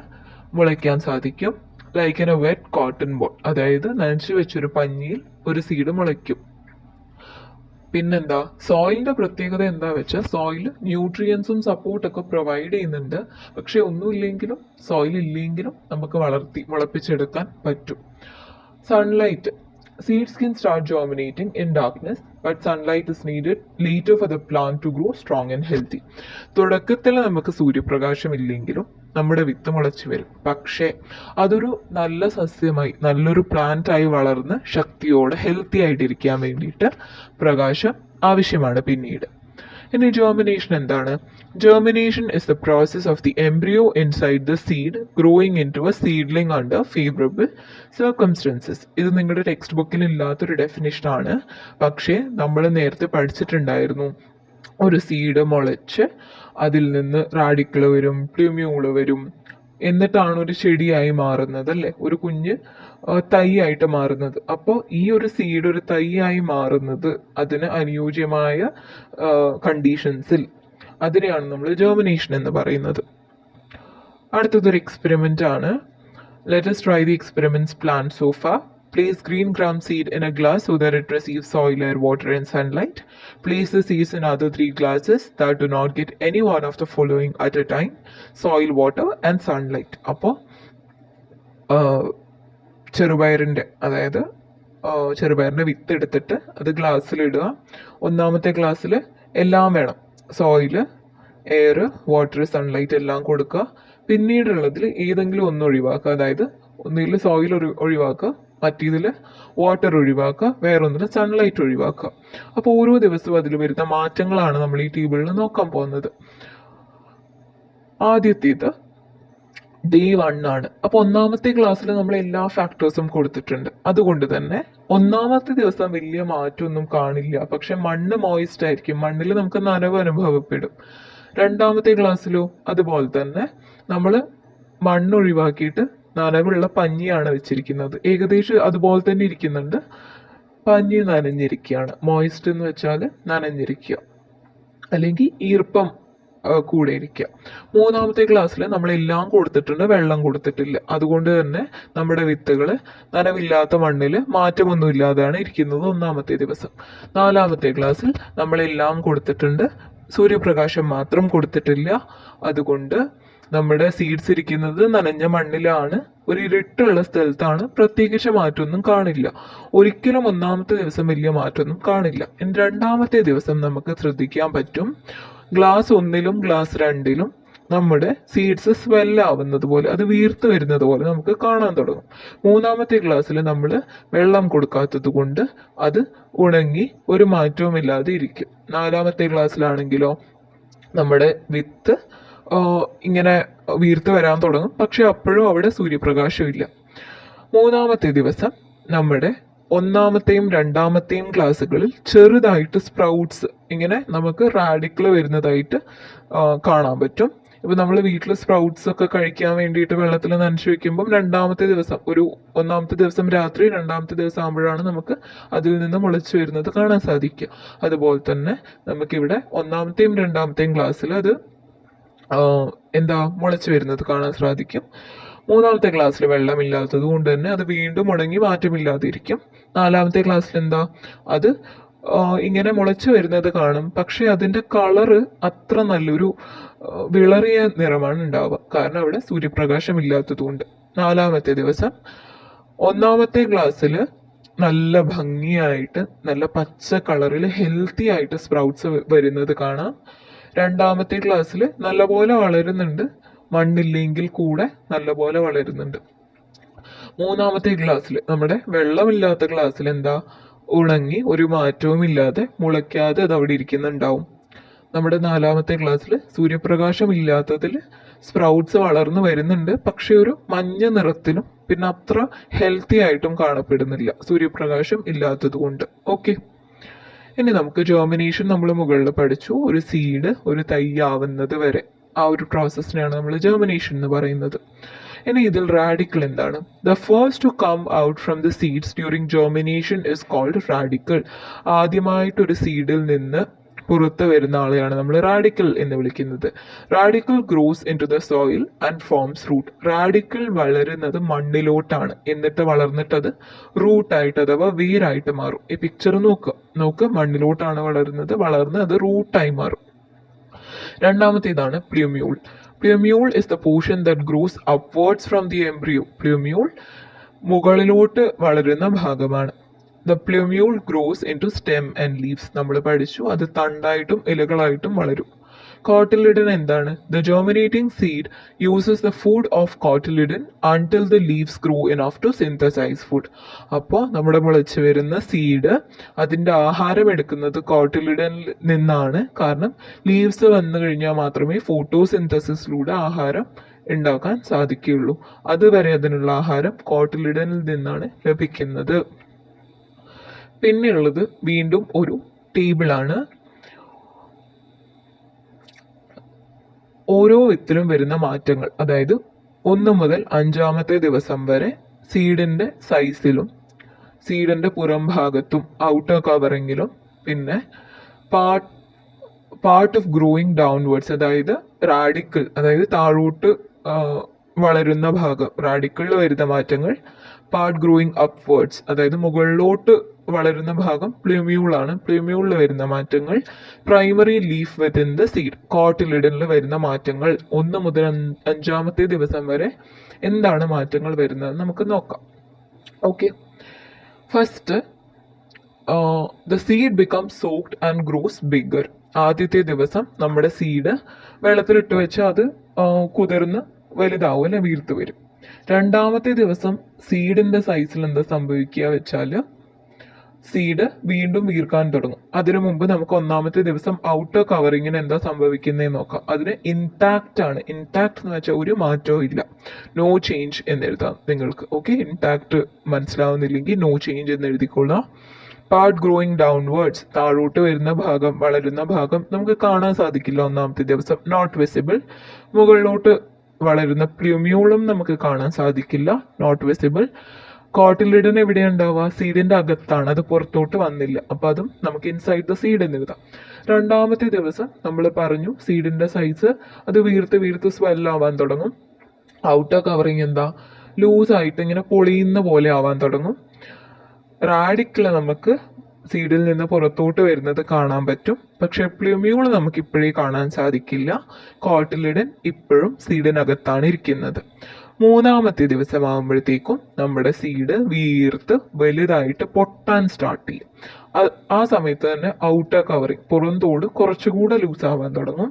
മുളയ്ക്കാൻ സാധിക്കും. Like in a wet cotton ball, അതായത് നനച്ചു വെച്ചൊരു പഞ്ഞിയിൽ ഒരു സീഡ് മുളയ്ക്കും. പിന്നെന്താ, സോയിലിന്റെ പ്രത്യേകത എന്താ വെച്ചാൽ സോയിൽ ന്യൂട്രിയൻസും സപ്പോർട്ടൊക്കെ പ്രൊവൈഡ് ചെയ്യുന്നുണ്ട്. പക്ഷെ ഒന്നുമില്ലെങ്കിലും സോയിൽ ഇല്ലെങ്കിലും നമുക്ക് മുളപ്പിച്ചെടുക്കാൻ പറ്റും. Sunlight. Seeds can start germinating in darkness, but sunlight is needed later for the plant to grow strong and healthy. തുടക്കത്തിൽ നമുക്ക് സൂര്യപ്രകാശം ഇല്ലെങ്കിലും നമ്മുടെ വിത്ത് മുളച്ചു വരും. പക്ഷേ അതൊരു നല്ല സസ്യമായി, നല്ലൊരു പ്ലാന്റ് ആയി വളർന്ന് ശക്തിയോടെ ഹെൽത്തി ആയിട്ടിരിക്കാൻ വേണ്ടിയിട്ട് പ്രകാശം ആവശ്യമാണ് പിന്നീട്. ഇനി ജെർമിനേഷൻ എന്താണ്? Germination is the process of the embryo inside the seed growing into a seedling under favourable circumstances. ഇത് നിങ്ങളുടെ ടെക്സ്റ്റ് ബുക്കിൽ ഇല്ലാത്തൊരു ഡെഫിനിഷൻ ആണ്, പക്ഷേ നമ്മൾ നേരത്തെ പഠിച്ചിട്ടുണ്ടായിരുന്നു. ഒരു സീഡ് മുളച്ച് അതിൽ നിന്ന് റാഡിക്കിൾ വരും, പ്ലൂമ്യൂള് വരും, എന്നിട്ടാണ് ഒരു ചെടിയായി മാറുന്നത് അല്ലേ, ഒരു കുഞ്ഞ് തൈ ആയിട്ട് മാറുന്നത്. അപ്പോൾ ഈ ഒരു സീഡ് ഒരു തൈ ആയി മാറുന്നത് അതിന് അനുയോജ്യമായ കണ്ടീഷൻസിൽ, അതിനെയാണ് നമ്മൾ ജെർമിനേഷൻ എന്ന് പറയുന്നത്. അടുത്തതൊരു എക്സ്പെരിമെന്റ് ആണ്. Let us try the experiments planned so far. Place green gram seed in a glass so that it receives soil, air, water and sunlight. Place the seeds in other 3 glasses that do not get any one of the following at a time: soil, water and sunlight. അപ്പോൾ ചെറുപയറിൻ്റെ വിത്ത് എടുത്തിട്ട് അത് ഗ്ലാസ്സിലിടുക. ഒന്നാമത്തെ ഗ്ലാസ്സിൽ എല്ലാം വേണം, soil, air, water, sunlight എല്ലാം കൊടുക്കുക. പിന്നീടുള്ളതിൽ ഏതെങ്കിലും ഒന്ന് ഒഴിവാക്കുക, അതായത് ഒന്നിൽ സോയിൽ ഒഴിവാക്കുക, മറ്റേതിൽ വാട്ടർ ഒഴിവാക്കുക, വേറൊന്നിൽ സൺലൈറ്റ് ഒഴിവാക്കുക. അപ്പോൾ ഓരോ ദിവസവും അതിൽ വരുന്ന മാറ്റങ്ങളാണ് നമ്മൾ ഈ ടേബിളിൽ നോക്കാൻ പോകുന്നത്. ആദ്യത്തേത് ഡേ 1 ആണ്. അപ്പോൾ ഒന്നാമത്തെ ക്ലാസ്സിൽ നമ്മൾ എല്ലാ ഫാക്ടേഴ്സും കൊടുത്തിട്ടുണ്ട്. അതുകൊണ്ട് തന്നെ ഒന്നാമത്തെ ദിവസം വലിയ മാറ്റമൊന്നും കാണില്ല, പക്ഷെ മണ്ണ് മോയിസ്റ്റ് ആയിരിക്കും, മണ്ണിൽ നമുക്ക് നനവ് അനുഭവപ്പെടും. രണ്ടാമത്തെ ക്ലാസ്സിലോ അതുപോലെ തന്നെ നമ്മൾ മണ്ണ് ഒഴിവാക്കിയിട്ട് നനവുള്ള പഞ്ഞിയാണ് വെച്ചിരിക്കുന്നത്. ഏകദേശം അതുപോലെ തന്നെ ഇരിക്കുന്നുണ്ട്. പഞ്ഞി നനഞ്ഞിരിക്കുകയാണ്. മോയിസ്റ്റ് എന്ന് വെച്ചാൽ നനഞ്ഞിരിക്കുക, അല്ലെങ്കിൽ ഈർപ്പം കൂടെ ഇരിക്കുക. മൂന്നാമത്തെ ക്ലാസ്സിൽ നമ്മളെല്ലാം കൊടുത്തിട്ടുണ്ട്, വെള്ളം കൊടുത്തിട്ടില്ല. അതുകൊണ്ട് തന്നെ നമ്മുടെ വിത്തുകൾ നനവില്ലാത്ത മണ്ണിൽ മാറ്റമൊന്നുമില്ലാതെയാണ് ഇരിക്കുന്നത് ഒന്നാമത്തെ ദിവസം. നാലാമത്തെ ക്ലാസ്സിൽ നമ്മളെല്ലാം കൊടുത്തിട്ടുണ്ട്, സൂര്യപ്രകാശം മാത്രം കൊടുത്തിട്ടില്ല. അതുകൊണ്ട് നമ്മുടെ സീഡ്സ് ഇരിക്കുന്നത് നനഞ്ഞ മണ്ണിലാണ്, ഒരു ഇരുട്ടുള്ള സ്ഥലത്താണ്. പ്രത്യേകിച്ച് മാറ്റമൊന്നും കാണില്ല. ഒരിക്കലും ഒന്നാമത്തെ ദിവസം വലിയ മാറ്റമൊന്നും കാണില്ല. ഇനി രണ്ടാമത്തെ ദിവസം നമുക്ക് ശ്രദ്ധിക്കാൻ പറ്റും, ഗ്ലാസ് 1-ലും ഗ്ലാസ് 2-ലും നമ്മുടെ സീഡ്സ് സ്വെല്ലാവുന്നത് പോലെ, അത് വീർത്ത് വരുന്നത് പോലെ നമുക്ക് കാണാൻ തുടങ്ങും. മൂന്നാമത്തെ ഗ്ലാസ്സിൽ നമ്മൾ വെള്ളം കൊടുക്കാത്തത് കൊണ്ട് അത് ഉണങ്ങി ഒരു മാറ്റവുമില്ലാതെ ഇരിക്കും. നാലാമത്തെ ഗ്ലാസ്സിലാണെങ്കിലോ നമ്മുടെ വിത്ത് ഇങ്ങനെ വീർത്ത് വരാൻ തുടങ്ങും, പക്ഷെ അപ്പോഴും അവിടെ സൂര്യപ്രകാശമില്ല. മൂന്നാമത്തെ ദിവസം നമ്മുടെ ഒന്നാമത്തെയും രണ്ടാമത്തെയും ക്ലാസ്സുകളിൽ ചെറുതായിട്ട് സ്പ്രൗട്ട്സ് ഇങ്ങനെ നമുക്ക് റാഡിക്കിൾ വരുന്നതായിട്ട് കാണാൻ പറ്റും. ഇപ്പൊ നമ്മൾ വീട്ടിൽ സ്പ്രൗട്ട്സ് ഒക്കെ കഴിക്കാൻ വേണ്ടിയിട്ട് വെള്ളത്തിൽ നനച്ചു വെക്കുമ്പോൾ ഒന്നാമത്തെ ദിവസം രാത്രി, രണ്ടാമത്തെ ദിവസം ആകുമ്പോഴാണ് നമുക്ക് അതിൽ നിന്ന് മുളച്ചു വരുന്നത് കാണാൻ സാധിക്കുക. അതുപോലെ തന്നെ നമുക്കിവിടെ ഒന്നാമത്തെയും രണ്ടാമത്തെയും ക്ലാസ്സിൽ അത് മുളച്ചു വരുന്നത് കാണാൻ സാധിക്കും. മൂന്നാമത്തെ ക്ലാസ്സിൽ വെള്ളമില്ലാത്തത് കൊണ്ട് തന്നെ അത് വീണ്ടും ഉണങ്ങി മാറ്റമില്ലാതെ ഇരിക്കും. നാലാമത്തെ ക്ലാസ്സിൽ അത് ഇങ്ങനെ മുളച്ചു വരുന്നത് കാണും, പക്ഷെ അതിന്റെ കളറ് അത്ര നല്ലൊരു വിളറിയ നിറമാണ് ഉണ്ടാവുക, കാരണം അവിടെ സൂര്യപ്രകാശം ഇല്ലാത്തത് കൊണ്ട്. നാലാമത്തെ ദിവസം ഒന്നാമത്തെ ക്ലാസ്സിൽ നല്ല ഭംഗിയായിട്ട് നല്ല പച്ച കളറിൽ ഹെൽത്തി ആയിട്ട് സ്പ്രൗട്ട്സ് വരുന്നത് കാണാം. രണ്ടാമത്തെ ക്ലാസ്സിൽ നല്ലപോലെ വളരുന്നുണ്ട്, മണ്ണില്ലെങ്കിൽ കൂടെ നല്ലപോലെ വളരുന്നുണ്ട്. മൂന്നാമത്തെ ക്ലാസ്സിൽ, നമ്മുടെ വെള്ളമില്ലാത്ത ക്ലാസ്സിൽ ഉണങ്ങി ഒരു മാറ്റവും ഇല്ലാതെ മുളയ്ക്കാതെ അത് അവിടെ ഇരിക്കുന്നുണ്ടാവും. നമ്മുടെ നാലാമത്തെ ക്ലാസ്സിൽ സൂര്യപ്രകാശം ഇല്ലാത്തതിൽ സ്പ്രൗട്ട്സ് വളർന്നു വരുന്നുണ്ട്, പക്ഷെ ഒരു മഞ്ഞ നിറത്തിലും പിന്നെ അത്ര ഹെൽത്തി ആയിട്ടും കാണപ്പെടുന്നില്ല, സൂര്യപ്രകാശം ഇല്ലാത്തത് കൊണ്ട്. ഓക്കെ, ഇനി നമുക്ക് ജെർമിനേഷൻ നമ്മൾ മുകളിൽ പഠിച്ചു. ഒരു സീഡ് ഒരു തൈ ആവുന്നത് വരെ ആ ഒരു പ്രോസസ്സിനെയാണ് നമ്മൾ ജെർമിനേഷൻ എന്ന് പറയുന്നത്. ഇനി ഇതിൽ റാഡിക്കിൾ എന്താണ്? The first to come out from the seeds during germination is called radicle. ആദ്യമായിട്ടൊരു സീഡിൽ നിന്ന് പുറത്ത് വരുന്ന ആളെയാണ് നമ്മൾ റാഡിക്കിൾ എന്ന് വിളിക്കുന്നത്. Radicle grows into the soil and forms root. Radicle വളരുന്നത് മണ്ണിലോട്ടാണ്, എന്നിട്ട് വളർന്നിട്ടത് റൂട്ടായിട്ട് അഥവാ വേരായിട്ട് മാറും. ഈ പിക്ചർ നോക്ക്, മണ്ണിലോട്ടാണ് വളർന്ന് അത് റൂട്ടായി മാറും. രണ്ടാമത്തേതാണ് plumule. Plumule is the portion that grows upwards from the embryo. Plumule മുകളിലോട്ട് വളരുന്ന ഭാഗമാണ്. The plumule grows into stem and leaves. നമ്മൾ പഠിച്ചു, അത് തണ്ടായിട്ടും ഇലകളായിട്ടും വളരും. കോട്ടിലിഡൻ എന്താണ്? The germinating seed uses the food of cotyledon until the leaves grow enough to synthesize food. അപ്പോൾ നമ്മുടെ മുളച്ച് വരുന്ന സീഡ് അതിൻ്റെ ആഹാരം എടുക്കുന്നത് കോട്ടിലിഡനിൽ നിന്നാണ്. കാരണം ലീവ്സ് വന്നു കഴിഞ്ഞാൽ മാത്രമേ ഫോട്ടോസിന്തസിസിലൂടെ ആഹാരം ഉണ്ടാക്കാൻ സാധിക്കുകയുള്ളൂ. അതുവരെ അതിനുള്ള ആഹാരം കോട്ടിലിഡനിൽ നിന്നാണ് ലഭിക്കുന്നത്. പിന്നെയുള്ളത് വീണ്ടും ഒരു ടേബിളാണ്. ഓരോ വിത്തിലും വരുന്ന മാറ്റങ്ങൾ, അതായത് 1 മുതൽ 5-ാമത്തെ ദിവസം വരെ സീഡിന്റെ സൈസിലും സീഡിന്റെ പുറം ഭാഗത്തും ഔട്ടർ കവറിങ്ങിലും പിന്നെ പാർട്ട് ഓഫ് ഗ്രോയിങ് ഡൗൺവേർഡ്സ്, അതായത് റാഡിക്കിൾ, അതായത് താഴോട്ട് വളരുന്ന ഭാഗം, റാഡിക്കിളിൽ വരുന്ന മാറ്റങ്ങൾ. പാർട്ട് ഗ്രോയിങ് അപ്വേർഡ്സ്, അതായത് മുകളിലോട്ട് വളരുന്ന ഭാഗം പ്ലൂമ്യൂളാണ്. പ്ലൂമ്യൂളിൽ വരുന്ന മാറ്റങ്ങൾ. Primary leaf within the seed, കോട്ടിലിഡനിൽ വരുന്ന മാറ്റങ്ങൾ. 1 മുതൽ 5-ാമത്തെ ദിവസം വരെ എന്താണ് മാറ്റങ്ങൾ വരുന്നത് നമുക്ക് നോക്കാം. Okay, first the seed become soaked and gross bigger. ആദ്യത്തെ ദിവസം നമ്മുടെ സീഡ് വെള്ളത്തിലിട്ട് വെച്ച് അത് കുതിർന്ന് വലുതാവും, അല്ലെ വീർത്ത് വരും. രണ്ടാമത്തെ ദിവസം സീഡിന്റെ സൈസിൽ സംഭവിക്കുക വെച്ചാൽ സീഡ് വീണ്ടും വീർക്കാൻ തുടങ്ങും. അതിനു മുമ്പ് നമുക്ക് 1-ാമത്തെ ദിവസം ഔട്ടർ കവറിങ്ങിന് സംഭവിക്കുന്നതെന്ന് നോക്കാം. അതിന് ഇൻടാക്റ്റ് ആണ്. ഇൻടാക്ട് എന്ന് വെച്ചാൽ ഒരു മാറ്റവും ഇല്ല, നോ ചേഞ്ച് എന്ന് എഴുതാം നിങ്ങൾക്ക്. ഓക്കെ, ഇൻടാക്ട് മനസ്സിലാവുന്നില്ലെങ്കിൽ നോ ചേഞ്ച് എന്ന് എഴുതിക്കൊള്ളാം. പാർട്ട് ഗ്രോയിങ് ഡൗൺവേർഡ്സ്, താഴോട്ട് വരുന്ന ഭാഗം, വളരുന്ന ഭാഗം നമുക്ക് കാണാൻ സാധിക്കില്ല ഒന്നാമത്തെ ദിവസം. നോട്ട് വിസിബിൾ, മുകളിലോട്ട് വളരുന്ന പ്ലൂമ്യൂളും നമുക്ക് കാണാൻ സാധിക്കില്ല. Not visible. കോട്ടിലിഡൻ എവിടെ ഉണ്ടാവുക? സീഡിന്റെ അകത്താണ്, അത് പുറത്തോട്ട് വന്നില്ല. അപ്പൊ അതും നമുക്ക് ഇൻസൈഡ് ദ സീഡ് എന്ന് എഴുതാം. രണ്ടാമത്തെ ദിവസം നമ്മൾ പറഞ്ഞു സീഡിന്റെ സൈസ് അത് വീർത്ത് വീർത്ത് സ്വെല്ലാവാൻ തുടങ്ങും. ഔട്ടർ കവറിങ് എന്താ? ലൂസായിട്ട് ഇങ്ങനെ പൊളിയുന്ന പോലെ ആവാൻ തുടങ്ങും. റാഡിക്കിള് നമുക്ക് സീഡിൽ നിന്ന് പുറത്തോട്ട് വരുന്നത് കാണാൻ പറ്റും. പക്ഷെ പ്ലൂമ്യൂൾ നമുക്ക് ഇപ്പോഴേ കാണാൻ സാധിക്കില്ല. കോട്ടിലിഡൻ ഇപ്പോഴും സീഡിനകത്താണ് ഇരിക്കുന്നത്. മൂന്നാമത്തെ ദിവസം ആകുമ്പോഴത്തേക്കും നമ്മുടെ സീഡ് വീർത്ത് വലുതായിട്ട് പൊട്ടാൻ സ്റ്റാർട്ട് ചെയ്യും. ആ സമയത്ത് തന്നെ ഔട്ടർ കവറിങ്, പുറന്തോട് കുറച്ചുകൂടെ ലൂസ് ആവാൻ തുടങ്ങും.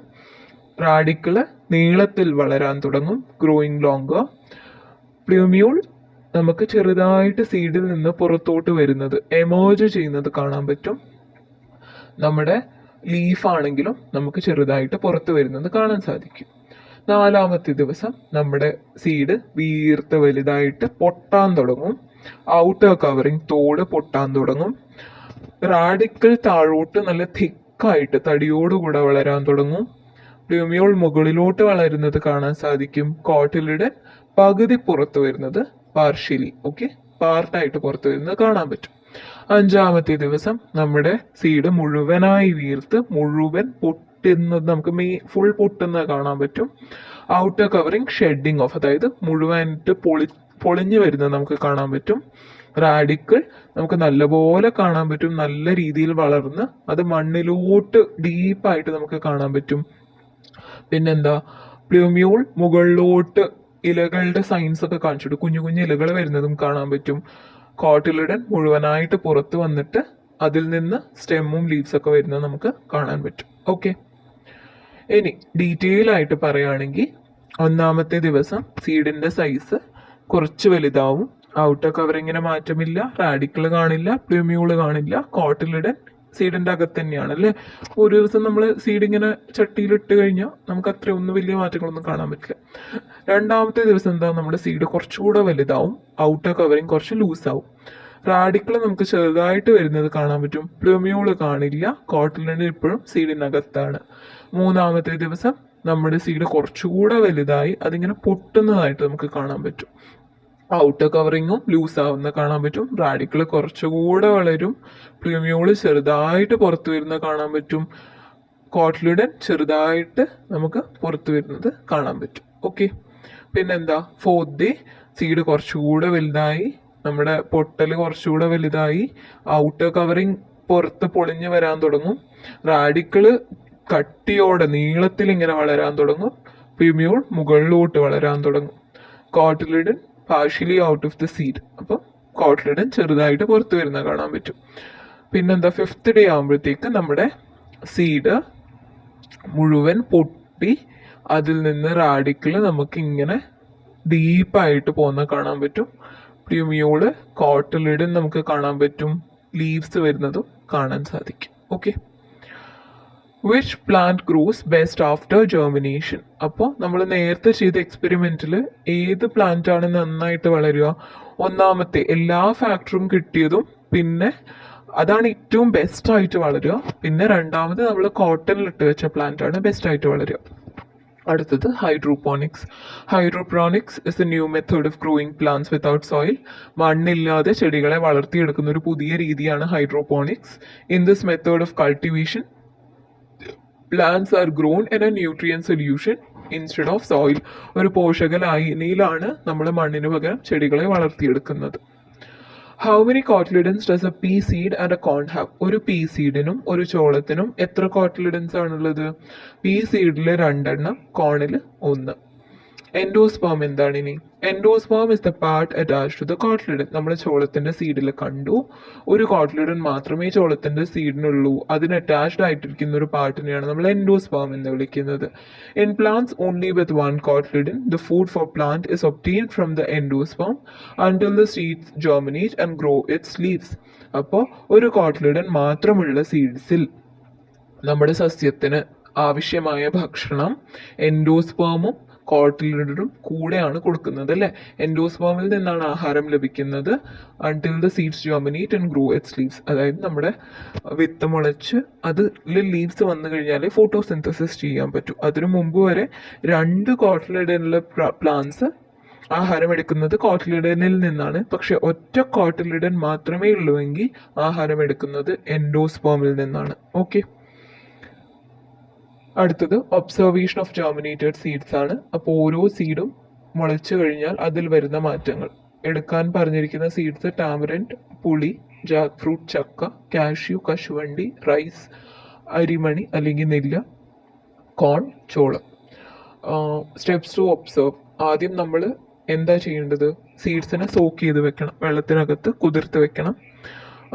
റാഡിക്കിള് നീളത്തിൽ വളരാൻ തുടങ്ങും, ഗ്രോയിങ് ലോങ്കർ. പ്ലൂമ്യൂൾ നമുക്ക് ചെറുതായിട്ട് സീഡിൽ നിന്ന് പുറത്തോട്ട് വരുന്നത്, എമേർജ് ചെയ്യുന്നത് കാണാൻ പറ്റും. നമ്മുടെ ലീഫ് ആണെങ്കിലും നമുക്ക് ചെറുതായിട്ട് പുറത്ത് വരുന്നത് കാണാൻ സാധിക്കും. നാലാമത്തെ ദിവസം നമ്മുടെ സീഡ് വീർത്ത് വലുതായിട്ട് പൊട്ടാൻ തുടങ്ങും. ഔട്ടർ കവറിങ്, തോട് പൊട്ടാൻ തുടങ്ങും. റാഡിക്കൽ താഴോട്ട് നല്ല തിക്കായിട്ട് തടിയോടുകൂടെ വളരാൻ തുടങ്ങും. പ്ലൂമ്യൂൾ മുകളിലോട്ട് വളരുന്നത് കാണാൻ സാധിക്കും. കോട്ടിലിഡൻ പകുതി പുറത്തു വരുന്നത്, പാർഷ്യലി, ഓക്കെ, പാർട്ടായിട്ട് പുറത്തു വരുന്നത് കാണാൻ പറ്റും. അഞ്ചാമത്തെ ദിവസം നമ്മുടെ സീഡ് മുഴുവനായി വീർത്ത് മുഴുവൻ പൊട്ടുന്നത് നമുക്ക് ഫുൾ പൊട്ടുന്നത് കാണാൻ പറ്റും. ഔട്ടർ കവറിങ് ഷെഡിങ് ഓഫ്, അതായത് മുഴുവനായിട്ട് പൊളിഞ്ഞു വരുന്നത് നമുക്ക് കാണാൻ പറ്റും. റാഡിക്കിൾ നമുക്ക് നല്ലപോലെ കാണാൻ പറ്റും, നല്ല രീതിയിൽ വളർന്ന് അത് മണ്ണിലോട്ട് ഡീപ്പായിട്ട് നമുക്ക് കാണാൻ പറ്റും. പിന്നെന്താ, പ്ലൂമ്യൂൾ മുകളിലോട്ട് ഇലകളുടെ സൈൻസ് ഒക്കെ കാണിച്ചിട്ട് കുഞ്ഞു കുഞ്ഞു ഇലകൾ വരുന്നതും കാണാൻ പറ്റും. കോട്ടിലിഡൻ മുഴുവനായിട്ട് പുറത്ത് വന്നിട്ട് അതിൽ നിന്ന് സ്റ്റെമ്മും ലീവ്സ് ഒക്കെ വരുന്നത് നമുക്ക് കാണാൻ പറ്റും. ഓക്കെ, ഇനി ഡീറ്റെയിൽ ആയിട്ട് പറയുകയാണെങ്കിൽ ഒന്നാമത്തെ ദിവസം സീഡിന്റെ സൈസ് കുറച്ച് വലുതാവും. ഔട്ടർ കവറിങ്ങിന് മാറ്റമില്ല, റാഡിക്കിൾ കാണില്ല, പ്ലൂമ്യൂള് കാണില്ല. കോട്ടിലിഡൻ സീഡിന്റെ അകത്ത് തന്നെയാണ് അല്ലേ. ഒരു ദിവസം നമ്മൾ സീഡ് ഇങ്ങനെ ചട്ടിയിലിട്ട് കഴിഞ്ഞാൽ നമുക്ക് അത്രയൊന്നും വലിയ മാറ്റങ്ങളൊന്നും കാണാൻ പറ്റില്ല. രണ്ടാമത്തെ ദിവസം എന്താ, നമ്മുടെ സീഡ് കുറച്ചുകൂടെ വലുതാവും, ഔട്ടർ കവറിങ് കുറച്ച് ലൂസാവും. റാഡിക്കിൾ നമുക്ക് ചെറുതായിട്ട് വരുന്നത് കാണാൻ പറ്റും, പ്ലൂമ്യൂള് കാണില്ല. കോട്ടിലിഡൻ ഇപ്പോഴും സീഡിനകത്താണ്. മൂന്നാമത്തെ ദിവസം നമ്മുടെ സീഡ് കുറച്ചുകൂടെ വലുതായി അതിങ്ങനെ പൊട്ടുന്നതായിട്ട് നമുക്ക് കാണാൻ പറ്റും. ഔട്ടർ കവറിങ്ങും ലൂസ് ആവുന്ന കാണാൻ പറ്റും. റാഡിക്കിൾ കുറച്ചുകൂടെ വളരും, പ്ലൂമ്യൂള് ചെറുതായിട്ട് പുറത്തു വരുന്നത് കാണാൻ പറ്റും. കോട്ടിലിഡൻ ചെറുതായിട്ട് നമുക്ക് പുറത്തു വരുന്നത് കാണാൻ പറ്റും. ഓക്കെ, പിന്നെന്താ, ഫോർത്ത് ഡേ സീഡ് കുറച്ചുകൂടെ വലുതായി, നമ്മുടെ പൊട്ടൽ കുറച്ചുകൂടെ വലുതായി, ഔട്ടർ കവറിങ് പുറത്ത് പൊളിഞ്ഞു വരാൻ തുടങ്ങും. റാഡിക്കിള് കട്ടിയോടെ നീളത്തിൽ ഇങ്ങനെ വളരാൻ തുടങ്ങും. പ്ലൂമ്യൂൾ മുകളിലോട്ട് വളരാൻ തുടങ്ങും. Cotyledon partially out of the seed, അപ്പം കോട്ടിലിഡൻ ചെറുതായിട്ട് പുറത്തു വരുന്ന കാണാൻ പറ്റും. പിന്നെന്താ, ഫിഫ്ത്ത് ഡേ ആകുമ്പോഴത്തേക്ക് നമ്മുടെ സീഡ് മുഴുവൻ പൊട്ടി അതിൽ നിന്ന് റാഡിക്കിള് നമുക്ക് ഇങ്ങനെ ഡീപ്പായിട്ട് പോകുന്ന കാണാൻ പറ്റും. പ്ലൂമ്യൂള്, കോട്ടിലിഡൻ നമുക്ക് കാണാൻ പറ്റും, ലീവ്സ് വരുന്നതും കാണാൻ സാധിക്കും. Okay, which plant gross best after germination. അപ്പോൾ നമ്മൾ നേരത്തെ ചെയ്ത എക്സ്പെരിമെന്റിൽ ഏത് പ്ലാന്റ് ആണ് നന്നായിട്ട് വളരുക? ഒന്നാമത്തെ എല്ലാ ഫാക്ടറും കിട്ടിയതും, പിന്നെ അതാണ് ഏറ്റവും ബെസ്റ്റ് ആയിട്ട് വളരുക. പിന്നെ രണ്ടാമത് നമ്മൾ കോട്ടണിൽ ഇട്ട് വെച്ച പ്ലാന്റ് ആണ് ബെസ്റ്റ് ആയിട്ട് വളരുക. അടുത്തത് hydroponics. Hydroponics is a new method of growing plants without soil. മണ്ണില്ലാതെ ചെടികളെ വളർത്തിയെടുക്കുന്ന ഒരു പുതിയ രീതിയാണ് hydroponics. In this method of cultivation plants are grown in a nutrient solution instead of soil. ഒരു പോഷക ലായനിയിലാണ് നമ്മൾ മണ്ണിന് പകരം ചെടികളെ വളർത്തിയെടുക്കുന്നത്. How many cotyledons does a pea seed and a corn have? ഒരു പീ സീഡിനും ഒരു ചോളത്തിനും എത്ര കോട്ടിലിഡൻസ് ആണുള്ളത്? പീ സീഡിൽ 2 കോണിൽ 1. എൻഡോസ്പേം എന്താണ് ഇനി? Endosperm is the part attached to the cotyledon. നമ്മൾ ചോളത്തിന്റെ സീഡിൽ കണ്ടു, ഒരു കോട്ടിലിഡൻ മാത്രമേ ചോളത്തിന്റെ സീഡിനുള്ളൂ. അതിന് അറ്റാച്ച്ഡ് ആയിട്ടിരിക്കുന്ന ഒരു പാർട്ടിനെയാണ് നമ്മൾ എൻഡോസ്പേം എന്ന് വിളിക്കുന്നത്. In plants only with 1 cotyledon the food four plant is obtained from the endosperm until the seeds germinate and grow it's leaves. അപ്പോൾ ഒരു കോട്ടിലിഡൻ മാത്രമുള്ള സീഡ്സിൽ നമ്മുടെ സസ്യത്തിന് ആവശ്യമായ ഭക്ഷണം എൻഡോസ്പേമും കോട്ടിലിഡനും കൂടെയാണ് കൊടുക്കുന്നത് അല്ലേ. എൻഡോസ്പേമിൽ നിന്നാണ് ആഹാരം ലഭിക്കുന്നത്. Until the seeds germinate and grow it's leaves, അതായത് നമ്മുടെ വിത്ത് മുളച്ച് അതിൽ ലീവ്സ് വന്നു കഴിഞ്ഞാൽ ഫോട്ടോസിന്തസിസ് ചെയ്യാൻ പറ്റും. അതിനു മുമ്പ് വരെ 2 കോട്ടിലിഡനുള്ള പ്ലാന്റ്സ് ആഹാരം എടുക്കുന്നത് കോട്ടിലിഡനിൽ നിന്നാണ്. പക്ഷെ ഒറ്റ കോട്ടിലിഡൻ മാത്രമേ ഉള്ളുവെങ്കിൽ ആഹാരം എടുക്കുന്നത് എൻഡോസ്പേമിൽ നിന്നാണ്. ഓക്കെ, അടുത്തത് ഒബ്സർവേഷൻ ഓഫ് ജെർമിനേറ്റഡ് സീഡ്സ് ആണ്. അപ്പോൾ ഓരോ സീഡും മുളച്ചു കഴിഞ്ഞാൽ അതിൽ വരുന്ന മാറ്റങ്ങൾ എടുക്കാൻ പറഞ്ഞിരിക്കുന്ന സീഡ്സ് ടാമറിൻഡ്, പുളി, ജാക്ക് ഫ്രൂട്ട്, ചക്ക, കാഷ്യൂ, കശുവണ്ടി, റൈസ്, അരിമണി അല്ലെങ്കിൽ നെല്ല്, കോൺ, ചോളം. Steps to observe. ആദ്യം നമ്മൾ എന്താ ചെയ്യേണ്ടത്? സീഡ്സിനെ സോക്ക് ചെയ്ത് വെക്കണം, വെള്ളത്തിനകത്ത് കുതിർത്ത് വെക്കണം.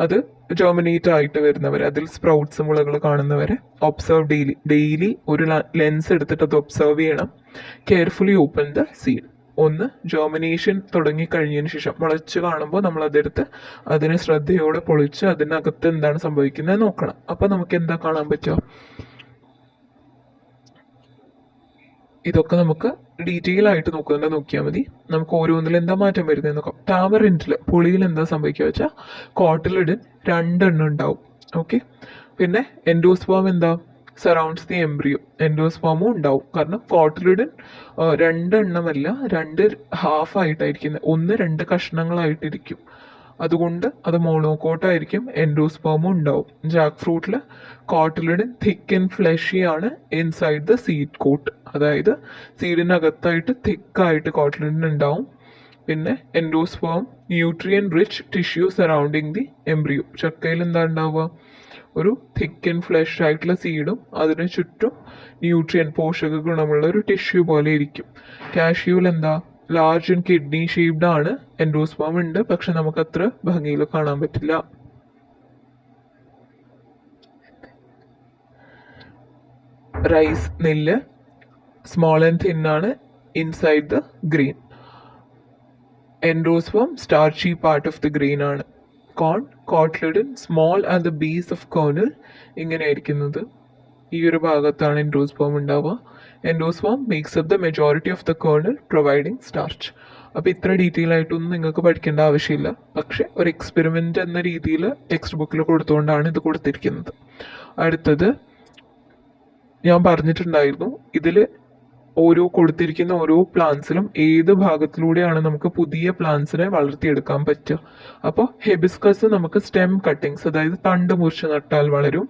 അത് ജെർമിനേറ്റ് ആയിട്ട് വരുന്നവരെ, അതിൽ സ്പ്രൗട്ട്സ് മുളകൾ കാണുന്നവരെ ഒബ്സർവ് ഡെയിലി ഒരു ലെൻസ് എടുത്തിട്ട് അത് ഒബ്സർവ് ചെയ്യണം. Carefully open the seed. ഒന്ന്, ജെർമിനേഷൻ തുടങ്ങിക്കഴിഞ്ഞതിന് ശേഷം മുളച്ച് കാണുമ്പോൾ നമ്മൾ അതെടുത്ത് അതിനെ ശ്രദ്ധയോടെ പൊളിച്ച് അതിനകത്ത് എന്താണ് സംഭവിക്കുന്നത് നോക്കണം. അപ്പം നമുക്ക് എന്താ കാണാൻ പറ്റുക? ഇതൊക്കെ നമുക്ക് ഡീറ്റെയിൽ ആയിട്ട് നോക്കിയാൽ മതി. നമുക്ക് ഓരോന്നിൽ എന്താ മാറ്റം വരുന്നത് നോക്കാം. ടാമറിൻഡിൽ, പുളിയിൽ എന്താ സംഭവിക്കുക വെച്ചാൽ കോട്ടിലിഡൻ 2 എണ്ണം ഉണ്ടാവും. ഓക്കെ, പിന്നെ എൻഡോസ്പേം എന്താ സറൗണ്ട്സ് ദി എംബ്രിയോ, എൻഡോസ്പേമും ഉണ്ടാവും. കാരണം കോട്ടിലിഡൻ 2 എണ്ണമല്ല, 2 ഹാഫ് ആയിട്ടായിരിക്കുന്നത്, 1-2 കഷ്ണങ്ങളായിട്ടിരിക്കും. അതുകൊണ്ട് അത് മോണോകോട്ടായിരിക്കും. എൻഡോസ്പേമും ഉണ്ടാവും. ജാക്ക് ഫ്രൂട്ടിൽ കോട്ടിലിഡൻ തിക്ക് ആൻഡ് ഫ്ലഷി ആണ് ഇൻസൈഡ് ദ സീഡ് കോട്ട്, അതായത് സീഡിനകത്തായിട്ട് തിക്കായിട്ട് കോട്ടിലിഡൻ ഉണ്ടാവും. പിന്നെ endosperm nutrient rich tissue surrounding the embryo. ചക്കയിൽ എന്താ ഉണ്ടാവുക? ഒരു തിക്ക് ആൻഡ് ഫ്ലഷ് ആയിട്ടുള്ള സീഡും അതിന് ചുറ്റും ന്യൂട്രിയൻ പോഷക ഗുണമുള്ള ഒരു ടിഷ്യൂ പോലെ ഇരിക്കും. കാഷ്യൂവിൽ എന്താ? ലാർജ് ആൻഡ് കിഡ്നി ഷേപ്ഡ് ആണ്. എൻഡോസ്പേം ഉണ്ട്, പക്ഷെ നമുക്കത്ര ഭംഗിയിൽ കാണാൻ പറ്റില്ല. റൈസ്, നെല്ല് സ്മോൾ ആൻഡ് തിൻ ആണ് inside the grain. Endosperm starchy part of the grain ആണ്. Corn, cotyledon small and the base of kernel ഇങ്ങനെ ആയിരിക്കുന്നത്. ഈ ഒരു ഭാഗത്താണ് എൻഡോസ്പേം ഉണ്ടാവുക. Endosperm makes up the majority of the kernel providing starch. അപ്പോൾ ഇത്ര ഡീറ്റെയിൽ ആയിട്ടൊന്നും നിങ്ങൾക്ക് പഠിക്കേണ്ട ആവശ്യമില്ല. പക്ഷെ ഒരു എക്സ്പെരിമെൻ്റ് എന്ന രീതിയിൽ ടെക്സ്റ്റ് ബുക്കിൽ കൊടുത്തുകൊണ്ടാണ് ഇത് കൊടുത്തിരിക്കുന്നത്. അടുത്തത് ഞാൻ പറഞ്ഞിട്ടുണ്ടായിരുന്നു, ഇതിൽ കൊടുത്തിരിക്കുന്ന ഓരോ പ്ലാന്റ്സിലും ഏത് ഭാഗത്തിലൂടെയാണ് നമുക്ക് പുതിയ പ്ലാന്റ്സിനെ വളർത്തിയെടുക്കാൻ പറ്റുക. അപ്പോൾ ഹെബിസ്കസ് നമുക്ക് സ്റ്റെം കട്ടിങ്സ്, അതായത് തണ്ട് മുറിച്ച് നട്ടാൽ വളരും.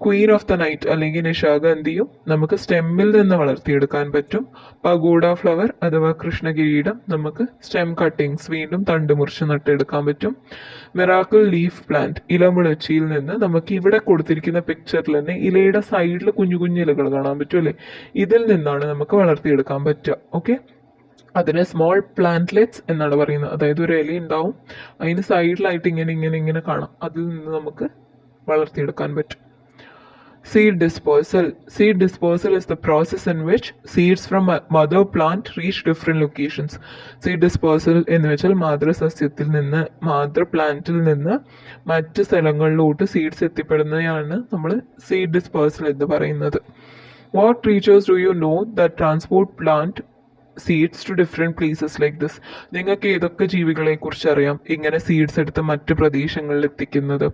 ക്വീൻ ഓഫ് ദ നൈറ്റ് അല്ലെങ്കിൽ നിശാഗന്ധിയും നമുക്ക് സ്റ്റെമ്മിൽ നിന്ന് വളർത്തിയെടുക്കാൻ പറ്റും. പഗോഡ ഫ്ലവർ അഥവാ കൃഷ്ണകിരീടം നമുക്ക് സ്റ്റെം കട്ടിങ്സ്, വീണ്ടും തണ്ട് മുറിച്ച് നട്ടെടുക്കാൻ പറ്റും. മിറാക്കിൾ ലീഫ് പ്ലാന്റ്, ഇലമുളച്ചിയിൽ നിന്ന് നമുക്ക് ഇവിടെ കൊടുത്തിരിക്കുന്ന പിക്ചറിൽ തന്നെ ഇലയുടെ സൈഡിൽ കുഞ്ഞു കുഞ്ഞു ഇലകൾ കാണാൻ പറ്റും അല്ലേ? ഇതിൽ നിന്നാണ് നമുക്ക് വളർത്തിയെടുക്കാൻ പറ്റുക. ഓക്കെ, അതിനെ സ്മോൾ പ്ലാന്റ്ലെറ്റ്സ് എന്നാണ് പറയുന്നത്. അതായത് ഒരു ഇല ഉണ്ടാവും, അതിന് സൈഡിലായിട്ട് ഇങ്ങനെ ഇങ്ങനെ ഇങ്ങനെ കാണാം, അതിൽ നിന്ന് നമുക്ക് വളർത്തിയെടുക്കാൻ പറ്റും. Seed dispersal. Seed dispersal is the process in which seeds from a mother plant reach different locations. Seed dispersal എന്ന് വെച്ചാൽ മാതൃസസ്യത്തിൽ നിന്ന്, മാതൃപ്ലാന്റിൽ നിന്ന് മറ്റ് സ്ഥലങ്ങളിലോട്ട് സീഡ്സ് എത്തിപ്പെടുന്നതാണ് നമ്മൾ സീഡ് ഡിസ്പേഴ്സൽ എന്ന് പറയുന്നത്. What creatures do you know that transport plant seeds to different places like this? നിങ്ങൾക്ക് ഏതൊക്കെ ജീവികളെ കുറിച്ച് അറിയാം ഇങ്ങനെ സീഡ്സ് എടുത്ത് മറ്റ് പ്രദേശങ്ങളിൽ എത്തിക്കുന്നത്?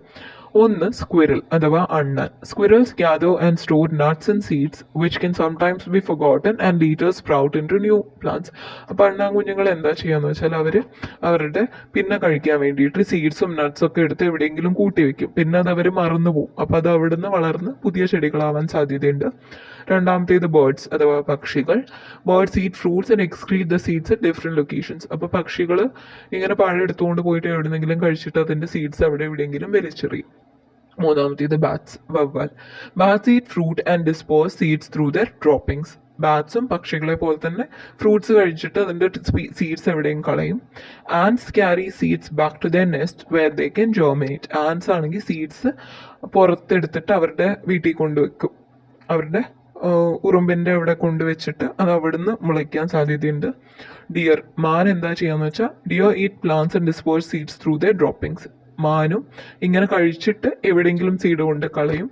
ഒന്ന്, സ്ക്വിറൽ അഥവാ അണ്ണാൻ. Squirrels gather and store nuts and seeds which can sometimes be forgotten and later sprout into new plants. അപ്പോൾ അണ്ണാൻ കുഞ്ഞുങ്ങൾ എന്താ ചെയ്യാന്ന് വെച്ചാൽ അവരുടെ പിന്നെ കഴിക്കാൻ വേണ്ടിയിട്ട് സീഡ്സും നട്ട്സും ഒക്കെ എടുത്ത് എവിടെയെങ്കിലും കൂട്ടി വെക്കും. പിന്നെ അത് അവർ മറന്നു പോകും. അപ്പോൾ അത് അവിടുന്ന് വളർന്ന് പുതിയ ചെടികളാവാൻ സാധ്യതയുണ്ട്. രണ്ടാമത്തേത് ബേർഡ്സ് അഥവാ പക്ഷികൾ. Birds eat fruits and excrete the seeds at different locations. അപ്പോൾ പക്ഷികൾ ഇങ്ങനെ പഴം എടുത്തുകൊണ്ട് പോയിട്ട് എവിടെയെങ്കിലും കഴിച്ചിട്ട് അതിൻ്റെ സീഡ്സ് അവിടെ എവിടെയെങ്കിലും വലിച്ചെറിയും. മൂന്നാമത്തേത് ബാറ്റ്സ്, വവ്വാൽ. Bats eat fruit and dispose seeds through their droppings. ബാറ്റ്സും പക്ഷികളെ പോലെ തന്നെ ഫ്രൂട്ട്സ് കഴിച്ചിട്ട് അതിൻ്റെ സീഡ്സ് എവിടെയും കളയും. Ants carry seeds back to their nest where they can germinate. Ants ആണെങ്കിൽ സീഡ്സ് പുറത്തെടുത്തിട്ട് അവരുടെ വീട്ടിൽ കൊണ്ടുവെക്കും. അവരുടെ ഉറുമ്പിൻ്റെ അവിടെ കൊണ്ടുവച്ചിട്ട് അത് അവിടുന്ന് മുളയ്ക്കാൻ സാധ്യതയുണ്ട്. ഡിയർ, മാൻ എന്താ ചെയ്യാന്ന് വെച്ചാൽ deer eat plants and dispose seeds through their droppings. മാനും ഇങ്ങനെ കഴിച്ചിട്ട് എവിടെയെങ്കിലും സീഡ് കൊണ്ട് കളയും.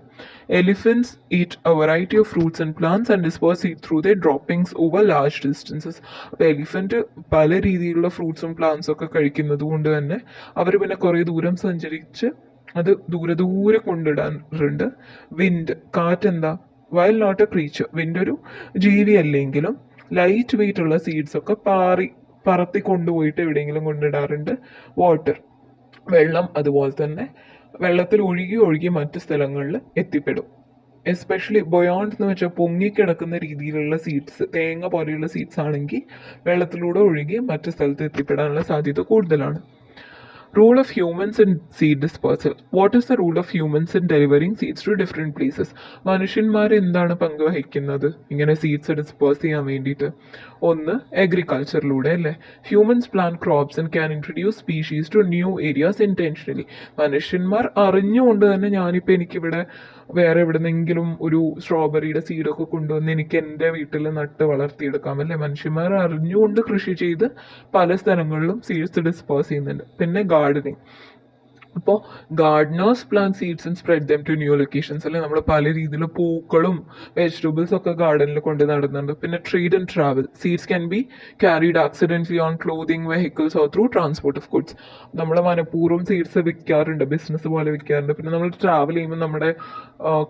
Elephants eat a variety of fruits and plants and disperse seed through the droppings over large distances. അപ്പോൾ എലിഫന്റ് പല രീതിയിലുള്ള ഫ്രൂട്ട്സും പ്ലാന്റ്സും ഒക്കെ കഴിക്കുന്നത് കൊണ്ട് തന്നെ അവർ പിന്നെ കുറേ ദൂരം സഞ്ചരിച്ച് അത് ദൂരെ ദൂരെ കൊണ്ടിടാറുണ്ട്. വിൻഡ്, കാറ്റെന്താ, while not a creature, wind ഒരു ജീവി അല്ലെങ്കിലും ലൈറ്റ് വെയിറ്റ് ഉള്ള സീഡ്സ് ഒക്കെ പറത്തി കൊണ്ടുപോയിട്ട് എവിടെയെങ്കിലും കൊണ്ടിടാറുണ്ട്. വാട്ടർ, വെള്ളം അതുപോലെ തന്നെ വെള്ളത്തിൽ ഒഴുകി ഒഴുകി മറ്റ് സ്ഥലങ്ങളിൽ എത്തിപ്പെടും. എസ്പെഷ്യലി ബൊയോണ്ട് എന്ന് വെച്ചാൽ പൊങ്ങിക്കിടക്കുന്ന രീതിയിലുള്ള സീഡ്സ്, തേങ്ങ പോലെയുള്ള സീഡ്സ് ആണെങ്കിൽ വെള്ളത്തിലൂടെ ഒഴുകി മറ്റു സ്ഥലത്ത് എത്തിപ്പെടാനുള്ള സാധ്യത കൂടുതലാണ്. Role of humans in seed dispersal. What is the role of humans in delivering seeds to different places? മനുഷ്യന്മാർ എന്താണ് പങ്ക് വഹിക്കുന്നത് ഇങ്ങനെ സീഡ്സ് ഡിസ്പേഴ്സ് ചെയ്യാൻ വേണ്ടിയിട്ട്? ഒന്ന്, അഗ്രികൾച്ചറിലൂടെ അല്ലേ. Humans plant crops and can introduce species to new areas intentionally. മനുഷ്യന്മാർ അറിഞ്ഞുകൊണ്ട് തന്നെ ഞാനിപ്പോൾ എനിക്കിവിടെ വേറെ എവിടെന്നെങ്കിലും ഒരു സ്ട്രോബെറിയുടെ സീഡൊക്കെ കൊണ്ടുവന്ന് എനിക്ക് എൻ്റെ വീട്ടിൽ നട്ട് വളർത്തിയെടുക്കാം അല്ലേ. മനുഷ്യന്മാർ അറിഞ്ഞുകൊണ്ട് കൃഷി ചെയ്ത് പല സ്ഥലങ്ങളിലും സീഡ്സ് ഡിസ്പേഴ്സ് ചെയ്യുന്നുണ്ട്. പിന്നെ ഗാർഡനിങ്. അപ്പോൾ gardeners plant seeds and spread them to new locations അല്ലെ. നമ്മൾ പല രീതിയിലുള്ള പൂക്കളും വെജിറ്റബിൾസ് ഒക്കെ ഗാർഡനിൽ കൊണ്ട് നടുന്നുണ്ട്. പിന്നെ trade and travel. Seeds can be carried accidentally on clothing, vehicles or through transport of goods. നമ്മൾ മനഃപൂർവ്വം സീഡ്സ് വിൽക്കാറുണ്ട്, ബിസിനസ് പോലെ വിൽക്കാറുണ്ട്. പിന്നെ നമ്മൾ ട്രാവൽ ചെയ്യുമ്പോൾ നമ്മുടെ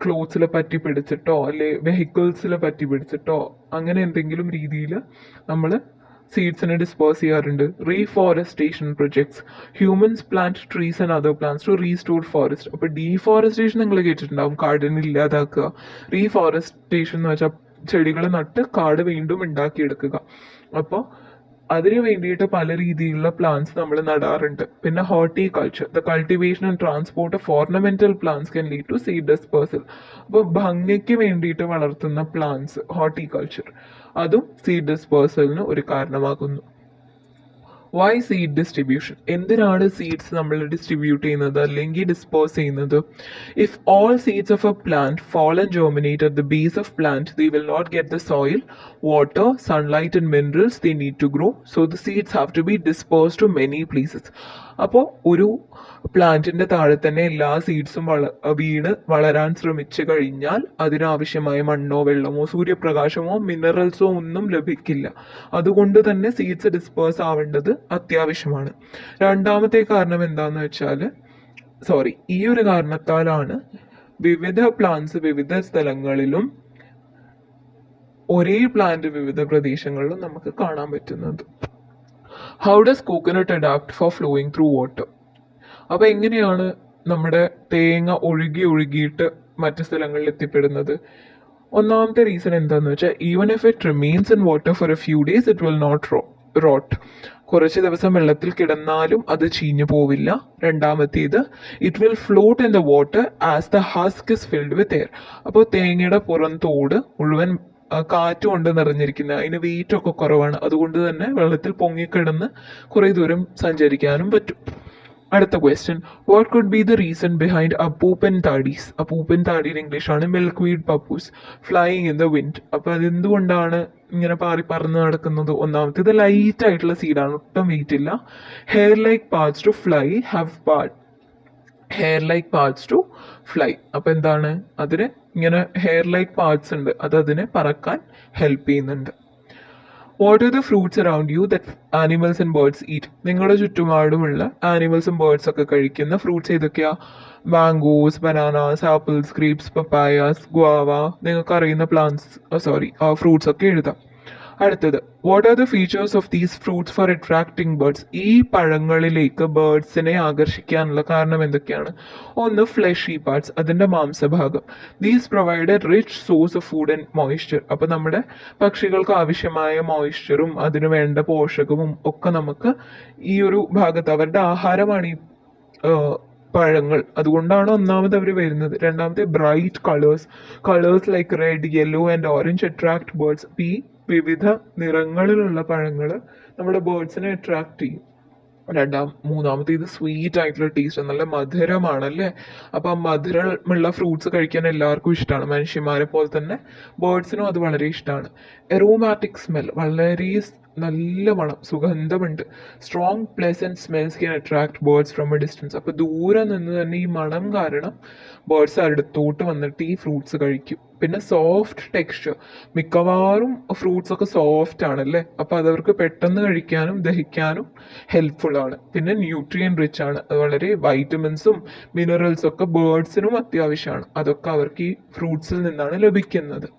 ക്ലോത്ത്സിൽ പറ്റി പിടിച്ചിട്ടോ അല്ലെ വെഹിക്കിൾസിൽ പറ്റി പിടിച്ചിട്ടോ അങ്ങനെ എന്തെങ്കിലും രീതിയിൽ നമ്മൾ സീഡ്സിനെ ഡിസ്പേഴ്സ് ചെയ്യാറുണ്ട്. Reforestation projects. Humans plant trees and other plants to restore forest. അപ്പോൾ ഡീഫോറസ്റ്റേഷൻ നിങ്ങൾ കേട്ടിട്ടുണ്ടാവും, കാടിനെ ഇല്ലാതാക്കുക. റീഫോറസ്റ്റേഷൻ എന്ന് വെച്ചാൽ ചെടികൾ നട്ട് കാട് വീണ്ടും ഉണ്ടാക്കിയെടുക്കുക. അപ്പോൾ അതിനു വേണ്ടിയിട്ട് പല രീതിയിലുള്ള പ്ലാന്റ്സ് നമ്മൾ നടാറുണ്ട്. പിന്നെ horticulture, the cultivation and transport of ornamental plants can lead to seed dispersal. അപ്പോൾ ഭംഗിക്ക് വേണ്ടിയിട്ട് വളർത്തുന്ന പ്ലാന്റ്സ്, ഹോർട്ടികൾച്ചർ, അതും സീഡ് ഡിസ്പേഴ്സലിന് ഒരു കാരണമാകുന്നു. Why seed distribution? എന്തിനാണ് സീഡ്സ് നമ്മൾ ഡിസ്ട്രിബ്യൂട്ട് ചെയ്യുന്നത് അല്ലെങ്കിൽ ഡിസ്പോസ് ചെയ്യുന്നത്? If all seeds of a plant fall and germinate at the base of plant, they will not get the soil, water, sunlight and minerals they need to grow. So the seeds have to be dispersed to many places. അപ്പോൾ ഒരു പ്ലാന്റിന്റെ താഴെ തന്നെ എല്ലാ സീഡ്സും വീണ് വളരാൻ ശ്രമിച്ചു കഴിഞ്ഞാൽ അതിനാവശ്യമായ മണ്ണോ വെള്ളമോ സൂര്യപ്രകാശമോ മിനറൽസോ ഒന്നും ലഭിക്കില്ല. അതുകൊണ്ട് തന്നെ സീഡ്സ് ഡിസ്പേഴ്സ് ആവേണ്ടത് അത്യാവശ്യമാണ്. രണ്ടാമത്തെ കാരണം എന്താന്ന് വെച്ചാൽ ഈ ഒരു കാരണത്താലാണ് വിവിധ പ്ലാന്റ്സ് വിവിധ സ്ഥലങ്ങളിലും ഒരേ പ്ലാന്റ് വിവിധ പ്രദേശങ്ങളിലും നമുക്ക് കാണാൻ പറ്റുന്നത്. How does coconut adapt for flowing through water? അപ്പോൾ എങ്ങനെയാണ് നമ്മുടെ തേങ്ങ ഒഴുകിയിട്ട് മറ്റു സ്ഥലങ്ങളിൽ എത്തിപ്പെടുന്നത്? ഒന്നാമത്തെ റീസൺ എന്താന്ന് വെച്ചാൽ even if it remains in water for a few days it will not rot. കുറച്ച് ദിവസം വെള്ളത്തിൽ കിടന്നാലും അത് ചീഞ്ഞു പോവില്ല. രണ്ടാമത്തേത് it will float in the water as the husk is filled with air. അപ്പോൾ തേങ്ങയുടെ പുറം തോട് മുഴുവൻ കാറ്റ് കൊണ്ട് നിറഞ്ഞിരിക്കുന്ന, അതിന് വെയിറ്റ് ഒക്കെ കുറവാണ്. അതുകൊണ്ട് തന്നെ വെള്ളത്തിൽ പൊങ്ങിക്കിടന്ന് കുറേ ദൂരം സഞ്ചരിക്കാനും പറ്റും. അടുത്ത question, what could be the reason behind അപ്പൂപ്പൻ താഡീസ്? അപ്പൂപ്പൻ താടി ഇൻ ഇംഗ്ലീഷ് ആണ് milkweed pappus flying in the wind. അപ്പോൾ അതെന്തുകൊണ്ടാണ് ഇങ്ങനെ പറന്ന് നടക്കുന്നത്? ഒന്നാമത്തേത് ലൈറ്റ് ആയിട്ടുള്ള സീഡാണ്, ഒട്ടും വെയിറ്റ് ഇല്ല. Hair like parts to fly have hair like parts to fly. അപ്പോൾ എന്താണ്, അതിന് ഇങ്ങനെ ഹെയർ ലൈക്ക് പാർട്സ് ഉണ്ട്, അത് അതിനെ പറക്കാൻ ഹെൽപ്പ് ചെയ്യുന്നുണ്ട്. What are the fruits around you that animals and birds eat? നിങ്ങളുടെ ചുറ്റുപാടുമുള്ള ആനിമൽസും ബേർഡ്സ് ഒക്കെ കഴിക്കുന്ന ഫ്രൂട്ട്സ് ഏതൊക്കെയാ? Mangoes, bananas, apples, grapes, papayas, guava. നിങ്ങൾക്ക് അറിയുന്ന ഫ്രൂട്ട്സ് ഒക്കെ എഴുതാം. അടുത്തത്, what are the features of these fruits for attracting birds? ഈ പഴങ്ങളിലേക്ക് ബേർഡ്സിനെ ആകർഷിക്കാനുള്ള കാരണം എന്തൊക്കെയാണ്? ഒന്ന്, ഫ്ലഷി പാർട്സ്, അതിൻ്റെ മാംസഭാഗം. These provide a rich source of food and moisture. അപ്പോൾ നമ്മുടെ പക്ഷികൾക്ക് ആവശ്യമായ മോയ്സ്ചറും അതിന് വേണ്ട പോഷകവും ഒക്കെ നമുക്ക് ഈ ഒരു ഭാഗത്ത്, അവരുടെ ആഹാരമാണ് ഈ പഴങ്ങൾ. അതുകൊണ്ടാണ് ഒന്നാമത് അവർ വരുന്നത്. രണ്ടാമത്തെ, bright colours like red, yellow and orange attract birds. ഈ വിവിധ നിറങ്ങളിലുള്ള പഴങ്ങൾ നമ്മുടെ ബേർഡ്സിനെ അട്രാക്ട് ചെയ്യും. മൂന്നാമത്തെ, ഇത് സ്വീറ്റ് ആയിട്ടുള്ള ടേസ്റ്റ്, നല്ല മധുരമാണല്ലേ. അപ്പം ആ മധുരമുള്ള ഫ്രൂട്ട്സ് കഴിക്കാൻ എല്ലാവർക്കും ഇഷ്ടമാണ്, മനുഷ്യന്മാരെ പോലെ തന്നെ ബേർഡ്സിനും അത് വളരെ ഇഷ്ടമാണ്. എറോമാറ്റിക് സ്മെൽ, വളരെ നല്ല മണം, സുഗന്ധമുണ്ട്. Strong pleasant smells can attract birds from a distance. അപ്പോൾ ദൂരെ നിന്ന് തന്നെ ഈ മണം കാരണം ബേർഡ്സ് അടുത്തോട്ട് വന്നിട്ട് ഈ ഫ്രൂട്ട്സ് കഴിക്കും. പിന്നെ സോഫ്റ്റ് ടെക്സ്ചർ, മിക്കവാറും ഫ്രൂട്ട്സ് ഒക്കെ സോഫ്റ്റ് ആണല്ലേ, അപ്പോൾ അതവർക്ക് പെട്ടെന്ന് കഴിക്കാനും ദഹിക്കാനും ഹെൽപ്ഫുൾ ആണ്. പിന്നെ ന്യൂട്രിയൻ റിച്ച് ആണ്, അത് വളരെ വൈറ്റമിൻസും മിനറൽസും ഒക്കെ ബേർഡ്സിനും അത്യാവശ്യമാണ്. അതൊക്കെ അവർക്ക് ഈ ഫ്രൂട്ട്സിൽ നിന്നാണ് ലഭിക്കുന്നത്.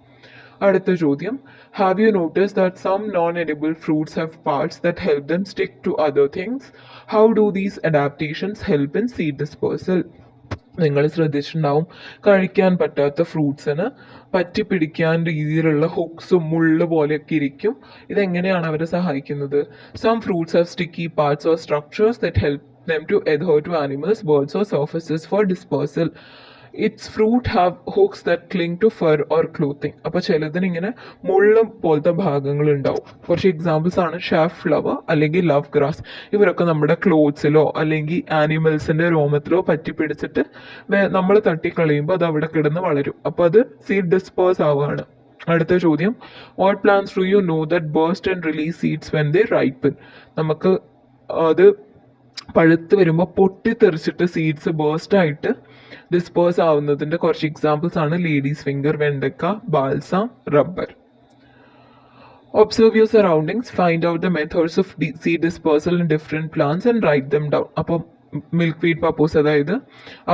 അടുത്ത ചോദ്യം, have you notice that some non edible fruits have parts that help them stick to other things? How do these adaptations help in seed dispersal? നിങ്ങൾ ശ്രദ്ധിച്ചിട്ടുണ്ടാവും, കഴിക്കാൻ പറ്റാത്ത ഫ്രൂട്ട്സിന് പറ്റിപ്പിടിക്കാൻ രീതിയിലുള്ള ഹുക്സും മുള്ള് പോലെയൊക്കെ ഇരിക്കും. ഇതെങ്ങനെയാണ് അവരെ സഹായിക്കുന്നത്? Some fruits have sticky parts or structures that help them to adhere to animals, birds or surfaces for dispersal. Its fruit have hooks that cling to fur or clothing. അപ്പോൾ ചിലതിന് ഇങ്ങനെ മുള്ള പോലത്തെ ഭാഗങ്ങൾ ഉണ്ടാവും. കുറച്ച് എക്സാമ്പിൾസ് ആണ് ഷാഫ് ഫ്ലവർ അല്ലെങ്കിൽ ലവ് ഗ്രാസ്. ഇവരൊക്കെ നമ്മുടെ ക്ലോത്ത്സിലോ അല്ലെങ്കിൽ ആനിമൽസിന്റെ രോമത്തിലോ പറ്റിപ്പിടിച്ചിട്ട് നമ്മൾ തട്ടിക്കളയുമ്പോൾ അത് അവിടെ കിടന്ന് വളരും. അപ്പോൾ അത് സീഡ് ഡിസ്പേഴ്സ് ആവുകയാണ്. അടുത്ത ചോദ്യം, what plants do you know that burst and release seeds when they ripen? നമുക്ക് അത് പഴുത്ത് വരുമ്പോൾ പൊട്ടിത്തെറിച്ചിട്ട് സീഡ്സ് ബേസ്റ്റ് ആയിട്ട് ഡിസ്പേഴ്സ് ആവുന്നതിന്റെ കുറച്ച് എക്സാമ്പിൾസ് ആണ് ലേഡീസ് ഫിംഗർ, വെണ്ടക്ക, balsam, rubber. Observe your surroundings, find out the methods of seed dispersal in different plants and write them down. അപ്പം milk wheat പപ്പോസ്, അതായത്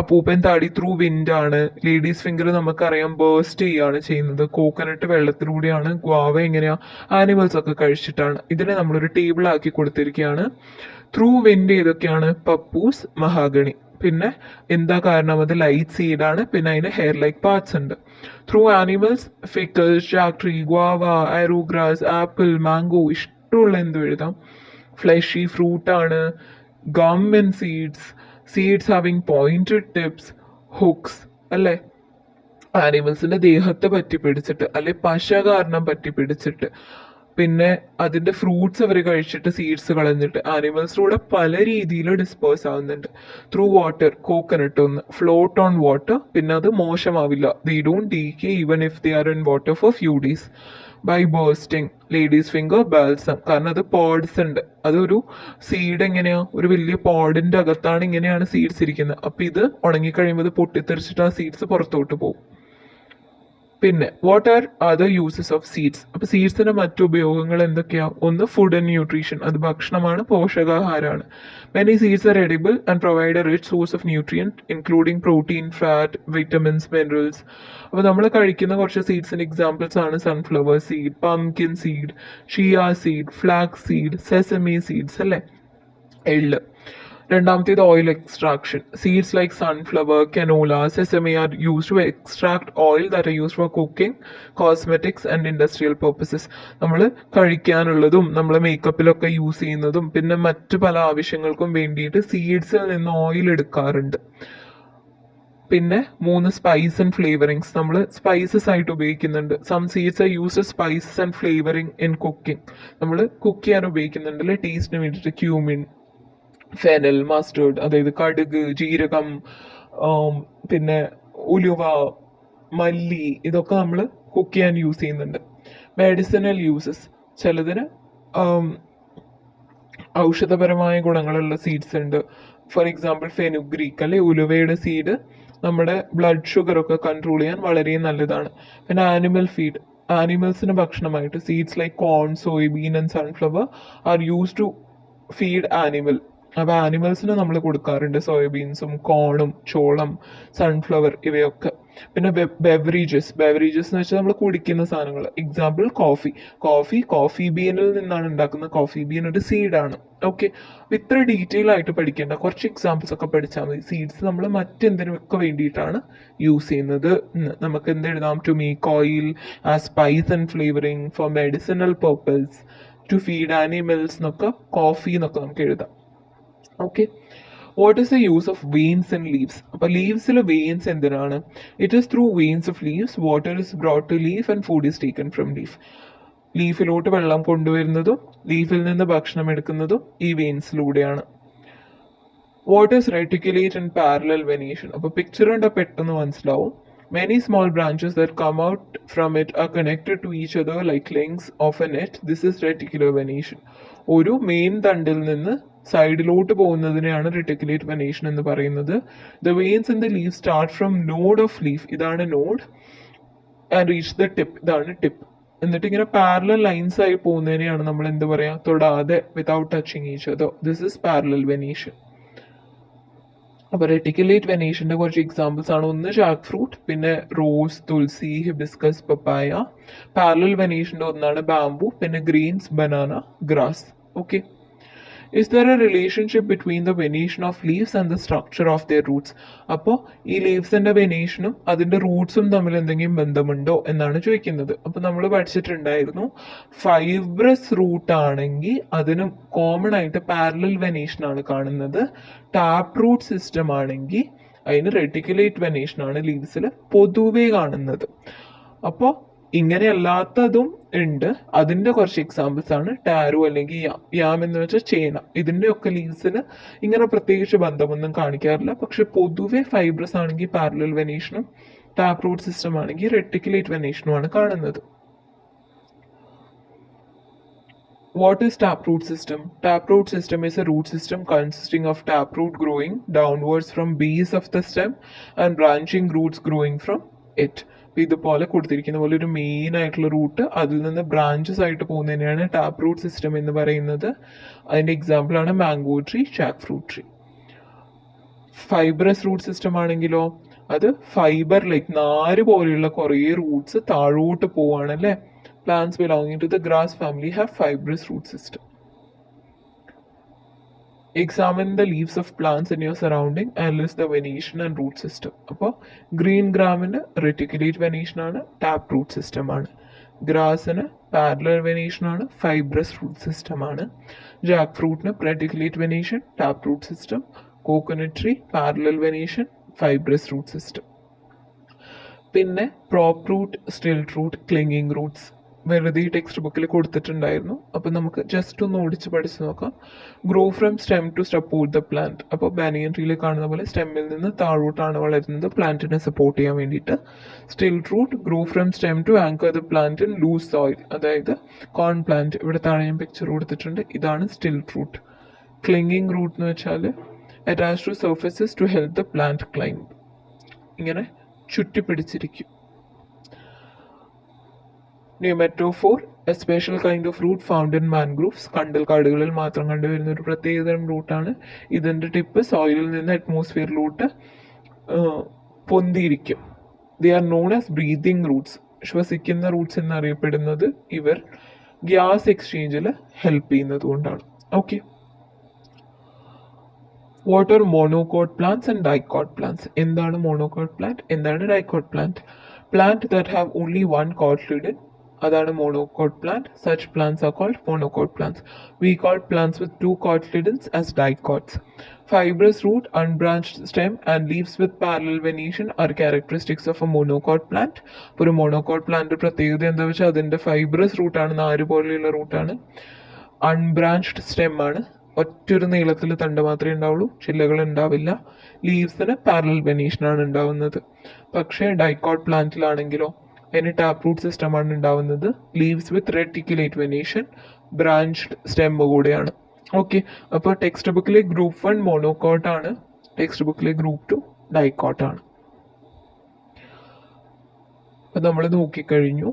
അപ്പൂപ്പൻ താടി ത്രൂ വിൻഡ് ആണ്. ലേഡീസ് ഫിംഗർ നമുക്കറിയാം ബേസ്റ്റ് ചെയ്യാണ് ചെയ്യുന്നത്. കോക്കനട്ട് വെള്ളത്തിലൂടെയാണ്. ഗ്വാവ എങ്ങനെയാ, ആനിമൽസ് ഒക്കെ കഴിച്ചിട്ടാണ്. ഇതിനെ നമ്മളൊരു ടേബിൾ ആക്കി കൊടുത്തിരിക്കുകയാണ്. ത്രൂ വിൻഡ് ഏതൊക്കെയാണ്? Pappus, mahogany. പിന്നെ എന്താ കാരണം? അത് ലൈറ്റ് സീഡാണ്. പിന്നെ അതിന് ഹെയർ ലൈക്ക് പാർട്സ് ഉണ്ട്. ത്രൂ ആനിമൽസ്, ഫിക്കൽസ്, jack tree, guava, arrow grass, apple, mango, ഇഷ്ടമുള്ള എന്തും എഴുതാം. ഫ്ലഷി ഫ്രൂട്ടാണ്. Gum and seeds having pointed tips, hooks അല്ലേ, ആനിമൽസിന്റെ ദേഹത്തെ പറ്റി പിടിച്ചിട്ട് അല്ലെ പശ കാരണം പറ്റി പിടിച്ചിട്ട്. പിന്നെ അതിന്റെ ഫ്രൂട്ട്സ് അവർ കഴിച്ചിട്ട് സീഡ്സ് കളഞ്ഞിട്ട് ആനിമൽസിലൂടെ പല രീതിയിൽ ഡിസ്പേഴ്സ് ആവുന്നുണ്ട്. ത്രൂ വാട്ടർ, കോക്കനട്ട് ഒന്ന്, ഫ്ലോട്ട് ഓൺ വാട്ടർ. പിന്നെ അത് മോശമാവില്ല, they don't decay even if they are in water for few days. By bursting, ladies finger, balsam, കാരണം അത് പോഡ്സ് ഉണ്ട്. അതൊരു സീഡ് എങ്ങനെയാ, ഒരു വലിയ പോഡിന്റെ അകത്താണ് ഇങ്ങനെയാണ് സീഡ്സ് ഇരിക്കുന്നത്. അപ്പൊ ഇത് ഉണങ്ങിക്കഴിയുമ്പോൾ ഇത് പൊട്ടിത്തെറിച്ചിട്ട് ആ സീഡ്സ് പുറത്തോട്ട് പോകും. പിന്നെ what are other uses of seeds? അപ്പൊ സീഡ്സിന്റെ മറ്റു ഉപയോഗങ്ങൾ എന്തൊക്കെയാ? ഒന്ന് ഫുഡ് ആൻഡ് ന്യൂട്രീഷൻ, അത് ഭക്ഷണമാണ്, പോഷകാഹാരമാണ്. Many seeds are edible and provide a rich source of nutrient including protein, fat, vitamins, minerals. അപ്പോൾ നമ്മൾ കഴിക്കുന്ന കുറച്ച് സീഡ്സിന്റെ എക്സാമ്പിൾസ് ആണ് sunflower seed, pumpkin seed, shea seed, flax seed, sesame seeds അല്ലേ, എള്ള്. രണ്ടാമത്തേത് oil extraction. Seeds like sunflower, canola, sesame are used to extract oil that are used for cooking, cosmetics and industrial purposes. നമ്മൾ കഴിക്കാനുള്ളതും നമ്മൾ മേക്കപ്പിലൊക്കെ use ചെയ്യുന്നതും പിന്നെ മറ്റു പല ആവശ്യങ്ങൾക്കും വേണ്ടിയിട്ട് സീഡ്സിൽ നിന്ന് ഓയിൽ എടുക്കാറുണ്ട്. പിന്നെ 3 സ്പൈസ് ആൻഡ് ഫ്ലേവറിങ്സ്, നമ്മൾ സ്പൈസസ് ആയിട്ട് ഉപയോഗിക്കുന്നുണ്ട്. Some seeds are used spices and flavouring in cooking. നമ്മൾ കുക്ക് ചെയ്യാൻ ഉപയോഗിക്കുന്നുണ്ടല്ലേ ടേസ്റ്റിന് വേണ്ടിയിട്ട്. ക്യൂമിൻ, ഫെനൽ, മസ്റ്റേർഡ്, അതായത് കടുക്, ജീരകം, പിന്നെ ഉലുവ, മല്ലി, ഇതൊക്കെ നമ്മൾ കുക്ക് ചെയ്യാൻ യൂസ് ചെയ്യുന്നുണ്ട്. മെഡിസിനൽ യൂസസ്, ചിലതിന് ഔഷധപരമായ ഗുണങ്ങളുള്ള സീഡ്സ് ഉണ്ട്. ഫോർ എക്സാമ്പിൾ ഫെനുഗ്രീക്ക് അല്ലെ, ഉലുവയുടെ സീഡ് നമ്മുടെ ബ്ലഡ് ഷുഗർ ഒക്കെ കൺട്രോൾ ചെയ്യാൻ വളരെ നല്ലതാണ്. പിന്നെ ആനിമൽ ഫീഡ്, ആനിമൽസിന് ഭക്ഷണമായിട്ട് seeds like corn, soybean and sunflower are use to feed animal. അപ്പോൾ ആനിമൽസിന് നമ്മൾ കൊടുക്കാറുണ്ട് സോയാബീൻസും കോണും ചോളം, സൺഫ്ലവർ ഇവയൊക്കെ. പിന്നെ ബെവറേജസ് എന്ന് വെച്ചാൽ നമ്മൾ കുടിക്കുന്ന സാധനങ്ങൾ. എക്സാമ്പിൾ കോഫി ബീനിൽ നിന്നാണ് ഉണ്ടാക്കുന്നത്. കോഫി ബീൻ ഒരു സീഡാണ്. ഓക്കെ, ഇത്ര ഡീറ്റെയിൽ ആയിട്ട് പഠിക്കേണ്ട, കുറച്ച് എക്സാമ്പിൾസ് ഒക്കെ പഠിച്ചാൽ മതി. സീഡ്സ് നമ്മൾ മറ്റെന്തിനൊക്കെ വേണ്ടിയിട്ടാണ് യൂസ് ചെയ്യുന്നത്. നമുക്ക് എന്ത് എഴുതാം? To make oil, as spice and flavouring, for medicinal purpose, to feed animals എന്നൊക്കെ കോഫി എന്നൊക്കെ നമുക്ക് എഴുതാം. Okay, what is the use of veins and leaves? അപ്പോൾ ലീവ്സിൽ വെയിൻസ് എന്തിനാണ്? It is through veins of leaves water is brought to leaf and food is taken from leaf. ലീഫിലോട്ട് വെള്ളം കൊണ്ടുവരുന്നതും ലീഫിൽ നിന്ന് ഭക്ഷണം എടുക്കുന്നതും ഈ വെയിൻസിലൂടെയാണ്. What is reticulate and parallel venation? അപ്പോൾ പിക്ചർ കണ്ടാൽ പെട്ടെന്ന് മനസ്സിലാവും. Many small branches that come out from it are connected to each other like links of a net. This is reticular venation. ഒരു മെയിൻ തണ്ടിൽ നിന്ന് സൈഡിലോട്ട് പോകുന്നതിനെയാണ് റെറ്റിക്കുലേറ്റ് വെനേഷൻ എന്ന് പറയുന്നത്. The veins in the leaf start from node of leaf, ഇതാണ് node, and reach the tip, ഇതാണ് tip. എന്നിട്ട് ഇങ്ങനെ പാരലൽ ലൈൻസ് ആയി പോകുന്നതിനെയാണ് നമ്മൾ എന്ത് പറയാ, തൊടാതെ, without touching each other. This is parallel venation. അപ്പോൾ റെറ്റിക്കുലേറ്റ് വെനേഷന്റെ കുറച്ച് എക്സാമ്പിൾസ് ആണ്. ഒന്ന് ജാക്ക് ഫ്രൂട്ട്, പിന്നെ റോസ്, തുളസി, ഹിബിസ്കസ്, പപ്പായ. പാരലൽ വെനേഷന്റെ ഒന്നാണ് ബാംബു, പിന്നെ greens, banana, grass. Okay. Is there a relationship between the venation of leaves and the structure of their roots? അപ്പോൾ ഈ ലീവ്സിന്റെ വെനേഷനും അതിന്റെ റൂട്ട്സും തമ്മിൽ എന്തെങ്കിലും ബന്ധമുണ്ടോ എന്നാണ് ചോദിക്കുന്നത്. അപ്പോൾ നമ്മൾ പഠിച്ചിട്ടുണ്ടായിരുന്നു, ഫൈബ്രസ് റൂട്ട് ആണെങ്കിൽ അതിന് കോമൺ ആയിട്ട് പാരലൽ വെനേഷൻ ആണ് കാണുന്നത്. ടാപ്പ് റൂട്ട് സിസ്റ്റം ആണെങ്കിൽ അതിന് റെറ്റിക്കുലേറ്റ് വെനേഷൻ ആണ് ലീവ്സിൽ പൊതുവേ കാണുന്നത്. അപ്പോൾ ഇങ്ങനെ അല്ലാത്തതും ഉണ്ട്. അതിന്റെ കുറച്ച് എക്സാമ്പിൾസ് ആണ് ടാരോ അല്ലെങ്കിൽ യാം. യാം എന്ന് വെച്ചാൽ ചേന. ഇതിന്റെ ഒക്കെ ലീവ്സിന് ഇങ്ങനെ പ്രത്യേകിച്ച് ബന്ധമൊന്നും കാണിക്കാറില്ല. പക്ഷെ പൊതുവെ ഫൈബ്രസ് ആണെങ്കിൽ പാരലൽ വെനേഷനും ടാപ്പ് റൂട്ട് സിസ്റ്റം ആണെങ്കിൽ റെറ്റിക്കുലേറ്റ് വെനേഷനുമാണ് കാണുന്നത്. What is taproot system? Taproot system is a root system consisting of taproot growing downwards from base of the stem and branching roots growing from it. ഇതുപോലെ കൊടുത്തിരിക്കുന്ന പോലെ ഒരു main ആയിട്ടുള്ള root, അതിൽ നിന്ന് branches ആയിട്ട് പോകുന്നതിനെയാണ് ടാപ്പ് റൂട്ട് സിസ്റ്റം എന്ന് പറയുന്നത്. അതിന്റെ എക്സാമ്പിൾ ആണ് mango tree, jackfruit tree. Fibrous root system ആണെങ്കിലോ അത് ഫൈബർ ലൈക്ക് നാര് പോലെയുള്ള കുറേ റൂട്ട്സ് താഴോട്ട് പോവാണ് അല്ലേ. Plants belonging to the grass family have fibrous root system. Examine the leaves of plants in your surrounding and list the venation and root system. അപ്പോൾ green ഗ്രാമിന് റെറ്റിക്കുലേറ്റ് വെനേഷൻ ആണ്, tap root system ആണ്. ഗ്രാസിന് parallel venation ആണ്, fibrous root system ആണ്. Jack ഫ്രൂട്ടിന് reticulate venation, tap root system. Coconut tree parallel venation, fibrous root system. പിന്നെ prop root, stilt root, clinging roots വെറുതെ ടെക്സ്റ്റ് ബുക്കിൽ കൊടുത്തിട്ടുണ്ടായിരുന്നു. അപ്പം നമുക്ക് ജസ്റ്റ് ഒന്ന് ഓടിച്ച് പഠിച്ച് നോക്കാം. Grow from stem to support the plant. അപ്പോൾ ബാനിയൻ ട്രീയിൽ കാണുന്ന പോലെ സ്റ്റെമ്മിൽ നിന്ന് താഴോട്ടാണ് വളരുന്നത് പ്ലാന്റിനെ സപ്പോർട്ട് ചെയ്യാൻ വേണ്ടിയിട്ട്. Stilt root, grow from stem to anchor the plant in loose soil. അതായത് കോൺ പ്ലാന്റ്, ഇവിടെ താഴെ ഞാൻ പിക്ചർ കൊടുത്തിട്ടുണ്ട്, ഇതാണ് സ്റ്റിൽറ്റ് റൂട്ട്. ക്ലിങ്ങിങ് റൂട്ട് എന്ന് വെച്ചാൽ attach to surfaces to help the plant climb. ഇങ്ങനെ ചുറ്റിപ്പിടിച്ചിരിക്കും. Pneumatophore, a special kind of root found in mangroves. കണ്ടൽക്കാടുകളിൽ മാത്രം കണ്ടുവരുന്ന ഒരു പ്രത്യേകതരം റൂട്ടാണ്. ഇതിൻ്റെ ടിപ്പ് സോയിലിൽ നിന്ന് അറ്റ്മോസ്ഫിയറിലോട്ട് പൊന്തിയിരിക്കും. They are known as breathing roots. ശ്വസിക്കുന്ന റൂട്ട്സ് എന്നറിയപ്പെടുന്നത് ഇവർ ഗ്യാസ് എക്സ്ചേഞ്ചിൽ ഹെൽപ്പ് ചെയ്യുന്നത് കൊണ്ടാണ്. Okay. What are monocot plants and dicot plants? എന്താണ് മോണോകോട്ട് പ്ലാന്റ്, എന്താണ് dicot plant? Plant that have only one cotyledon, അതാണ് monocot plant. Such plants are called monocot plants. We call plants with two cotyledons as dicots. Fibrous root, unbranched stem and leaves with parallel venation are characteristics of A monocot plant. അപ്പോൾ ഒരു monocot plant പ്രത്യേകത എന്താ വെച്ചാൽ അതിൻ്റെ fibrous റൂട്ടാണ്, നാര് പോലെയുള്ള റൂട്ടാണ്. അൺബ്രാഞ്ച്ഡ് സ്റ്റെം ആണ്, ഒറ്റൊരു നീളത്തിൽ തണ്ട് മാത്രമേ ഉണ്ടാവുള്ളൂ, ചില്ലകൾ ഉണ്ടാവില്ല. ലീവ്സിന് പാരലൽ വെനേഷനാണ് ഉണ്ടാവുന്നത്. പക്ഷേ ഡൈക്കോട്ട് പ്ലാന്റിലാണെങ്കിലോ അതിന് ടാപ്പ് റൂട്ട് സിസ്റ്റമാണ് ഉണ്ടാവുന്നത്. Leaves with reticulate venation, branched stem കൂടെയാണ്. ഓക്കെ. അപ്പോൾ ടെക്സ്റ്റ് ബുക്കിലെ ഗ്രൂപ്പ് 1 മോണോകോട്ട് ആണ്, ടെക്സ്റ്റ് ബുക്കിലെ ഗ്രൂപ്പ് 2 ഡൈക്കോട്ട് ആണ്. അപ്പം നമ്മൾ നോക്കിക്കഴിഞ്ഞു.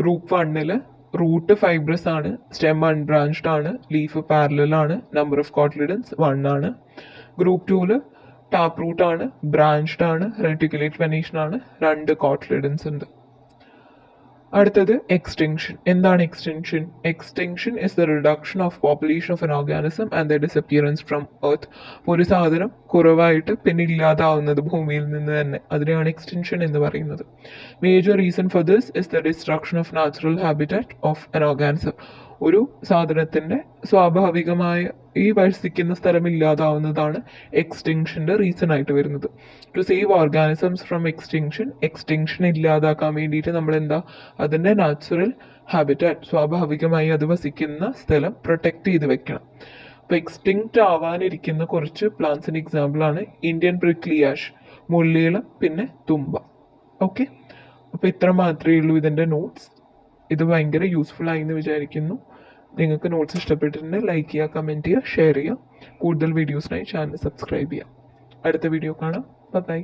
ഗ്രൂപ്പ് 1 റൂട്ട് ഫൈബ്രസ് ആണ്, സ്റ്റെം അൺബ്രാഞ്ച്ഡ് ആണ്, ലീഫ് പാരലൽ ആണ്, നമ്പർ ഓഫ് കോട്ട്ലിഡൻസ് 1 ആണ്. ഗ്രൂപ്പ് 2 ടാപ്പ് റൂട്ട് ആണ്, ബ്രാഞ്ച്ഡ് ആണ്, റെറ്റിക്കുലേറ്റ് വെനേഷൻ ആണ്, 2 കോട്ട്ലിഡൻസ് ഉണ്ട്. അടുത്തത് എക്സ്റ്റിങ്ഷൻ. എന്താണ് extinction? Extinction is the reduction of population of N organism and the disappearance from earth. ഒരു സാധനം കുറവായിട്ട് പിന്നെ ഇല്ലാതാവുന്നത് ഭൂമിയിൽ നിന്ന് തന്നെ, അതിനെയാണ് എക്സ്റ്റിങ്ഷൻ എന്ന് പറയുന്നത്. Major reason for this is the destruction of natural habitat of N organism. ഒരു സാധനത്തിൻ്റെ സ്വാഭാവികമായ ഈ വസിക്കുന്ന സ്ഥലം ഇല്ലാതാവുന്നതാണ് എക്സ്റ്റിങ്ഷൻ്റെ റീസൺ ആയിട്ട് വരുന്നത്. To save organisms from extinction, extinction ഇല്ലാതാക്കാൻ വേണ്ടിയിട്ട് നമ്മൾ എന്താ, അതിൻ്റെ നാച്ചുറൽ ഹാബിറ്റാറ്റ്, സ്വാഭാവികമായി അത് വസിക്കുന്ന സ്ഥലം പ്രൊട്ടക്റ്റ് ചെയ്ത് വെക്കണം. അപ്പോൾ എക്സ്റ്റിങ്ക്റ്റ് ആവാനിരിക്കുന്ന കുറച്ച് പ്ലാന്റ്സിൻ്റെ എക്സാമ്പിളാണ് ഇന്ത്യൻ പ്രിക്ലി ആഷ്, മുള്ളിയിളം, പിന്നെ തുമ്പ. ഓക്കെ, അപ്പോൾ ഇത്ര മാത്രമേ ഉള്ളൂ ഇതിൻ്റെ നോട്ട്സ്. ഇത് ഭയങ്കര യൂസ്ഫുൾ ആയി എന്ന് വിചാരിക്കുന്നു. നിങ്ങൾക്ക് നോട്ട്സ് ഇഷ്ടപ്പെട്ടിട്ടുണ്ടെങ്കിൽ ലൈക്ക് ചെയ്യുക, കമൻറ്റ് ചെയ്യുക, ഷെയർ ചെയ്യുക. കൂടുതൽ വീഡിയോസിനായി ചാനൽ സബ്സ്ക്രൈബ് ചെയ്യുക. അടുത്ത വീഡിയോ കാണാം. ബൈ.